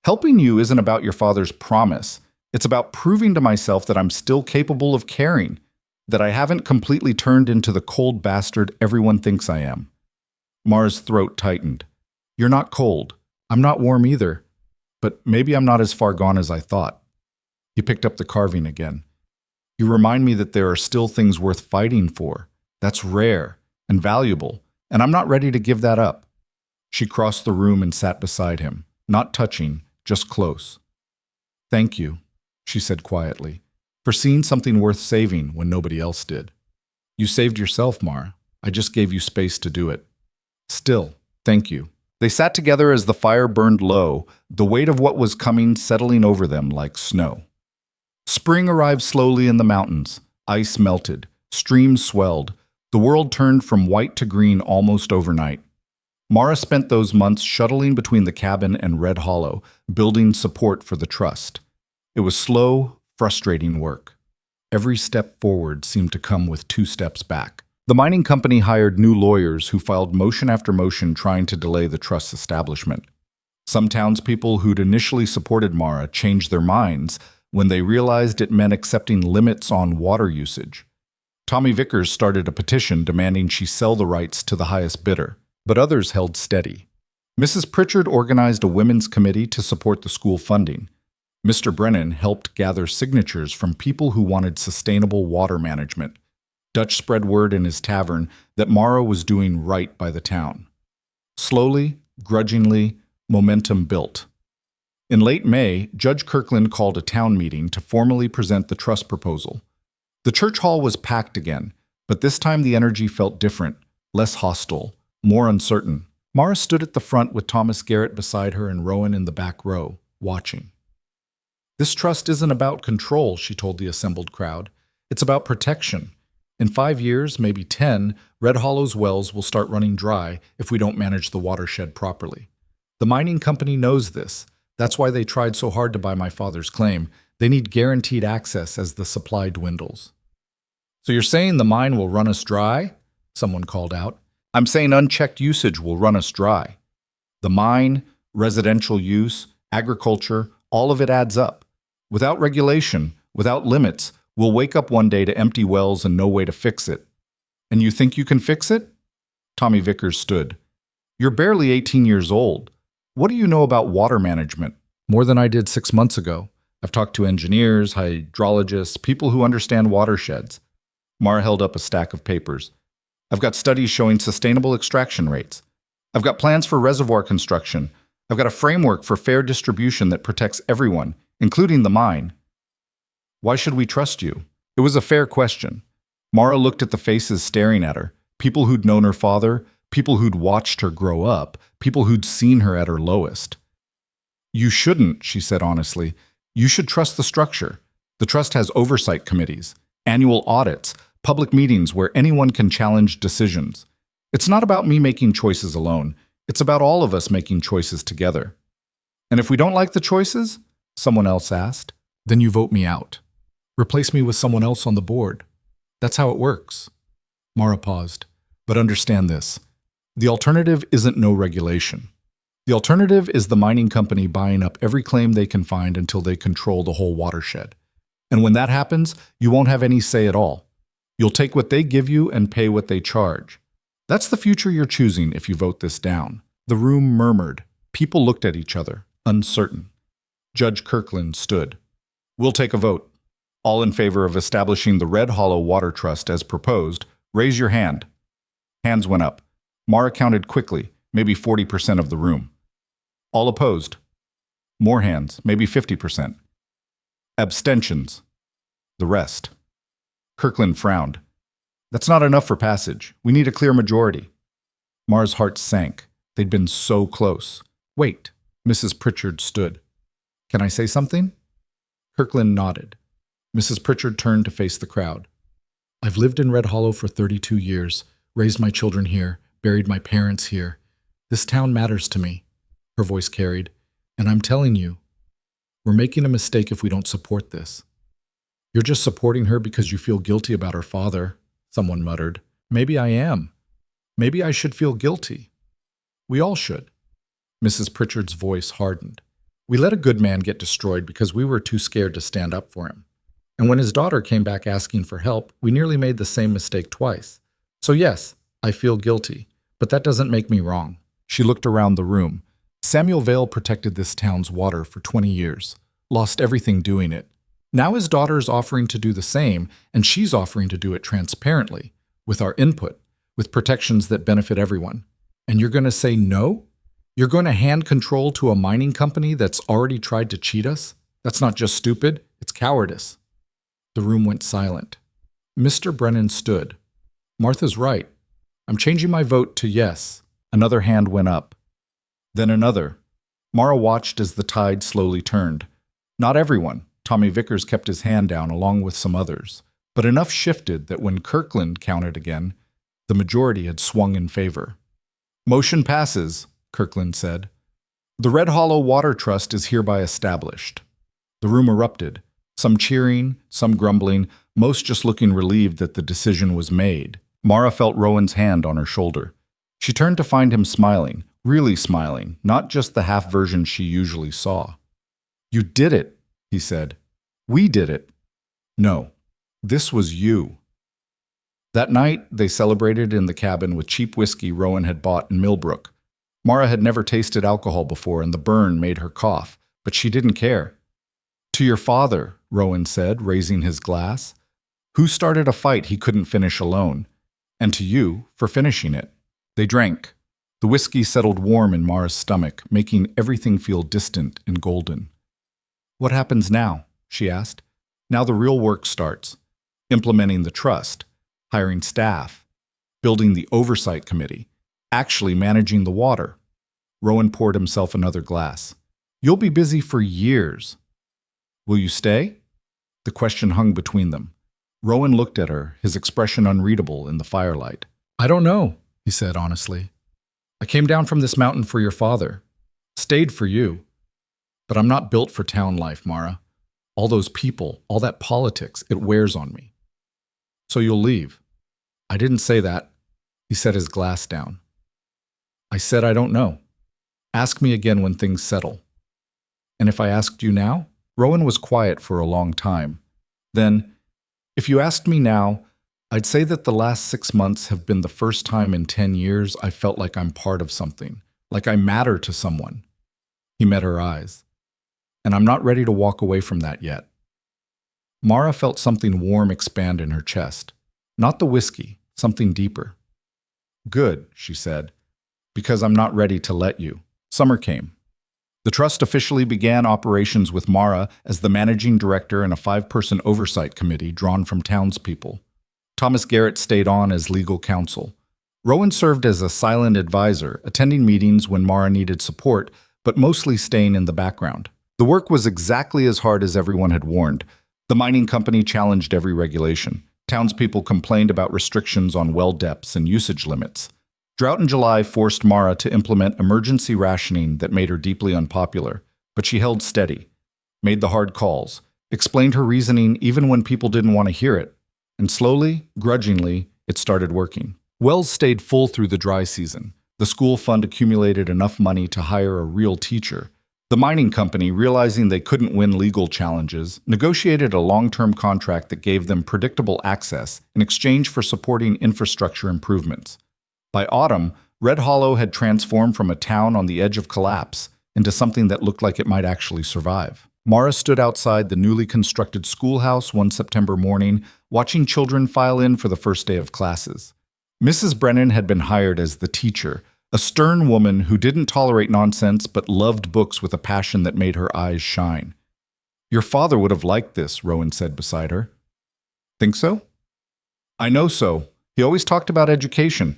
Helping you isn't about your father's promise. It's about proving to myself that I'm still capable of caring, that I haven't completely turned into the cold bastard everyone thinks I am. Mara's throat tightened. You're not cold. I'm not warm either. But maybe I'm not as far gone as I thought. He picked up the carving again. You remind me that there are still things worth fighting for. That's rare and valuable, and I'm not ready to give that up. She crossed the room and sat beside him, not touching, just close. Thank you, she said quietly, for seeing something worth saving when nobody else did. You saved yourself, Mara. I just gave you space to do it. Still, thank you. They sat together as the fire burned low, the weight of what was coming settling over them like snow. Spring arrived slowly in the mountains. Ice melted. Streams swelled. The world turned from white to green almost overnight. Mara spent those months shuttling between the cabin and Red Hollow, building support for the trust. It was slow, frustrating work. Every step forward seemed to come with 2 steps back. The mining company hired new lawyers who filed motion after motion trying to delay the trust's establishment. Some townspeople who'd initially supported Mara changed their minds when they realized it meant accepting limits on water usage. Tommy Vickers started a petition demanding she sell the rights to the highest bidder, but others held steady. Mrs. Pritchard organized a women's committee to support the school funding. Mr. Brennan helped gather signatures from people who wanted sustainable water management. Dutch spread word in his tavern that Mara was doing right by the town. Slowly, grudgingly, momentum built. In late May, Judge Kirkland called a town meeting to formally present the trust proposal. The church hall was packed again, but this time the energy felt different, less hostile, more uncertain. Mara stood at the front with Thomas Garrett beside her and Rowan in the back row, watching. This trust isn't about control, she told the assembled crowd. It's about protection. In 5 years, maybe 10, Red Hollow's wells will start running dry if we don't manage the watershed properly. The mining company knows this. That's why they tried so hard to buy my father's claim. They need guaranteed access as the supply dwindles. So you're saying the mine will run us dry? Someone called out. I'm saying unchecked usage will run us dry. The mine, residential use, agriculture, all of it adds up. Without regulation, without limits, we'll wake up one day to empty wells and no way to fix it. And you think you can fix it? Tommy Vickers stood. You're barely 18 years old. What do you know about water management? More than I did 6 months ago. I've talked to engineers, hydrologists, people who understand watersheds. Mara held up a stack of papers. I've got studies showing sustainable extraction rates. I've got plans for reservoir construction. I've got a framework for fair distribution that protects everyone, including the mine. Why should we trust you? It was a fair question. Mara looked at the faces staring at her, people who'd known her father, people who'd watched her grow up, people who'd seen her at her lowest. You shouldn't, she said honestly. You should trust the structure. The trust has oversight committees, annual audits, public meetings where anyone can challenge decisions. It's not about me making choices alone. It's about all of us making choices together. And if we don't like the choices, someone else asked, then you vote me out. Replace me with someone else on the board. That's how it works. Mara paused. But understand this. The alternative isn't no regulation. The alternative is the mining company buying up every claim they can find until they control the whole watershed. And when that happens, you won't have any say at all. You'll take what they give you and pay what they charge. That's the future you're choosing if you vote this down. The room murmured. People looked at each other, uncertain. Judge Kirkland stood. We'll take a vote. All in favor of establishing the Red Hollow Water Trust as proposed, raise your hand. Hands went up. Mara counted quickly, maybe 40% of the room. All opposed. More hands, maybe 50%. Abstentions. The rest. Kirkland frowned. That's not enough for passage. We need a clear majority. Mara's heart sank. They'd been so close. Wait. Mrs. Pritchard stood. Can I say something? Kirkland nodded. Mrs. Pritchard turned to face the crowd. I've lived in Red Hollow for 32 years, raised my children here, buried my parents here. This town matters to me, her voice carried, and I'm telling you, we're making a mistake if we don't support this. You're just supporting her because you feel guilty about her father, someone muttered. Maybe I am. Maybe I should feel guilty. We all should. Mrs. Pritchard's voice hardened. We let a good man get destroyed because we were too scared to stand up for him. And when his daughter came back asking for help, we nearly made the same mistake twice. So yes, I feel guilty, but that doesn't make me wrong. She looked around the room. Samuel Vale protected this town's water for 20 years, lost everything doing it. Now his daughter is offering to do the same, and she's offering to do it transparently, with our input, with protections that benefit everyone. And you're going to say no? You're going to hand control to a mining company that's already tried to cheat us? That's not just stupid, it's cowardice. The room went silent. Mr. Brennan stood. Martha's right. I'm changing my vote to yes. Another hand went up. Then another. Mara watched as the tide slowly turned. Not everyone. Tommy Vickers kept his hand down along with some others. But enough shifted that when Kirkland counted again, the majority had swung in favor. Motion passes, Kirkland said. The Red Hollow Water Trust is hereby established. The room erupted. Some cheering, some grumbling, most just looking relieved that the decision was made. Mara felt Rowan's hand on her shoulder. She turned to find him smiling, really smiling, not just the half version she usually saw. You did it, he said. We did it. No, this was you. That night, they celebrated in the cabin with cheap whiskey Rowan had bought in Millbrook. Mara had never tasted alcohol before, and the burn made her cough, but she didn't care. To your father, Rowan said, raising his glass. Who started a fight he couldn't finish alone? And to you for finishing it. They drank. The whiskey settled warm in Mara's stomach, making everything feel distant and golden. What happens now? She asked. Now the real work starts. Implementing the trust, hiring staff, building the oversight committee, actually managing the water. Rowan poured himself another glass. You'll be busy for years. Will you stay? The question hung between them. Rowan looked at her, his expression unreadable in the firelight. I don't know, he said honestly. I came down from this mountain for your father. Stayed for you. But I'm not built for town life, Mara. All those people, all that politics, it wears on me. So you'll leave. I didn't say that. He set his glass down. I said I don't know. Ask me again when things settle. And if I asked you now? Rowan was quiet for a long time. Then, if you asked me now, I'd say that the last 6 months have been the first time in 10 years I felt like I'm part of something, like I matter to someone. He met her eyes. And I'm not ready to walk away from that yet. Mara felt something warm expand in her chest. Not the whiskey, something deeper. Good, she said, because I'm not ready to let you. Summer came. The trust officially began operations with Mara as the managing director and a 5-person oversight committee drawn from townspeople. Thomas Garrett stayed on as legal counsel. Rowan served as a silent advisor, attending meetings when Mara needed support, but mostly staying in the background. The work was exactly as hard as everyone had warned. The mining company challenged every regulation. Townspeople complained about restrictions on well depths and usage limits. Drought in July forced Mara to implement emergency rationing that made her deeply unpopular, but she held steady, made the hard calls, explained her reasoning even when people didn't want to hear it, and slowly, grudgingly, it started working. Wells stayed full through the dry season. The school fund accumulated enough money to hire a real teacher. The mining company, realizing they couldn't win legal challenges, negotiated a long-term contract that gave them predictable access in exchange for supporting infrastructure improvements. By autumn, Red Hollow had transformed from a town on the edge of collapse into something that looked like it might actually survive. Mara stood outside the newly constructed schoolhouse one September morning, watching children file in for the first day of classes. Mrs. Brennan had been hired as the teacher, a stern woman who didn't tolerate nonsense but loved books with a passion that made her eyes shine. Your father would have liked this, Rowan said beside her. Think so? I know so. He always talked about education,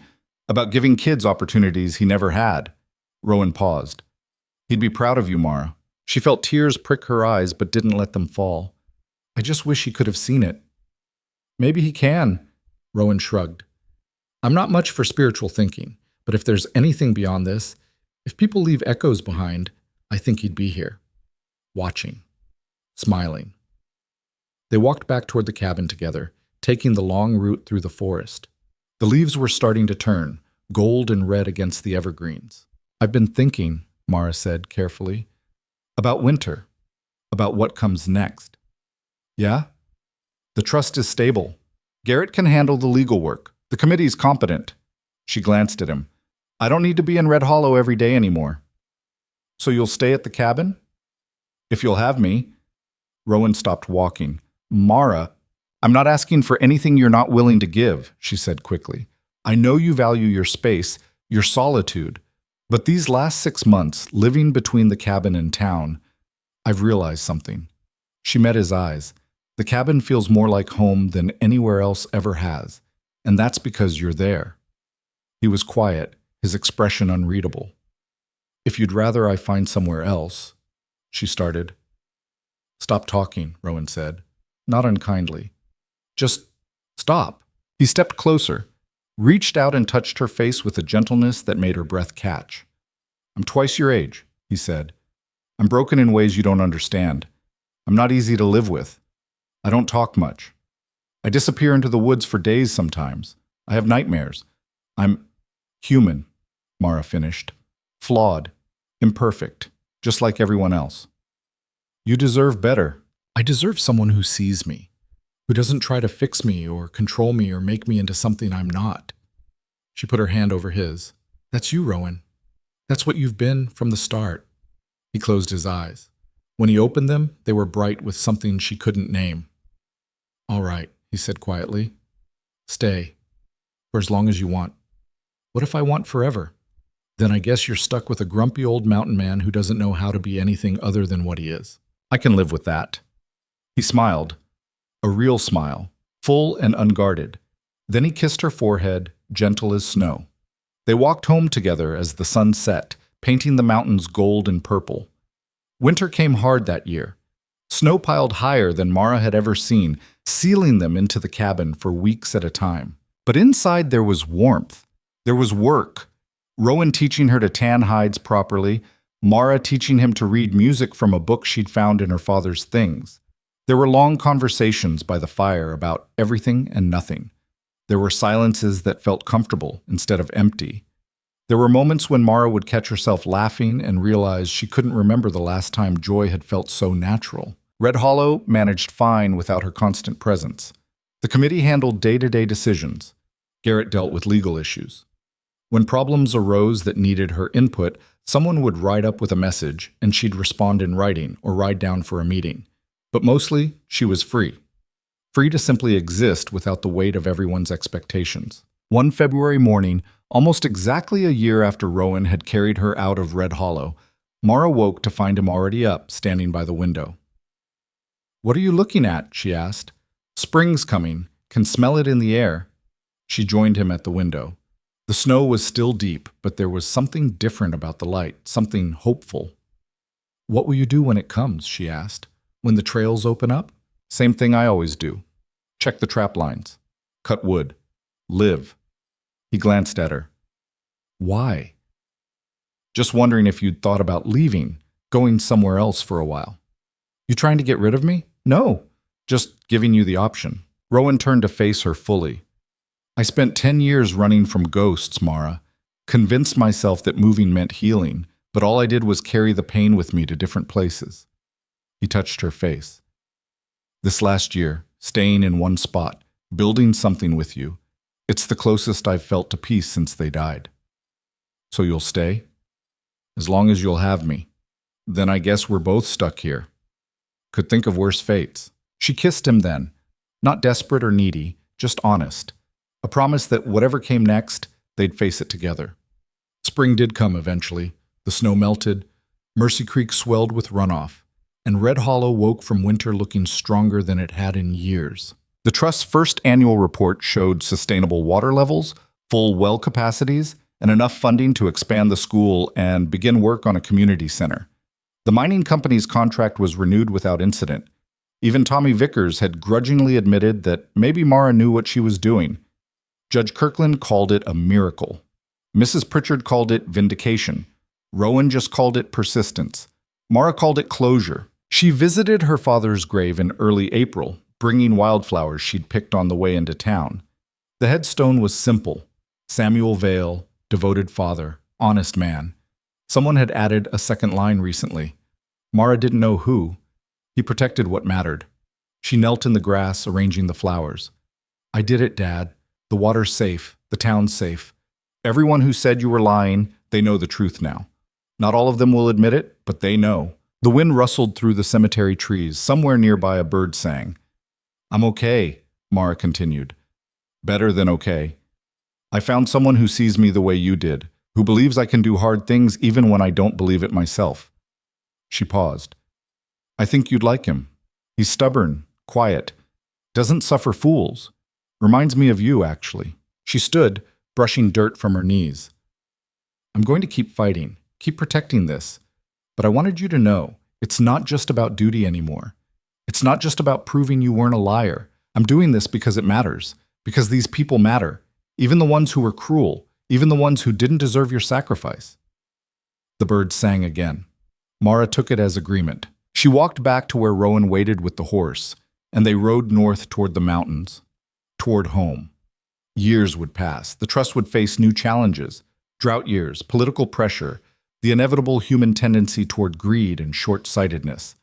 about giving kids opportunities he never had. Rowan paused. He'd be proud of you, Mara. She felt tears prick her eyes but didn't let them fall. I just wish he could have seen it. Maybe he can, Rowan shrugged. I'm not much for spiritual thinking, but if there's anything beyond this, if people leave echoes behind, I think he'd be here, watching, smiling. They walked back toward the cabin together, taking the long route through the forest. The leaves were starting to turn, gold and red against the evergreens. I've been thinking, Mara said carefully, about winter, about what comes next. Yeah? The trust is stable. Garrett can handle the legal work. The committee's competent. She glanced at him. I don't need to be in Red Hollow every day anymore. So you'll stay at the cabin? If you'll have me. Rowan stopped walking. Mara, I'm not asking for anything you're not willing to give, she said quickly. I know you value your space, your solitude, but these last 6 months, living between the cabin and town, I've realized something. She met his eyes. The cabin feels more like home than anywhere else ever has, and that's because you're there. He was quiet, his expression unreadable. If you'd rather I find somewhere else, she started. Stop talking, Rowan said, not unkindly. Just stop. He stepped closer, reached out and touched her face with a gentleness that made her breath catch. I'm twice your age, he said. I'm broken in ways you don't understand. I'm not easy to live with. I don't talk much. I disappear into the woods for days sometimes. I have nightmares. I'm human, Mara finished. Flawed, imperfect, just like everyone else. You deserve better. I deserve someone who sees me, who doesn't try to fix me or control me or make me into something I'm not. She put her hand over his. That's you, Rowan. That's what you've been from the start. He closed his eyes. When he opened them, they were bright with something she couldn't name. All right, he said quietly. Stay. For as long as you want. What if I want forever? Then I guess you're stuck with a grumpy old mountain man who doesn't know how to be anything other than what he is. I can live with that. He smiled. A real smile, full and unguarded. Then he kissed her forehead, gentle as snow. They walked home together as the sun set, painting the mountains gold and purple. Winter came hard that year. Snow piled higher than Mara had ever seen, sealing them into the cabin for weeks at a time. But inside there was warmth. There was work. Rowan teaching her to tan hides properly, Mara teaching him to read music from a book she'd found in her father's things. There were long conversations by the fire about everything and nothing. There were silences that felt comfortable instead of empty. There were moments when Mara would catch herself laughing and realize she couldn't remember the last time joy had felt so natural. Red Hollow managed fine without her constant presence. The committee handled day-to-day decisions. Garrett dealt with legal issues. When problems arose that needed her input, someone would write up with a message, and she'd respond in writing or ride down for a meeting. But mostly, she was free. Free to simply exist without the weight of everyone's expectations. One February morning, almost exactly a year after Rowan had carried her out of Red Hollow, Mara woke to find him already up, standing by the window. "What are you looking at?" she asked. "Spring's coming. Can smell it in the air." She joined him at the window. The snow was still deep, but there was something different about the light, something hopeful. "What will you do when it comes?" she asked. "When the trails open up?" "Same thing I always do. Check the trap lines. Cut wood. Live." He glanced at her. "Why?" "Just wondering if you'd thought about leaving, going somewhere else for a while." "You trying to get rid of me?" "No, just giving you the option." Rowan turned to face her fully. "I spent 10 years running from ghosts, Mara. Convinced myself that moving meant healing, but all I did was carry the pain with me to different places." He touched her face. "This last year, staying in one spot, building something with you, it's the closest I've felt to peace since they died." "So you'll stay?" "As long as you'll have me. Then I guess we're both stuck here. Could think of worse fates." She kissed him then, not desperate or needy, just honest. A promise that whatever came next, they'd face it together. Spring did come eventually. The snow melted, Mercy Creek swelled with runoff, and Red Hollow woke from winter looking stronger than it had in years. The Trust's first annual report showed sustainable water levels, full well capacities, and enough funding to expand the school and begin work on a community center. The mining company's contract was renewed without incident. Even Tommy Vickers had grudgingly admitted that maybe Mara knew what she was doing. Judge Kirkland called it a miracle. Mrs. Pritchard called it vindication. Rowan just called it persistence. Mara called it closure. She visited her father's grave in early April, bringing wildflowers she'd picked on the way into town. The headstone was simple. Samuel Vale, devoted father, honest man. Someone had added a second line recently. Mara didn't know who. He protected what mattered. She knelt in the grass, arranging the flowers. "I did it, Dad. The water's safe. The town's safe. Everyone who said you were lying, they know the truth now. Not all of them will admit it, but they know." The wind rustled through the cemetery trees. Somewhere nearby a bird sang. "I'm okay," Mara continued. "Better than okay. I found someone who sees me the way you did, who believes I can do hard things even when I don't believe it myself." She paused. "I think you'd like him. He's stubborn, quiet, doesn't suffer fools. Reminds me of you, actually." She stood, brushing dirt from her knees. "I'm going to keep fighting, keep protecting this. But I wanted you to know, it's not just about duty anymore. It's not just about proving you weren't a liar. I'm doing this because it matters, because these people matter, even the ones who were cruel, even the ones who didn't deserve your sacrifice." The bird sang again. Mara took it as agreement. She walked back to where Rowan waited with the horse, and they rode north toward the mountains, toward home. Years would pass. The Trust would face new challenges, drought years, political pressure, the inevitable human tendency toward greed and short-sightedness.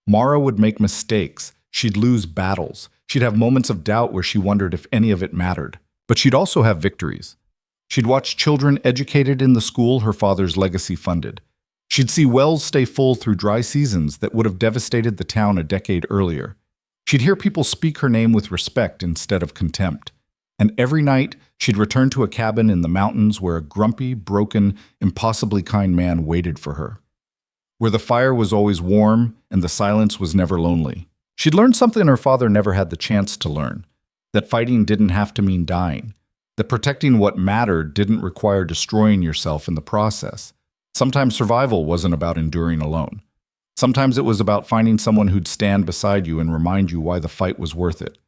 Mara would make mistakes. She'd lose battles. She'd have moments of doubt where she wondered if any of it mattered. But she'd also have victories. She'd watch children educated in the school her father's legacy funded. She'd see wells stay full through dry seasons that would have devastated the town a decade earlier. She'd hear people speak her name with respect instead of contempt. And every night, she'd return to a cabin in the mountains where a grumpy, broken, impossibly kind man waited for her. Where the fire was always warm and the silence was never lonely. She'd learned something her father never had the chance to learn. That fighting didn't have to mean dying. That protecting what mattered didn't require destroying yourself in the process. Sometimes survival wasn't about enduring alone. Sometimes it was about finding someone who'd stand beside you and remind you why the fight was worth it.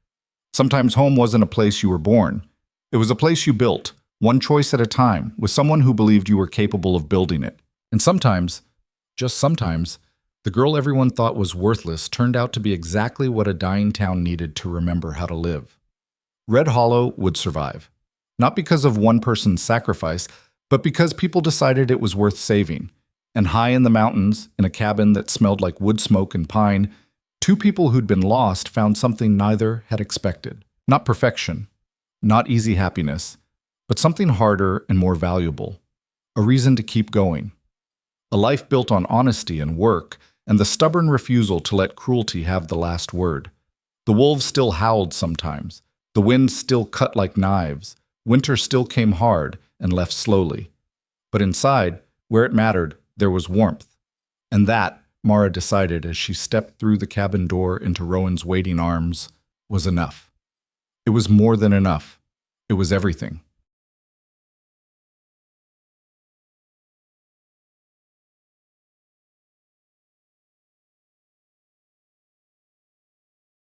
Sometimes home wasn't a place you were born. It was a place you built, one choice at a time, with someone who believed you were capable of building it. And sometimes Just sometimes, the girl everyone thought was worthless turned out to be exactly what a dying town needed to remember how to live. Red Hollow would survive, not because of one person's sacrifice, but because people decided it was worth saving. And high in the mountains, in a cabin that smelled like wood smoke and pine, two people who'd been lost found something neither had expected. Not perfection, not easy happiness, but something harder and more valuable. A reason to keep going. A life built on honesty and work, and the stubborn refusal to let cruelty have the last word. The wolves still howled sometimes. The wind still cut like knives. Winter still came hard and left slowly. But inside, where it mattered, there was warmth. And that, Mara decided as she stepped through the cabin door into Rowan's waiting arms, was enough. It was more than enough. It was everything.